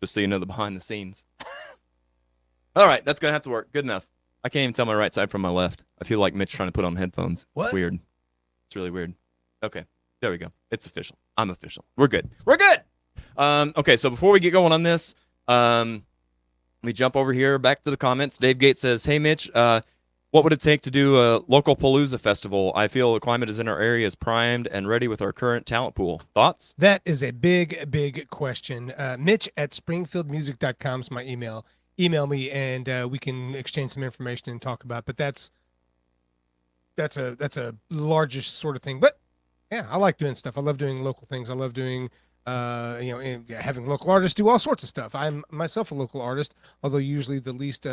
just so you know the behind the scenes. All right, that's going to have to work. Good enough. I can't even tell my right side from my left. I feel like Mitch trying to put on headphones. What? It's weird. It's really weird. Okay, there we go. It's official. I'm official. We're good. We're good. Okay, so before we get going on this, let me jump over here back to the comments. Dave Gates says, hey, Mitch, what would it take to do a local Palooza festival? I feel the climate is in our area is primed and ready with our current talent pool. Thoughts? That is a big question. Mitch at springfieldmusic.com is my email. Email me and we can exchange some information and talk about it. But that's a largish sort of thing. But yeah, I like doing stuff. I love doing local things. I love doing having local artists do all sorts of stuff. I'm myself a local artist, although usually the least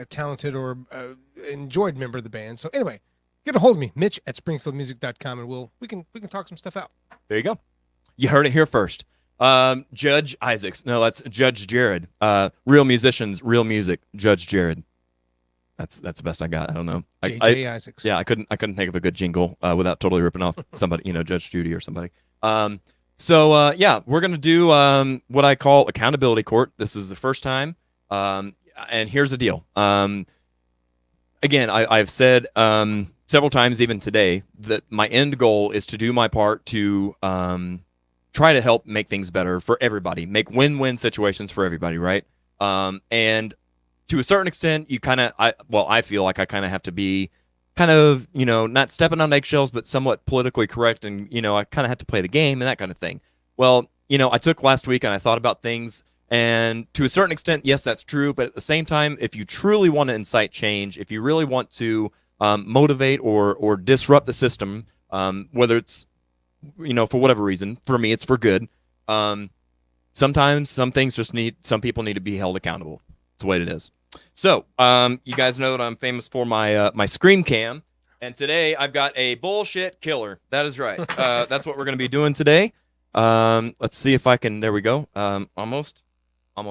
talented or enjoyed member of the band. So anyway, get a hold of me, Mitch at springfieldmusic.com, and we can talk some stuff out. There you go. You heard it here first. Judge Isaacs. No, that's Judge Jared. Real musicians, real music. Judge Jared. That's the best I got. I don't know. J.J. Isaacs. Yeah, I couldn't think of a good jingle without totally ripping off somebody, Judge Judy or somebody. So yeah, we're gonna do what I call accountability court. This is the first time, and here's the deal. Again, I've said several times, even today, that my end goal is to do my part to try to help make things better for everybody, make win-win situations for everybody, right? And to a certain extent, I feel like I kind of have to be kind of, not stepping on eggshells, but somewhat politically correct. And, I kind of have to play the game and that kind of thing. Well, I took last week and I thought about things. And to a certain extent, yes, that's true. But at the same time, if you truly want to incite change, if you really want to motivate or disrupt the system, whether it's, for whatever reason, for me, it's for good. Sometimes some people need to be held accountable. That's the way it is. So, you guys know that I'm famous for my Scream Cam, and today I've got a bullshit killer. That is right. That's what we're going to be doing today. Let's see if I can. There we go. Almost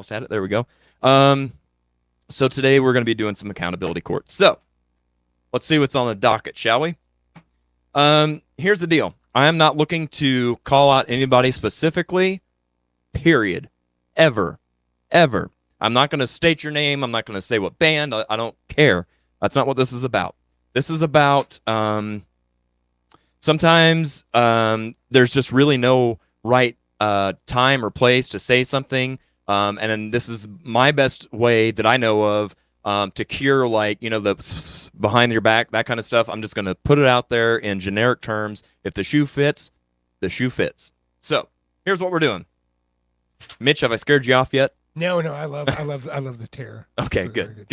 had it. There we go. So today we're going to be doing some accountability court. So, let's see what's on the docket, shall we? Here's the deal. I am not looking to call out anybody specifically. Period. Ever. I'm not going to state your name. I'm not going to say what band. I don't care. That's not what this is about. This is about sometimes there's just really no right time or place to say something. And then this is my best way that I know of to cure, the behind your back, that kind of stuff. I'm just going to put it out there in generic terms. If the shoe fits, the shoe fits. So here's what we're doing. Mitch, have I scared you off yet? No, I love the terror. Okay, good.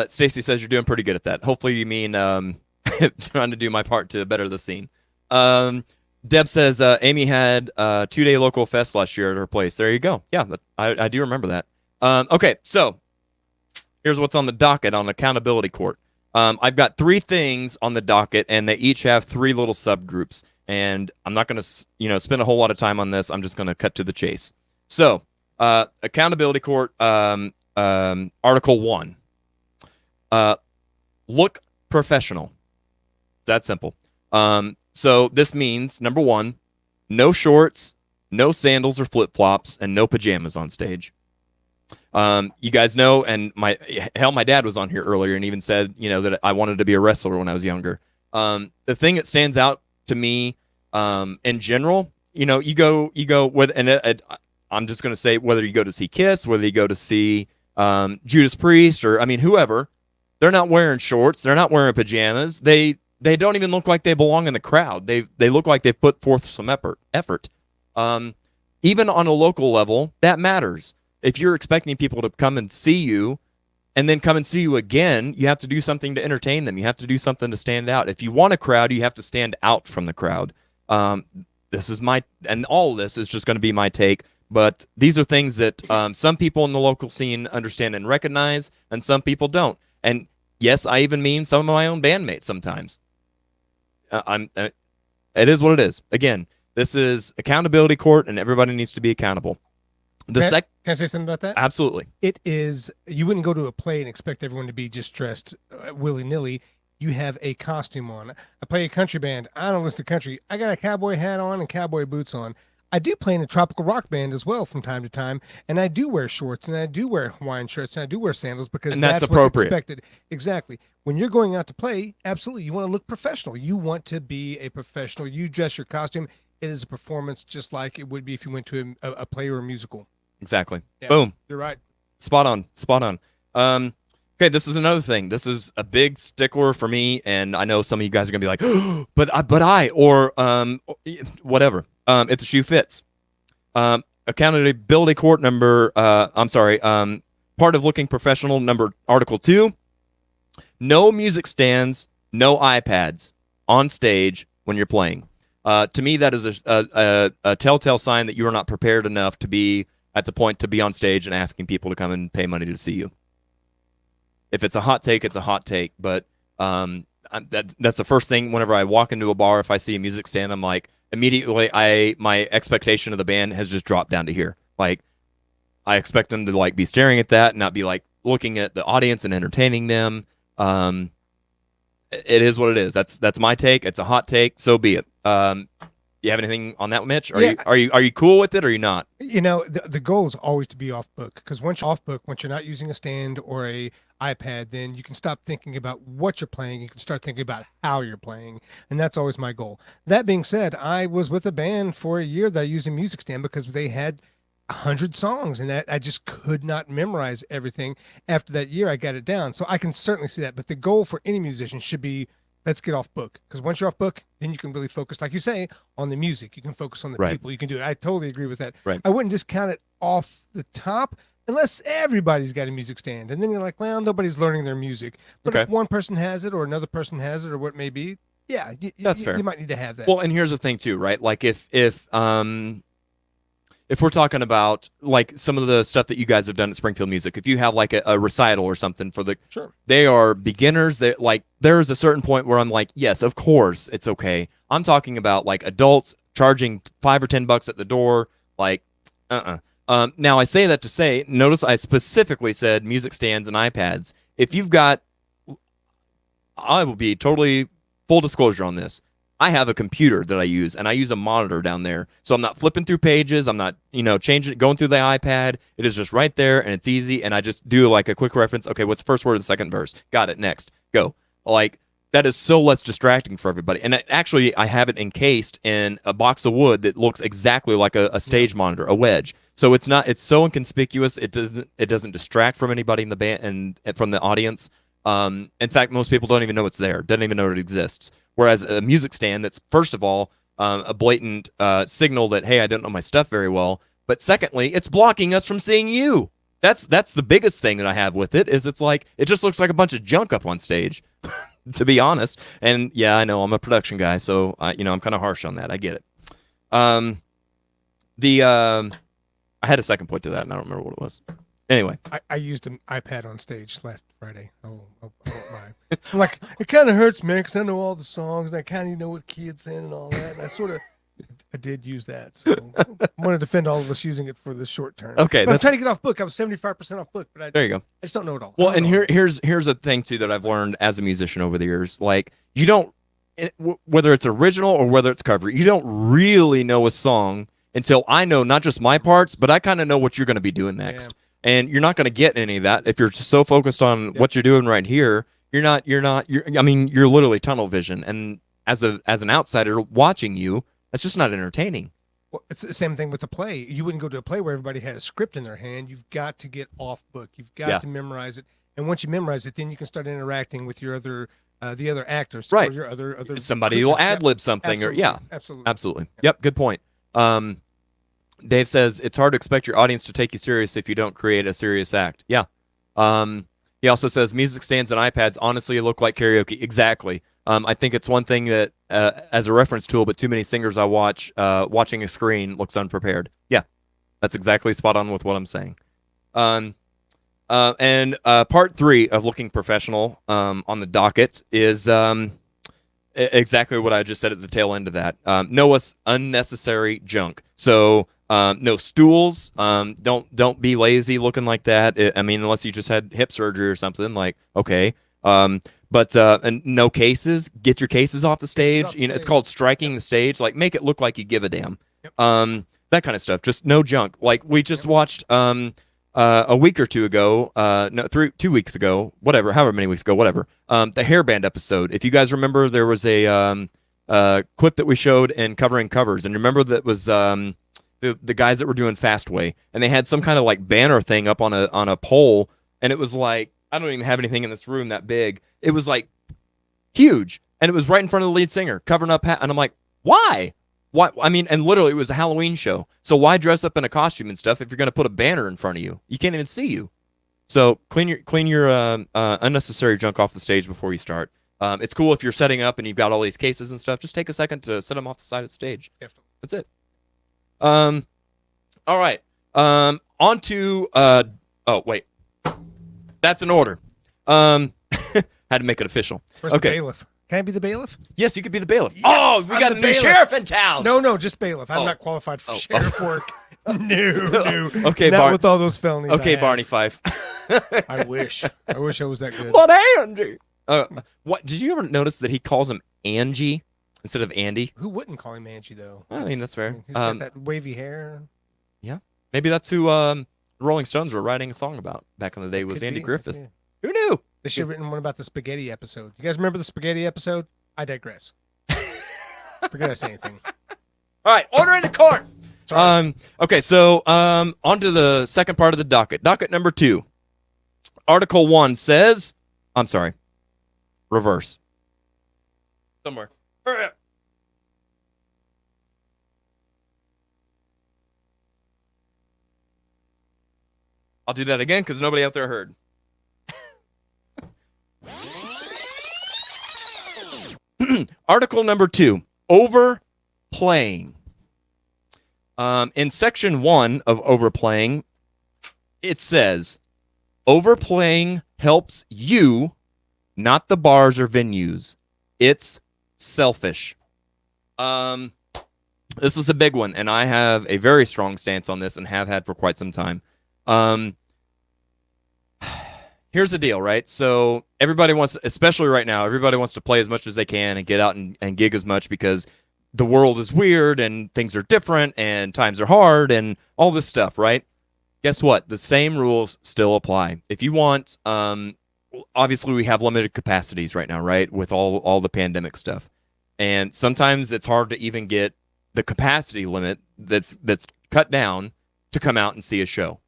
Stacy says you're doing pretty good at that. Hopefully you mean trying to do my part to better the scene. Deb says Amy had a 2-day local fest last year at her place. There you go. Yeah, I do remember that. Okay, so here's what's on the docket on accountability court. I've got 3 things on the docket, and they each have 3 little subgroups. And I'm not going to, spend a whole lot of time on this. I'm just going to cut to the chase. So, accountability court, Article 1. Look professional. That simple. So this means, number 1, no shorts, no sandals or flip-flops, and no pajamas on stage. You guys know, and my dad was on here earlier and even said, that I wanted to be a wrestler when I was younger. The thing that stands out to me, in general, you go with, and I'm just going to say, whether you go to see Kiss, whether you go to see Judas Priest, or whoever, they're not wearing shorts, they're not wearing pajamas. They don't even look like they belong in the crowd. They look like they've put forth some effort. Even on a local level, that matters. If you're expecting people to come and see you, and then come and see you again, you have to do something to entertain them. You have to do something to stand out. If you want a crowd, you have to stand out from the crowd. This is and all of this is just going to be my take, but these are things that some people in the local scene understand and recognize, and some people don't. And yes, I even mean some of my own bandmates sometimes. It is what it is. Again, this is accountability court, and everybody needs to be accountable. Can I say something about that? Absolutely. It is, you wouldn't go to a play and expect everyone to be just dressed willy-nilly. You have a costume on. I play a country band. I don't listen to country. I got a cowboy hat on and cowboy boots on. I do play in a tropical rock band as well from time to time, and I do wear shorts, and I do wear Hawaiian shirts, and I do wear sandals because that's appropriate. What's expected. Exactly. When you're going out to play, absolutely, you want to look professional. You want to be a professional. You dress your costume. It is a performance just like it would be if you went to a play or a musical. Exactly. Yeah, boom. You're right. Spot on. Okay, this is another thing. This is a big stickler for me, and I know some of you guys are gonna be like, oh, but I, or whatever. If the shoe fits. Accountability court part of looking professional, Article 2. No music stands, no iPads on stage when you're playing. To me, that is a telltale sign that you are not prepared enough to be at the point to be on stage and asking people to come and pay money to see you. If it's a hot take, it's a hot take. But that's the first thing whenever I walk into a bar, if I see a music stand, I'm like, immediately my expectation of the band has just dropped down to here. Like, I expect them to like be staring at that and not be like looking at the audience and entertaining them. It is what it is. That's my take. It's a hot take. So be it. You have anything on that, Mitch? Are you cool with it or are you not? You know, the goal is always to be off book, because once you're off book, once you're not using a stand or a iPad, then you can stop thinking about what you're playing. You can start thinking about how you're playing, and that's always my goal. That being said, I was with a band for a year that I used a music stand because they had 100 songs, and that I just could not memorize everything. After that year, I got it down, so I can certainly see that. But the goal for any musician should be, let's get off book, because once you're off book, then you can really focus, like you say, on the music. You can focus on the Right. people. You can do it. I totally agree with that. Right. I wouldn't discount it off the top unless everybody's got a music stand, and then you're like, well, nobody's learning their music. But Okay. if one person has it or another person has it or what it may be, yeah, That's fair. You might need to have that. Well, and here's the thing too, right? Like if we're talking about like some of the stuff that you guys have done at Springfield Music, if you have like a recital or something for the, Sure. they are beginners. That like there's a certain point where I'm like, yes, of course it's okay. I'm talking about like adults charging $5 or $10 at the door, like, now I say that to say, notice I specifically said music stands and iPads. If you've got, I will be totally full disclosure on this. I have a computer that I use, and I use a monitor down there. So I'm not flipping through pages. I'm not, changing, going through the iPad. It is just right there, and it's easy. And I just do like a quick reference. Okay, what's the first word of the second verse? Got it. Next. Go. Like, that is so less distracting for everybody. And actually, I have it encased in a box of wood that looks exactly like a stage monitor, a wedge. So it's so inconspicuous. It doesn't distract from anybody in the band and from the audience. In fact, most people don't even know it's there. Doesn't even know it exists. Whereas a music stand, that's first of all a blatant signal that, hey, I don't know my stuff very well. But secondly, it's blocking us from seeing you. That's the biggest thing that I have with it, is it's like it just looks like a bunch of junk up on stage, to be honest. And yeah, I know I'm a production guy, so I'm kind of harsh on that. I get it. I had a second point to that, and I don't remember what it was. Anyway, I used an iPad on stage last Friday. I won't lie. I'm like, it kind of hurts, man, because I know all the songs, and I kind of know what key it's in and all that. And I did use that. So I'm going to defend all of us using it for the short term. Okay, but I'm trying to get off book. I was 75% off book, but there you go. I just don't know it all. Well, and here's a thing too that I've learned as a musician over the years. Like, you don't, whether it's original or whether it's cover, you don't really know a song until I know not just my parts, but I kind of know what you're going to be doing next. Yeah. And you're not going to get any of that if you're just so focused on what you're doing right here. You're literally tunnel vision. And as an outsider watching you, that's just not entertaining. Well, it's the same thing with the play. You wouldn't go to a play where everybody had a script in their hand. You've got to get off book. You've got to memorize it. And once you memorize it, then you can start interacting with your other the other actors, right? Or your other somebody will ad lib something, absolutely. Yep, good point. Dave says it's hard to expect your audience to take you serious if you don't create a serious act. Yeah. He also says music stands and iPads honestly look like karaoke. Exactly. I think it's one thing that as a reference tool, but too many singers I watch watching a screen looks unprepared. Yeah, that's exactly spot on with what I'm saying. And part 3 of looking professional on the docket is exactly what I just said at the tail end of that. No unnecessary junk. So no stools. Don't be lazy looking like that. Unless you just had hip surgery or something. Like, okay. But and no cases. Get your cases off the stage. It's called striking the stage. Like, make it look like you give a damn. Yep. That kind of stuff. Just no junk. Like, we just watched a week or two ago, 2 weeks ago, whatever, however many weeks ago, whatever. The hairband episode. If you guys remember, there was a clip that we showed in Covering Covers, and remember that was the guys that were doing Fastway, and they had some kind of like banner thing up on a pole, and it was like, I don't even have anything in this room that big. It was like huge, and it was right in front of the lead singer, covering up, and I'm like, why? Why? And literally, it was a Halloween show. So why dress up in a costume and stuff if you're going to put a banner in front of you? You can't even see you. So clean your unnecessary junk off the stage before you start. It's cool if you're setting up and you've got all these cases and stuff. Just take a second to set them off the side of the stage. That's it. All right. On to oh wait, that's an order. Had to make it official. Where's the bailiff? Can I be the bailiff? Yes, you could be the bailiff. Yes, oh, we got a new sheriff in town. No, just bailiff. I'm not qualified for sheriff work. No. Okay, Not with all those felonies. Okay, I have. Barney Fife. I wish I was that good. What, Angie? What did you ever notice that he calls him Angie instead of Andy? Who wouldn't call him Angie though? I mean, that's fair. He's got that wavy hair. Yeah, maybe that's who the Rolling Stones were writing a song about back in the day. Was Could Andy be. Griffith? Yeah. Who knew? They should have written one about the spaghetti episode. You guys remember the spaghetti episode? I digress. Forget I say anything. All right, order in the court. Sorry. Okay, so on to the second part of the docket. Docket number 2. Article 1 says, I'm sorry, reverse. Somewhere. Hurry up. I'll do that again because nobody out there heard. Article number 2, overplaying. In section 1 of overplaying, it says, overplaying helps you, not the bars or venues. It's selfish. This is a big one, and I have a very strong stance on this and have had for quite some time. Here's the deal, right? So everybody wants, especially right now, everybody wants to play as much as they can and get out and gig as much because the world is weird and things are different and times are hard and all this stuff, right? Guess what? The same rules still apply. If you want, obviously we have limited capacities right now, right? With all the pandemic stuff. And sometimes it's hard to even get the capacity limit that's cut down to come out and see a show.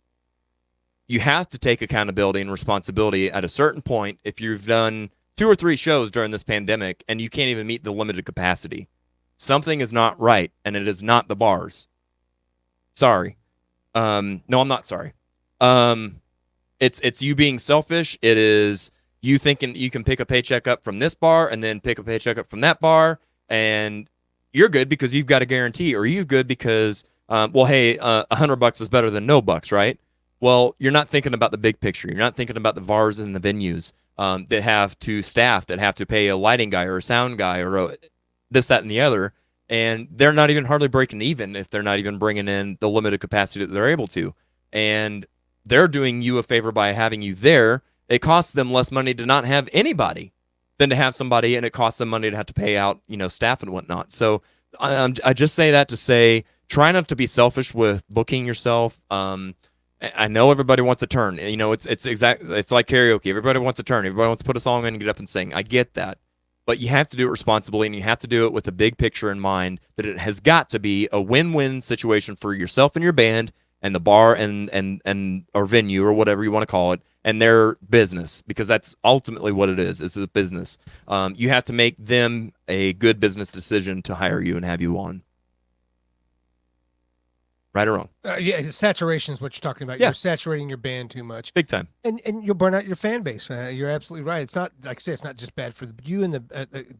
You have to take accountability and responsibility at a certain point if you've done 2 or 3 shows during this pandemic and you can't even meet the limited capacity. Something is not right, and it is not the bars. Sorry. No, I'm not sorry. It's you being selfish. It is you thinking you can pick a paycheck up from this bar and then pick a paycheck up from that bar, and you're good because you've got a guarantee, or you're good because, well, hey, $100 is better than no bucks, right? Well, you're not thinking about the big picture. You're not thinking about the bars and the venues that have to staff, that have to pay a lighting guy or a sound guy or this, that, and the other. And they're not even hardly breaking even if they're not even bringing in the limited capacity that they're able to. And they're doing you a favor by having you there. It costs them less money to not have anybody than to have somebody, and it costs them money to have to pay out, staff and whatnot. So I just say that to say, try not to be selfish with booking yourself. I know everybody wants a turn. It's like karaoke. Everybody wants a turn. Everybody wants to put a song in and get up and sing. I get that. But you have to do it responsibly, and you have to do it with a big picture in mind, that it has got to be a win-win situation for yourself and your band and the bar and or venue or whatever you want to call it, and their business, because that's ultimately what it is. It's a business. You have to make them a good business decision to hire you and have you on. Right or wrong? Yeah, saturation is what you're talking about. Yeah. You're saturating your band too much, Big time. and you'll burn out your fan base. You're absolutely right. It's not, like I say, it's not just bad for you and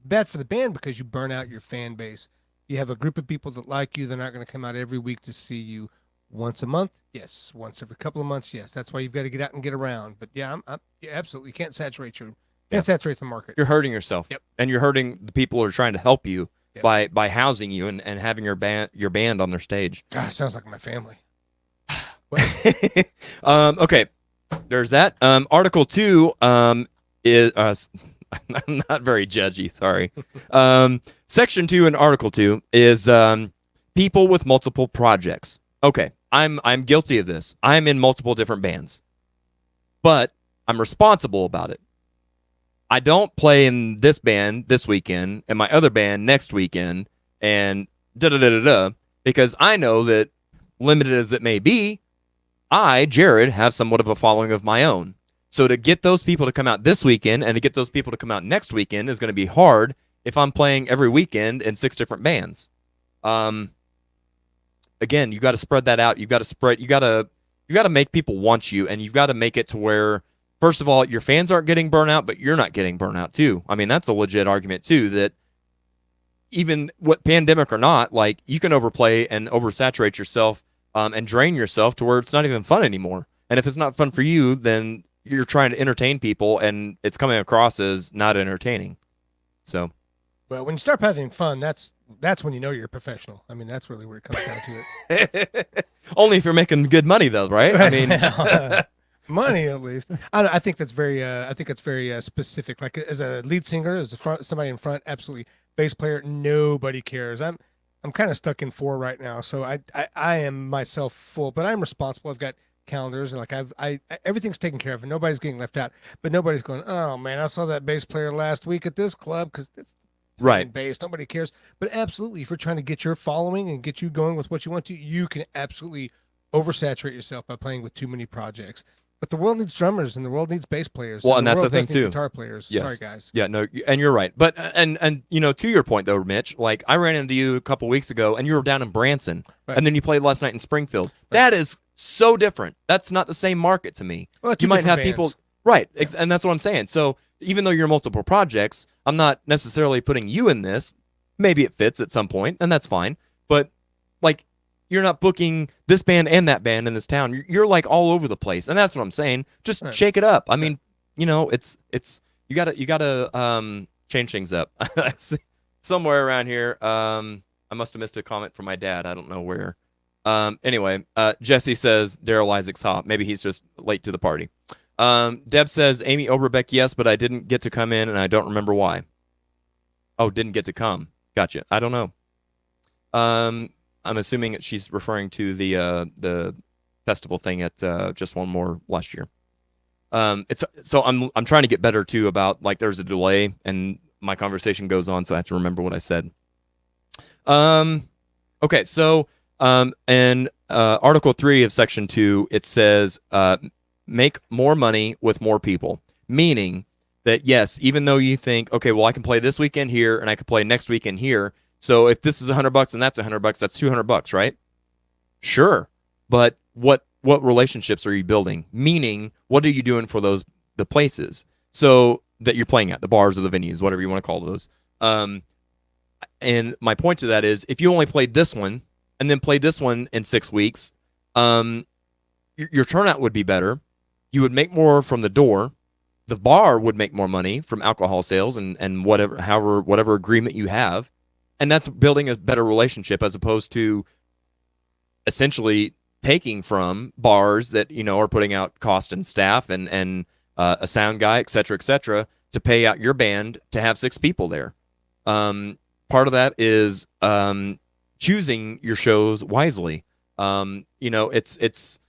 bad for the band because you burn out your fan base. You have a group of people that like you. They're not going to come out every week to see you. Once a month, yes. Once every couple of months, yes. That's why you've got to get out and get around. But yeah, yeah, absolutely. You can't saturate saturate the market. You're hurting yourself. Yep. And you're hurting the people who are trying to help you. Yep. By housing you and having your band on their stage. Gosh, sounds like my family. Okay, there's that. Article 2 is I'm not very judgy. Sorry. Section 2 in Article 2 is people with multiple projects. Okay, I'm guilty of this. I'm in multiple different bands, but I'm responsible about it. I don't play in this band this weekend and my other band next weekend and because I know that, limited as it may be, I, Jared, have somewhat of a following of my own. So to get those people to come out this weekend and to get those people to come out next weekend is going to be hard if I'm playing every weekend in 6 different bands. Again, you got to spread that out. You got to make people want you, and you've got to make it to where, first of all, your fans aren't getting burnt out, but you're not getting burnt out too. I mean, that's a legit argument too, that even what pandemic or not, like, you can overplay and oversaturate yourself and drain yourself to where it's not even fun anymore. And if it's not fun for you, then you're trying to entertain people and it's coming across as not entertaining. So Well, when you start having fun, that's when you know you're a professional. I mean, that's really where it comes down to it. Only if you're making good money, though, right? I mean, Money at least. I don't know, I think that's very. I think it's very specific. Like as a lead singer, as a front, somebody in front, absolutely. Bass player, nobody cares. I'm kind of stuck in 4 right now, so I am myself full, but I'm responsible. I've got calendars and like I everything's taken care of and nobody's getting left out. But nobody's going, oh man, I saw that bass player last week at this club because it's right. bass. Nobody cares. But absolutely, if you're trying to get your following and get you going with what you want to, you can absolutely oversaturate yourself by playing with too many projects. But the world needs drummers and the world needs bass players. Well, and that's the world thing does need too. Guitar players. Yes. Sorry, guys. Yeah, no, and you're right. But and you know, to your point though, Mitch, like I ran into you a couple weeks ago, and you were down in Branson, Right. and then you played last night in Springfield. That is so different. That's not the same market to me. Well, You might have bands. people, right? And that's what I'm saying. So even though you're multiple projects, I'm not necessarily putting you in this. Maybe it fits at some point, and that's fine. But like, you're not booking this band and that band in this town. You're like all over the place, and that's what I'm saying. Just Right. shake it up. I mean, you know, it's you gotta change things up. Somewhere around here, I must have missed a comment from my dad. I don't know where. Anyway, Jesse says Daryl Isaac's hot. Maybe he's just late to the party. Deb says Amy Oberbeck, yes, but I didn't get to come in, and I don't remember why. Oh, didn't get to come. Gotcha. I don't know. I'm assuming that she's referring to the festival thing at Just One More last year. It's so I'm trying to get better too about like there's a delay and my conversation goes on, so I have to remember what I said. Okay, so in Article 3 of Section 2, it says make more money with more people, meaning that yes, even though you think, okay, well I can play this weekend here and I can play next weekend here. So if this is $100 and that's $100, that's $200, right? Sure, but what relationships are you building? Meaning, what are you doing for the places so that you're playing at, the bars or the venues, whatever you want to call those. And my point to that is, if you only played this one and then played this one in 6 weeks, your turnout would be better. You would make more from the door. The bar would make more money from alcohol sales and whatever agreement you have. And that's building a better relationship as opposed to essentially taking from bars that, you know, are putting out cost and staff and a sound guy, et cetera, to pay out your band to have 6 people there. Part of that is choosing your shows wisely. You know, it's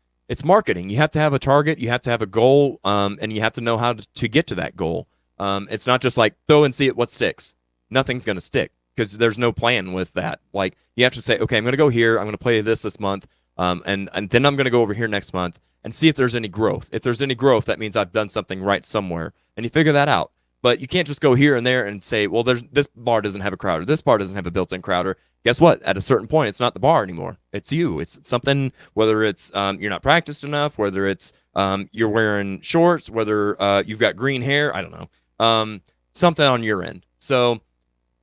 marketing. You have to have a target, you have to have a goal, and you have to know how to get to that goal. It's not just like throw and see what sticks. Nothing's going to stick. Because there's no plan with that. Like, you have to say, okay, I'm going to go here, I'm going to play this month, and then I'm going to go over here next month and see if there's any growth. If there's any growth, that means I've done something right somewhere. And you figure that out. But you can't just go here and there and say, well, this bar doesn't have a crowd, or this bar doesn't have a built-in crowd, or guess what? At a certain point, it's not the bar anymore. It's you. It's something, whether it's you're not practiced enough, whether it's you're wearing shorts, whether you've got green hair, I don't know. Something on your end. So,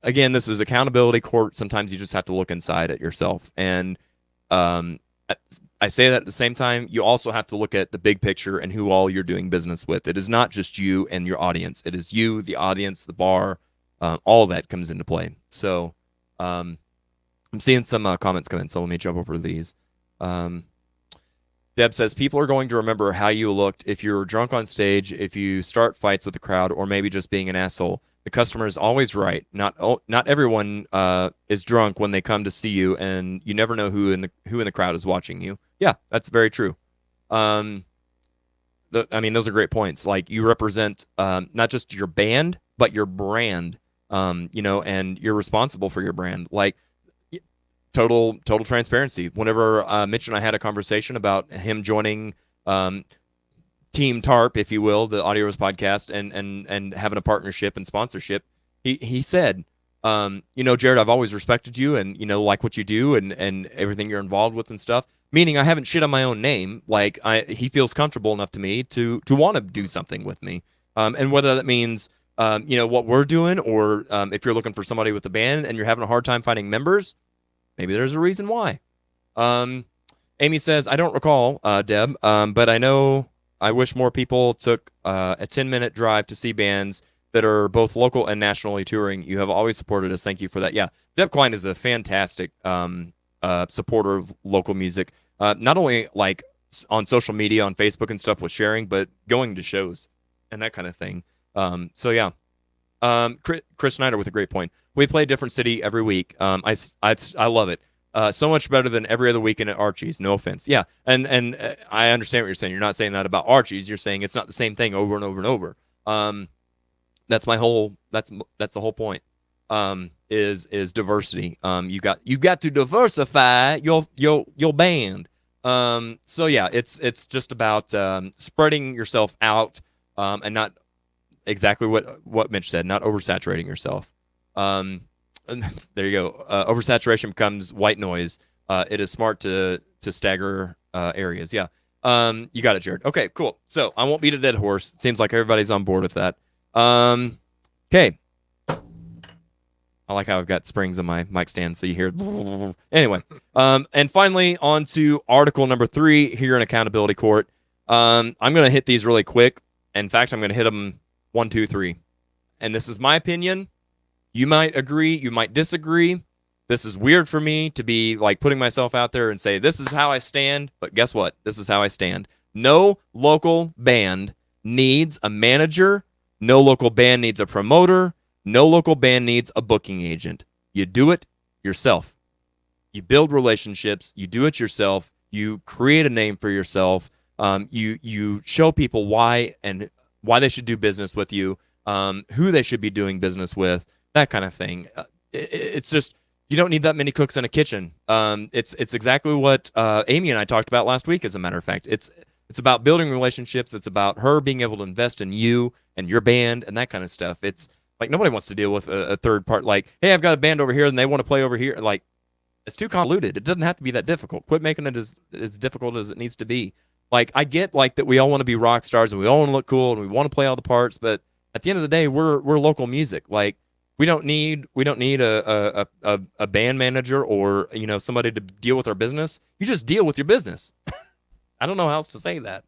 again, this is accountability court. Sometimes you just have to look inside at yourself. And I say that at the same time, you also have to look at the big picture and who all you're doing business with. It is not just you and your audience. It is you, the audience, the bar, all that comes into play. So I'm seeing some comments come in, so let me jump over to these. Deb says, people are going to remember how you looked if you're drunk on stage, if you start fights with the crowd, or maybe just being an asshole. The customer is always right. Not everyone is drunk when they come to see you, and you never know who in the crowd is watching you. Yeah, that's very true. I mean, those are great points. Like, you represent not just your band, but your brand. You know, and you're responsible for your brand. Like, total transparency. Whenever Mitch and I had a conversation about him joining Team TARP, if you will, the Audio's podcast, and having a partnership and sponsorship, he said, you know, Jared, I've always respected you and, you know, like what you do and everything you're involved with and stuff. Meaning I haven't shit on my own name. Like, he feels comfortable enough to me to want to do something with me. And whether that means, you know, what we're doing, or if you're looking for somebody with a band and you're having a hard time finding members, maybe there's a reason why. Amy says, I don't recall, Deb, but I know I wish more people took a 10-minute drive to see bands that are both local and nationally touring. You have always supported us. Thank you for that. Yeah, Deb Klein is a fantastic supporter of local music. Not only like on social media, on Facebook and stuff with sharing, but going to shows and that kind of thing. So yeah. Chris Snyder with a great point. We play a different city every week. I love it. So much better than every other weekend at Archie's. No offense. Yeah, and I understand what you're saying. You're not saying that about Archie's. You're saying it's not the same thing over and over and over. That's my whole. That's the whole point. Is diversity. You got to diversify your band. So yeah, it's just about spreading yourself out and not exactly what Mitch said, not oversaturating yourself. There you go. Oversaturation becomes white noise. It is smart to stagger areas. Yeah. You got it, Jared. Okay, cool. So I won't beat a dead horse. It seems like everybody's on board with that. Okay. I like how I've got springs on my mic stand so you hear. Anyway, and finally on to article number 3 here in Accountability Court. I'm going to hit these really quick. In fact, I'm going to hit them 1, 2, 3. And this is my opinion. You might agree, you might disagree. This is weird for me to be like putting myself out there and say, this is how I stand. But guess what? This is how I stand. No local band needs a manager. No local band needs a promoter. No local band needs a booking agent. You do it yourself. You build relationships. You do it yourself. You create a name for yourself. You show people why they should do business with you, who they should be doing business with, that kind of thing. It's just, you don't need that many cooks in a kitchen. It's exactly what Amy and I talked about last week, as a matter of fact. It's about building relationships. It's about her being able to invest in you and your band and that kind of stuff. It's like nobody wants to deal with a third part. Like, hey, I've got a band over here and they want to play over here. Like, it's too convoluted. It doesn't have to be that difficult. Quit making it as difficult as it needs to be. Like, I get like that we all want to be rock stars and we all want to look cool and we want to play all the parts, but at the end of the day, we're local music. Like, we don't need a band manager or somebody to deal with our business. You just deal with your business. I don't know how else to say that.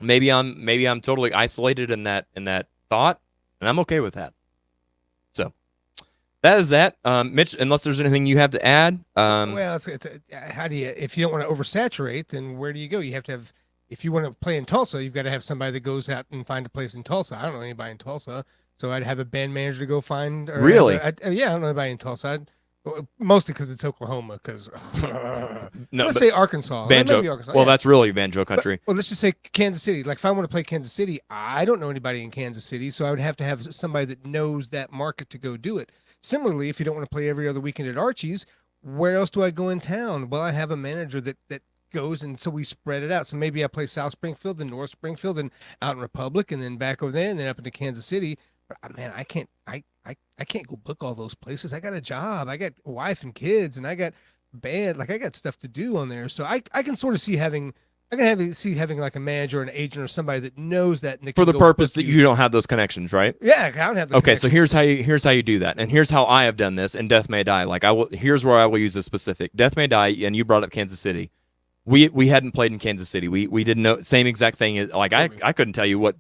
Maybe I'm totally isolated in that thought, and I'm okay with that. So that is that. Mitch, unless there's anything you have to add. Well, it's how do you, if you don't want to oversaturate, then where do you go? You have to have, if you want to play in Tulsa, you've got to have somebody that goes out and find a place in Tulsa. I don't know anybody in Tulsa, so I'd have a band manager to go find. Really? Yeah, I don't know anybody in Tulsa. Mostly because it's Oklahoma. Because let's say Arkansas. Banjo. Maybe Arkansas. Well, yeah. That's really banjo country. Well, let's just say Kansas City. Like, if I want to play Kansas City, I don't know anybody in Kansas City, so I would have to have somebody that knows that market to go do it. Similarly, if you don't want to play every other weekend at Archie's, where else do I go in town? Well, I have a manager that goes, and so we spread it out. So maybe I play South Springfield and North Springfield and out in Republic, and then back over there, and then up into Kansas City. But man, I can't go book all those places. I got a job, I got a wife and kids, and I got band. Like, I got stuff to do on there. So I can sort of see having like a manager or an agent or somebody that knows that. And for the purpose that you don't have those connections, right? Yeah, I don't have. Okay, so here's how you do that, and here's how I have done this. And Death May Die. Like, here's where I will use a specific. Death May Die, and you brought up Kansas City. We hadn't played in Kansas City. We didn't know, same exact thing. Like, I couldn't tell you what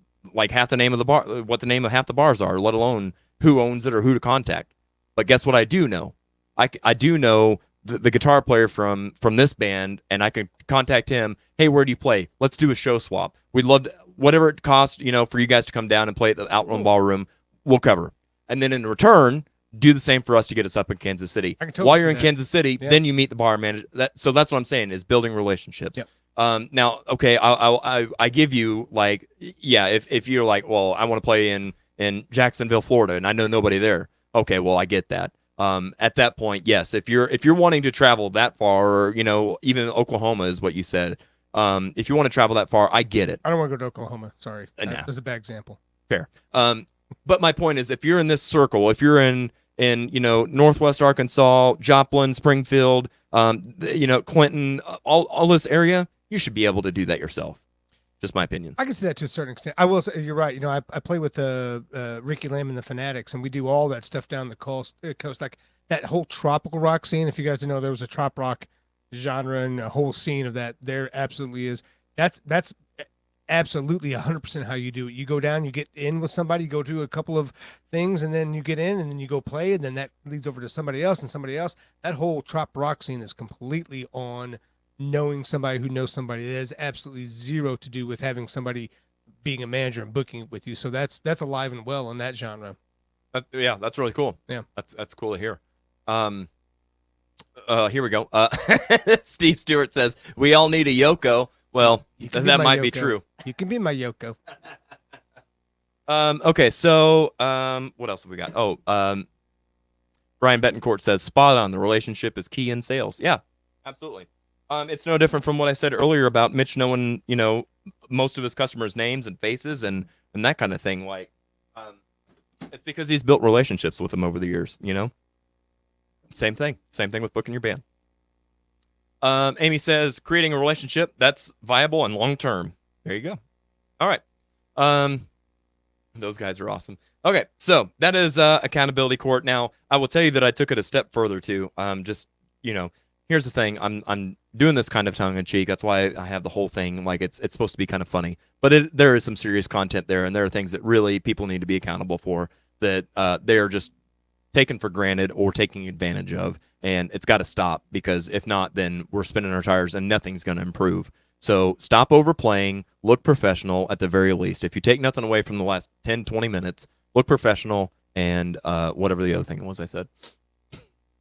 half the name of the bar, what the name of half the bars are, let alone who owns it or who to contact. But guess what I do know? I do know the guitar player from this band, and I can contact him. Hey, where do you play? Let's do a show swap. We'd love to, whatever it costs, for you guys to come down and play at the Outrun Ballroom, we'll cover. And then in return, do the same for us to get us up in Kansas City. While you're in Kansas City, then you meet the bar manager. So that's what I'm saying, is building relationships. Yep. Now, okay, I give you, like, yeah, if you're like, well, I want to play in Jacksonville, Florida, and I know nobody there. Okay, well, I get that. At that point, yes, if you're wanting to travel that far, or even Oklahoma is what you said. If you want to travel that far, I get it. I don't want to go to Oklahoma. Sorry, No. that was a bad example. Fair. But my point is, if you're in this circle, if you're in Northwest Arkansas, Joplin, Springfield, Clinton, all this area, you should be able to do that yourself. Just my opinion. I can see that to a certain extent. I will say, you're right. I play with Ricky Lamb and the Fanatics, and we do all that stuff down the coast, like that whole tropical rock scene. If you guys didn't know, there was a trop rock genre and a whole scene of that. There absolutely is. That's absolutely 100% how you do it. You go down, you get in with somebody, you go do a couple of things, and then you get in, and then you go play, and then that leads over to somebody else and somebody else. That whole Trop Rock scene is completely on knowing somebody who knows somebody. It has absolutely zero to do with having somebody being a manager and booking it with you. So that's alive and well in that genre. Yeah, that's really cool. Yeah, that's cool to hear. Here we go. Steve Stewart says we all need a Yoko. Well, that might be true. You can be my Yoko. Okay, so what else have we got? Oh, Brian Betancourt says spot on. The relationship is key in sales. Yeah, absolutely. It's no different from what I said earlier about Mitch knowing, most of his customers' names and faces and that kind of thing. Like, it's because he's built relationships with them over the years. Same thing with booking your band. Amy says creating a relationship that's viable and long term. There you go. All right. Those guys are awesome. Okay, so that is accountability court. Now I will tell you that I took it a step further too. Here's the thing. I'm doing this kind of tongue in cheek. That's why I have the whole thing. Like it's supposed to be kind of funny, but there is some serious content there, and there are things that really people need to be accountable for that they are just taken for granted or taking advantage of, and it's got to stop, because if not, then we're spinning our tires and nothing's going to improve. So stop overplaying, look professional at the very least. If you take nothing away from the last 10, 20 minutes, look professional, and whatever the other thing was I said.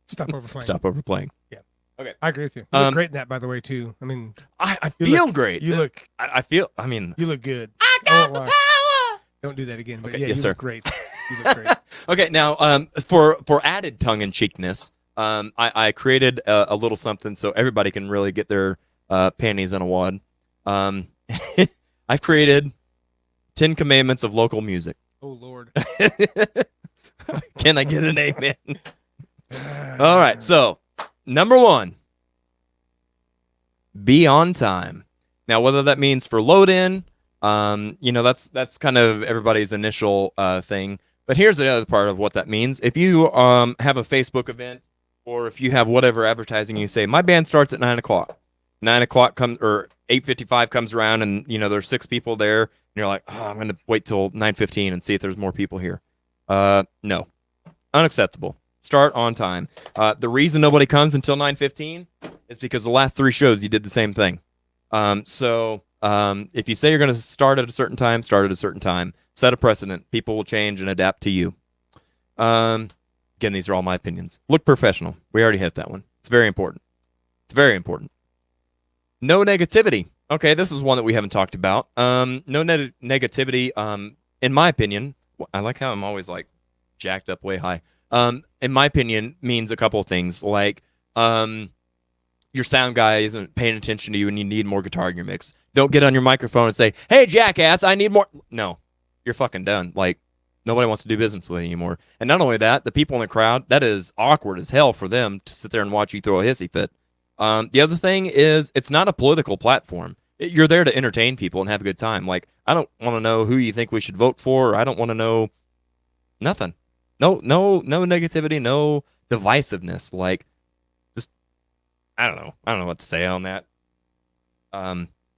Stop overplaying. Stop overplaying. Yeah. Okay. I agree with you. You look great in that, by the way, too. I mean, I feel great. You look. I feel. I mean, you look good. I got the power. Don't do that again. But Okay, yeah, yes, you sir. look great. You look great. Okay, now for added tongue in cheekness, I created a little something so everybody can really get their panties in a wad. I've created 10 commandments of local music. Oh Lord. Can I get an amen? All right, so number 1, be on time. Now, whether that means for load in, that's kind of everybody's initial thing. But here's the other part of what that means. If you have a Facebook event, or if you have whatever advertising, you say, my band starts at 9 o'clock. 9 o'clock comes, or 8:55 comes around, and there's 6 people there, and you're like, oh, I'm going to wait till 9:15 and see if there's more people here. No. Unacceptable. Start on time. The reason nobody comes until 9:15 is because the last 3 shows you did the same thing. So if you say you're going to start at a certain time, start at a certain time. Set a precedent. People will change and adapt to you. Again, these are all my opinions. Look professional. We already hit that one. It's very important. It's very important. No negativity. Okay, this is one that we haven't talked about. No negativity, in my opinion, I like how I'm always like jacked up way high. In my opinion, means a couple of things. Like, your sound guy isn't paying attention to you and you need more guitar in your mix. Don't get on your microphone and say, hey, jackass, I need more. No, you're fucking done. Like, nobody wants to do business with you anymore. And not only that, the people in the crowd, that is awkward as hell for them to sit there and watch you throw a hissy fit. The other thing is, it's not a political platform. You're there to entertain people and have a good time. Like, I don't want to know who you think we should vote for. I don't want to know nothing. No negativity, no divisiveness. Like, just, I don't know what to say on that.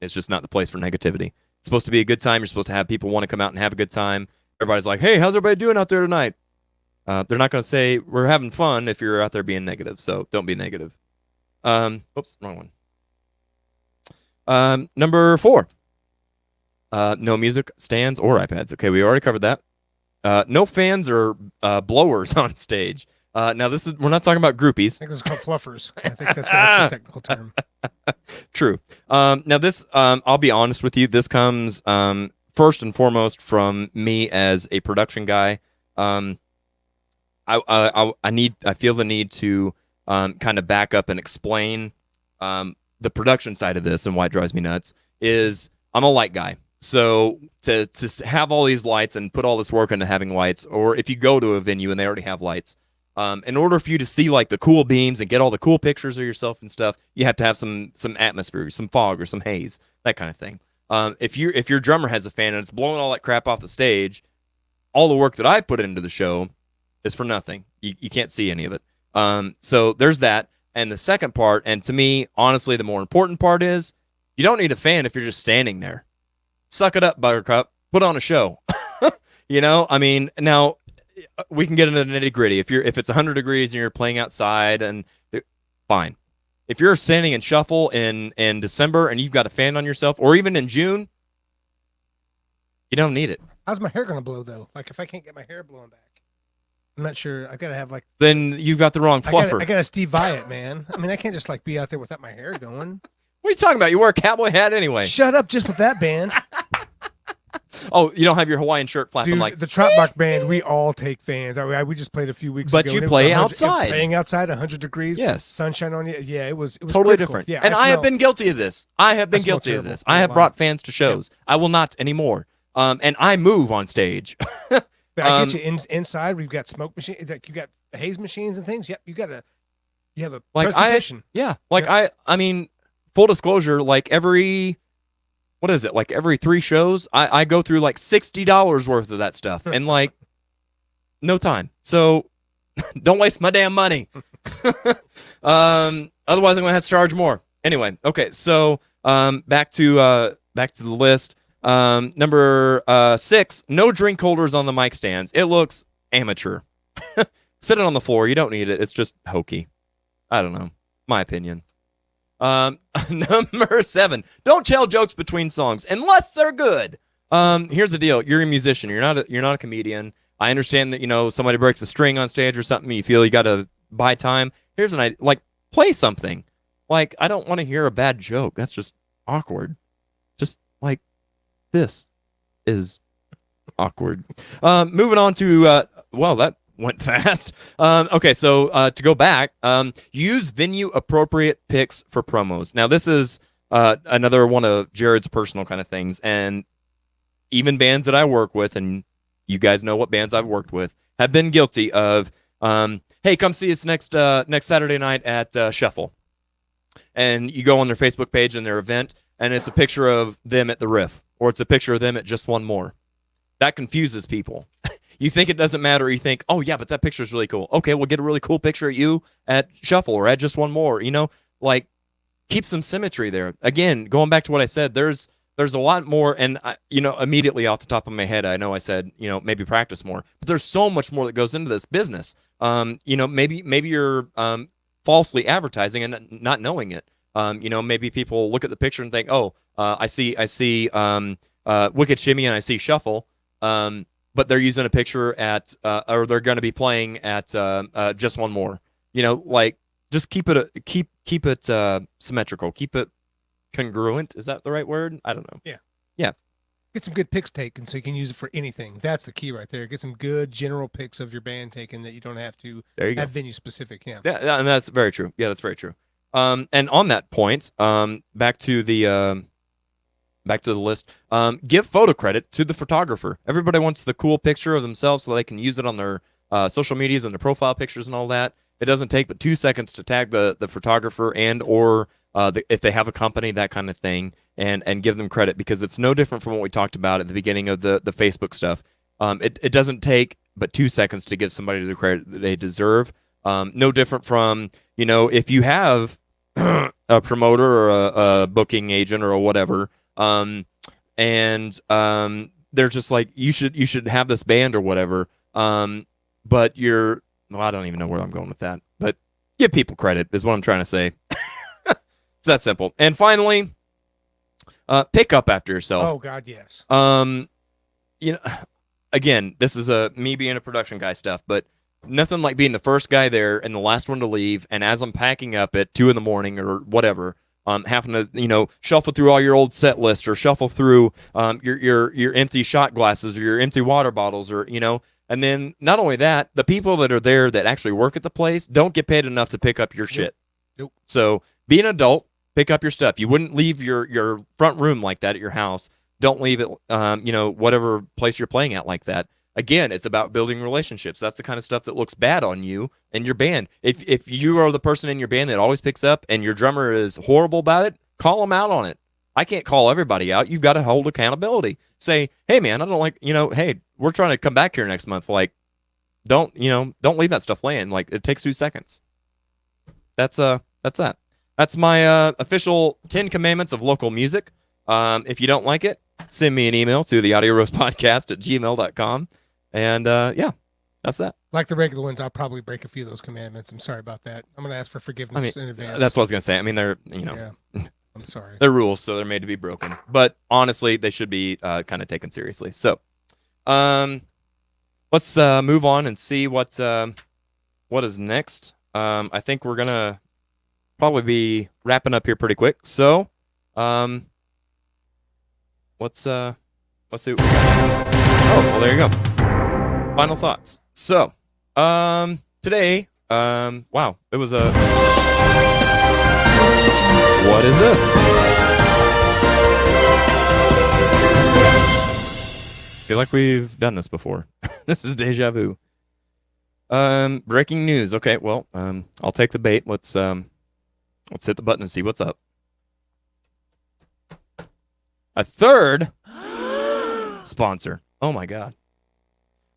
It's just not the place for negativity. It's supposed to be a good time. You're supposed to have people want to come out and have a good time. Everybody's like, hey, how's everybody doing out there tonight? They're not going to say we're having fun if you're out there being negative. So don't be negative. Oops, wrong one. Number 4. No music stands or iPads. Okay, we already covered that. No fans or blowers on stage. Now we're not talking about groupies. I think this is called fluffers. I think that's the actual technical term. True. Now this, I'll be honest with you. This comes first and foremost from me as a production guy. I feel the need to kind of back up and explain the production side of this and why it drives me nuts. Is I'm a light guy. So to have all these lights and put all this work into having lights, or if you go to a venue and they already have lights, in order for you to see like the cool beams and get all the cool pictures of yourself and stuff, you have to have some atmosphere, some fog or some haze, that kind of thing. If your drummer has a fan and it's blowing all that crap off the stage, all the work that I put into the show is for nothing. You can't see any of it. So there's that. And the second part, and to me, honestly, the more important part is you don't need a fan if you're just standing there. suck it up, Buttercup. Put on a show. You know, I mean, now we can get into the nitty gritty. If it's 100 degrees and you're playing outside, and fine. If you're standing in shuffle in December and you've got a fan on yourself, or even in June, you don't need it. How's my hair gonna blow though? Like if I can't get my hair blown back, I'm not sure. I've got to have like. Then you've got the wrong fluffer. I got a Steve Vai it, man. I mean, I can't just like be out there without my hair going. What are you talking about? You wear a cowboy hat anyway. Shut up! Just with that band. Oh, you don't have your Hawaiian shirt flapping Dude, like the Trotbach band. We all take fans. We just played a few weeks ago. But you and it was play 100 outside. Playing outside, 100 degrees. Yes. Sunshine on you. Yeah, it was totally critical. different. Yeah, and I have smell- been guilty of this. I have been smell guilty of terrible. this. I have Wow. brought fans to shows. I will not anymore. And I move on stage. But I get you inside. We've got smoke machines. Like you got haze machines and things. Yep, you have a Like presentation. I mean, full disclosure, like every 3 shows, I go through like $60 worth of that stuff and like no time. So don't waste my damn money. Otherwise I'm gonna have to charge more. Anyway, okay, so back to the list. Number 6, no drink holders on the mic stands. It looks amateur. Sit it on the floor. You don't need it. It's just hokey. I don't know. My opinion. Number 7, don't tell jokes between songs unless they're good. Here's the deal. You're a musician. You're not a comedian. I understand that, you know, somebody breaks a string on stage or something. You feel you got to buy time. Here's an idea. Like, play something. Like, I don't want to hear a bad joke. That's just awkward. Just like this is awkward. Moving on to, well, that went fast. Okay, so to go back, use venue-appropriate pics for promos. Now, this is another one of Jared's personal kind of things, and even bands that I work with, and you guys know what bands I've worked with, have been guilty of, hey, come see us next Saturday night at Shuffle. And you go on their Facebook page and their event, and it's a picture of them at the Riff, or it's a picture of them at Just One More. That confuses people. You think it doesn't matter. You think, oh, yeah, but that picture is really cool. Okay, we'll get a really cool picture of you at Shuffle or at Just One More. You know, like, keep some symmetry there. Again, going back to what I said, there's a lot more, and, you know, immediately off the top of my head, I know I said, you know, maybe practice more. But there's so much more that goes into this business. You know, maybe you're falsely advertising and not knowing it. You know, maybe people look at the picture and think, oh, I see Wicked Shimmy and I see Shuffle. But they're using a picture at, or they're going to be playing at Just One More. You know, like, just keep it symmetrical, keep it congruent. Is that the right word? I don't know. Yeah. Yeah. Get some good pics taken so you can use it for anything. That's the key right there. Get some good general pics of your band taken that you don't have to have venue specific. Yeah. Yeah, and that's very true. Yeah, that's very true. And on that point, back to the list. Give photo credit to the photographer. Everybody wants the cool picture of themselves so they can use it on their social medias and their profile pictures and all that. It doesn't take but 2 seconds to tag the photographer and or if they have a company, that kind of thing, and give them credit, because it's no different from what we talked about at the beginning of the Facebook stuff. It doesn't take but 2 seconds to give somebody the credit that they deserve. No different from, you know, if you have a promoter or a booking agent or whatever, and they're just like, you should have this band or whatever, but I don't even know where I'm going with that, but give people credit is what I'm trying to say. It's that simple. And finally, pick up after yourself. Oh God, yes. You know, again, this is me being a production guy stuff, but nothing like being the first guy there and the last one to leave. And as I'm packing up at 2 a.m. or whatever, having to, you know, shuffle through all your old set list, or shuffle through your empty shot glasses or your empty water bottles, or, you know, and then not only that, the people that are there that actually work at the place don't get paid enough to pick up your shit. Nope. So be an adult, pick up your stuff. You wouldn't leave your front room like that at your house. Don't leave it, you know, whatever place you're playing at like that. Again, it's about building relationships. That's the kind of stuff that looks bad on you and your band. If you are the person in your band that always picks up and your drummer is horrible about it, call them out on it. I can't call everybody out. You've got to hold accountability. Say, hey man, I don't like, you know, hey, we're trying to come back here next month. Like, don't leave that stuff laying. Like, it takes 2 seconds. That's that. That's my official 10 commandments of local music. If you don't like it, send me an email to the Audio Roast Podcast at gmail.com. And yeah, that's that. Like the regular ones, I'll probably break a few of those commandments. I'm sorry about that. I'm going to ask for forgiveness in advance. That's what I was going to say. I mean, they're, Yeah. I'm sorry. they're rules, so they're made to be broken. But honestly, they should be kind of taken seriously. So let's move on and see what is next. I think we're going to probably be wrapping up here pretty quick. So let's see what we got next. Oh, well, there you go. Final thoughts. So, today, wow, it was a... What is this? I feel like we've done this before. This is deja vu. Breaking news. Okay, well, I'll take the bait. Let's hit the button and see what's up. A third sponsor. Oh my god.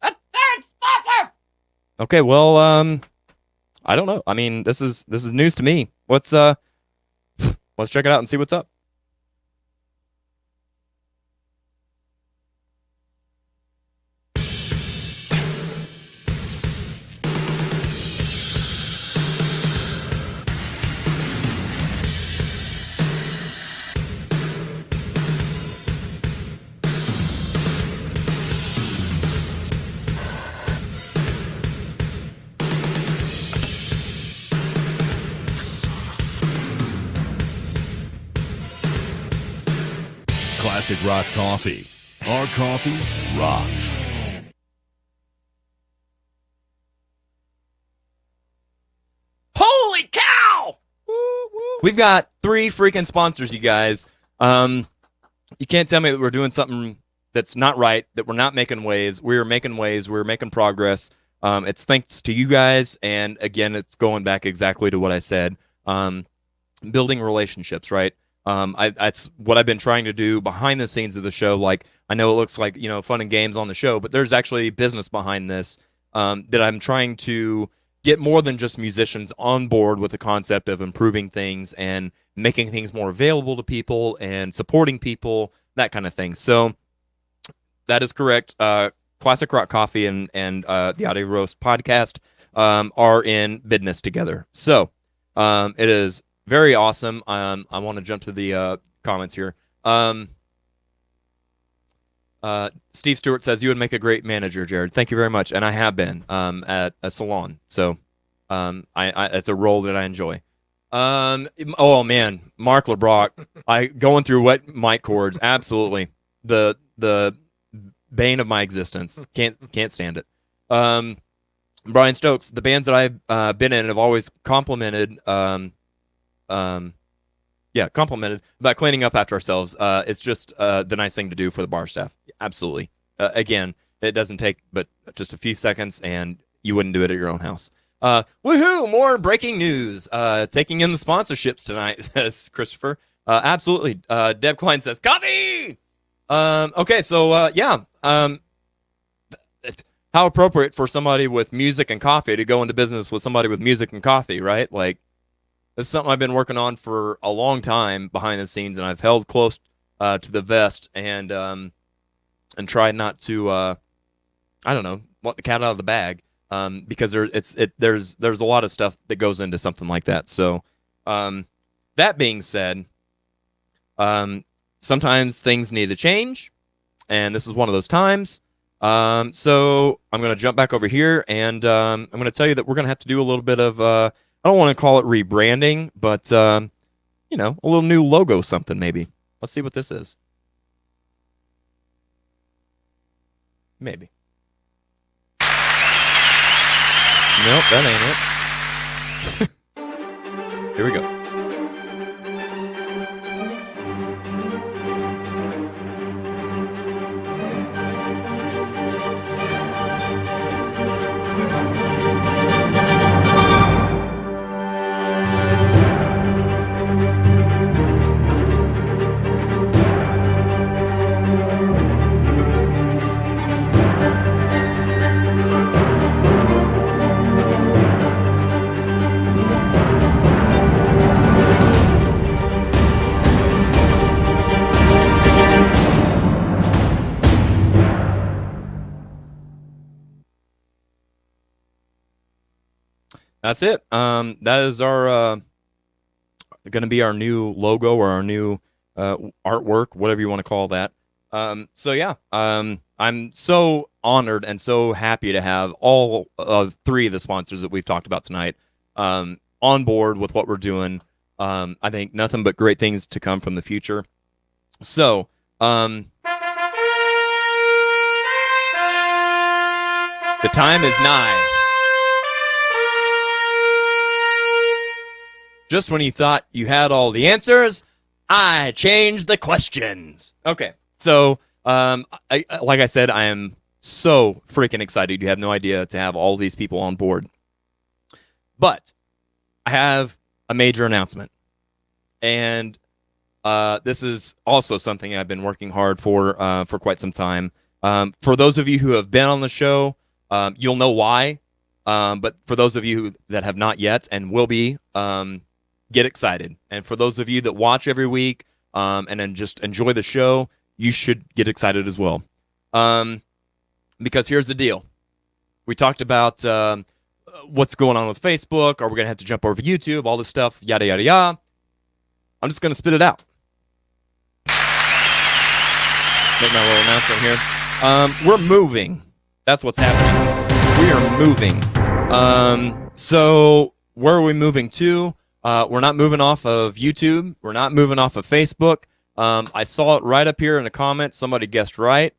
A third sponsor. Okay, well, I don't know. I mean, this is news to me. Let's check it out and see what's up. Classic Rock Coffee. Our coffee rocks. Holy cow! We've got 3 freaking sponsors, you guys. You can't tell me that we're doing something that's not right, that we're not making waves. We're making waves. We're making progress. It's thanks to you guys, and again, it's going back exactly to what I said. Building relationships, right? That's what I've been trying to do behind the scenes of the show. Like, I know it looks like, fun and games on the show, but there's actually business behind this that I'm trying to get more than just musicians on board with the concept of improving things and making things more available to people and supporting people, that kind of thing. So that is correct. Classic Rock Coffee and the Audio Roast Podcast are in business together. So it is very awesome. I want to jump to the comments here. Steve Stewart says, you would make a great manager, Jared. Thank you very much. And I have been at a salon. So it's a role that I enjoy. Oh, man. Mark LeBrock. Going through wet mic cords. Absolutely. The bane of my existence. Can't stand it. Brian Stokes. The bands that I've been in have always complimented about cleaning up after ourselves. It's just the nice thing to do for the bar staff. Absolutely. Again, it doesn't take but just a few seconds, and you wouldn't do it at your own house. Woohoo! More breaking news. Taking in the sponsorships tonight, says Christopher. Absolutely. Deb Klein says, coffee! Okay, so, yeah. How appropriate for somebody with music and coffee to go into business with somebody with music and coffee, right? Like, this is something I've been working on for a long time behind the scenes, and I've held close to the vest and tried not to, I don't know, let the cat out of the bag, because there's a lot of stuff that goes into something like that. So, that being said, sometimes things need to change, and this is one of those times. So I'm going to jump back over here, and I'm going to tell you that we're going to have to do a little bit of, I don't want to call it rebranding, but, a little new logo something maybe. Let's see what this is. Maybe. Nope, that ain't it. Here we go. that's it. That is our going to be our new logo or our new artwork, whatever you want to call that. So yeah, I'm so honored and so happy to have all of 3 of the sponsors that we've talked about tonight on board with what we're doing. I think nothing but great things to come from the future. So, the time is nigh. Just when you thought you had all the answers, I changed the questions. Okay, so like I said, I am so freaking excited. You have no idea to have all these people on board. But I have a major announcement, and this is also something I've been working hard for quite some time. For those of you who have been on the show, you'll know why. But for those of you that have not yet and will be, get excited. And for those of you that watch every week and then just enjoy the show, you should get excited as well. Because here's the deal. We talked about what's going on with Facebook. Are we going to have to jump over to YouTube? All this stuff, yada, yada, yada. I'm just going to spit it out. Make my little announcement here. We're moving. That's what's happening. We are moving. So where are we moving to? We're not moving off of YouTube. We're not moving off of Facebook. I saw it right up here in the comments. Somebody guessed right.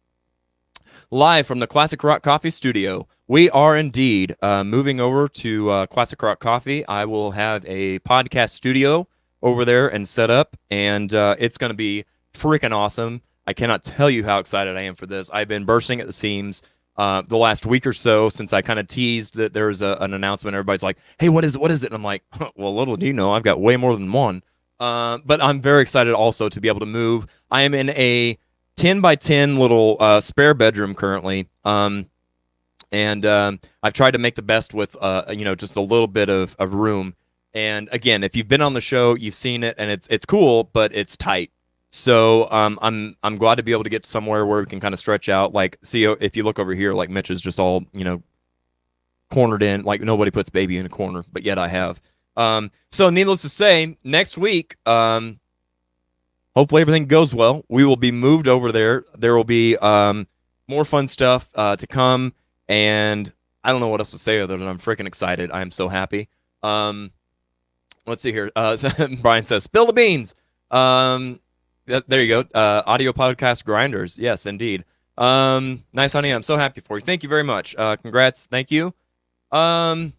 Live from the Classic Rock Coffee studio, we are indeed moving over to Classic Rock Coffee. I will have a podcast studio over there and set up, and it's going to be freaking awesome. I cannot tell you how excited I am for this. I've been bursting at the seams the last week or so since I kind of teased that there's an announcement. Everybody's like, hey, what is it? What is it? And I'm like, well, little do you know, I've got way more than one. But I'm very excited also to be able to move. I am in a 10 by 10 little spare bedroom currently. And I've tried to make the best with, just a little bit of room. And again, if you've been on the show, you've seen it, and it's cool, but it's tight. So I'm glad to be able to get somewhere where we can kind of stretch out. Like, see, if you look over here, like Mitch is just all, cornered in. Like nobody puts baby in a corner, but yet I have. So needless to say, next week, hopefully everything goes well. We will be moved over there. There will be more fun stuff to come, and I don't know what else to say other than I'm freaking excited. I am so happy. Let's see here. Brian says, "Spill the beans." There you go. Audio podcast grinders. Yes, indeed. Nice, honey. I'm so happy for you. Thank you very much. Congrats. Thank you. Are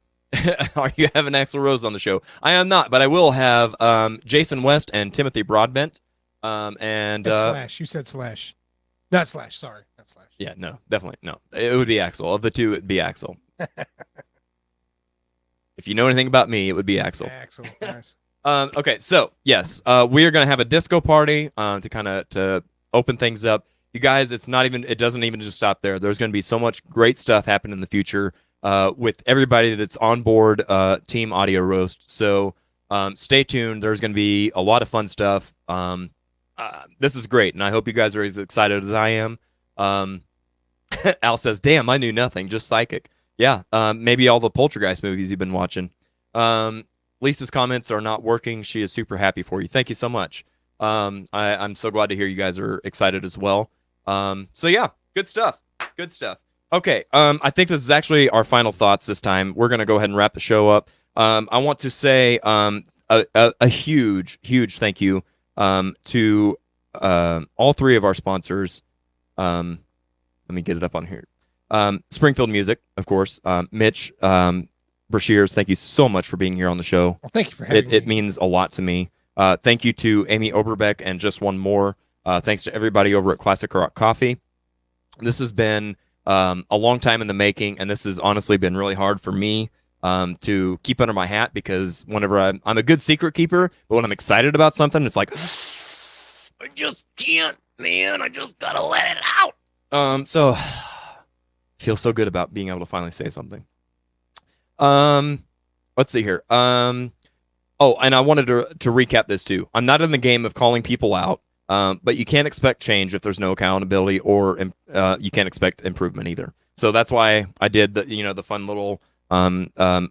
you having Axl Rose on the show? I am not, but I will have Jason West and Timothy Broadbent. Slash. You said Slash. Not Slash. Sorry. Not Slash. Yeah, no, definitely. No. It would be Axl. Of the two, it would be Axl. If you know anything about me, it would be Axl. Axl. Nice. Okay, so yes, we are gonna have a disco party to open things up. You guys, it doesn't even just stop there. There's gonna be so much great stuff happening in the future with everybody that's on board Team Audio Roast. So stay tuned. There's gonna be a lot of fun stuff. This is great, and I hope you guys are as excited as I am. Al says, "Damn, I knew nothing, just psychic." Yeah, maybe all the Poltergeist movies you've been watching. Lisa's comments are not working. She is super happy for you. Thank you so much. I'm so glad to hear you guys are excited as well. So yeah, good stuff. Good stuff. Okay, I think this is actually our final thoughts this time. We're gonna go ahead and wrap the show up. I want to say a huge, huge thank you to all 3 of our sponsors. Let me get it up on here. Springfield Music, of course. Mitch, Brashears, thank you so much for being here on the show. Well, thank you for having me. It means a lot to me. Thank you to Amy Oberbeck, and just one more. Thanks to everybody over at Classic Rock Coffee. This has been a long time in the making, and this has honestly been really hard for me to keep under my hat, because whenever I'm a good secret keeper, but when I'm excited about something, it's like, I just can't, man. I just gotta let it out. So feel so good about being able to finally say something. Let's see here. Oh, and I wanted to recap this too. I'm not in the game of calling people out, but you can't expect change if there's no accountability, or you can't expect improvement either. So that's why I did the fun little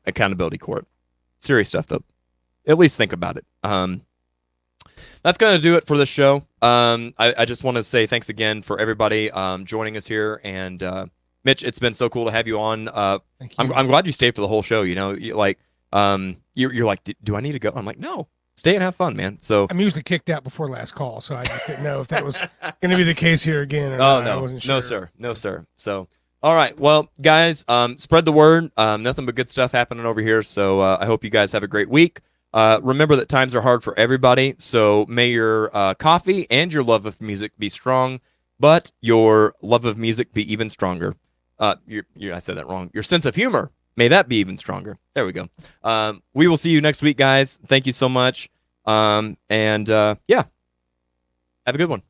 accountability court. Serious stuff, though. At least think about it. That's going to do it for the show. I just want to say thanks again for everybody joining us here. And Mitch, it's been so cool to have you on. Thank you. I'm glad you stayed for the whole show. You know, you're like, do I need to go? I'm like, no, stay and have fun, man. So I'm usually kicked out before last call, so I just didn't know if that was going to be the case here again. Or not. I wasn't sure. No, sir. So, all right, well, guys, spread the word. Nothing but good stuff happening over here. So I hope you guys have a great week. Remember that times are hard for everybody. So may your coffee and your love of music be strong, but your love of music be even stronger. I said that wrong. Your sense of humor, may that be even stronger. There we go. We will see you next week, guys. Thank you so much. Yeah, have a good one.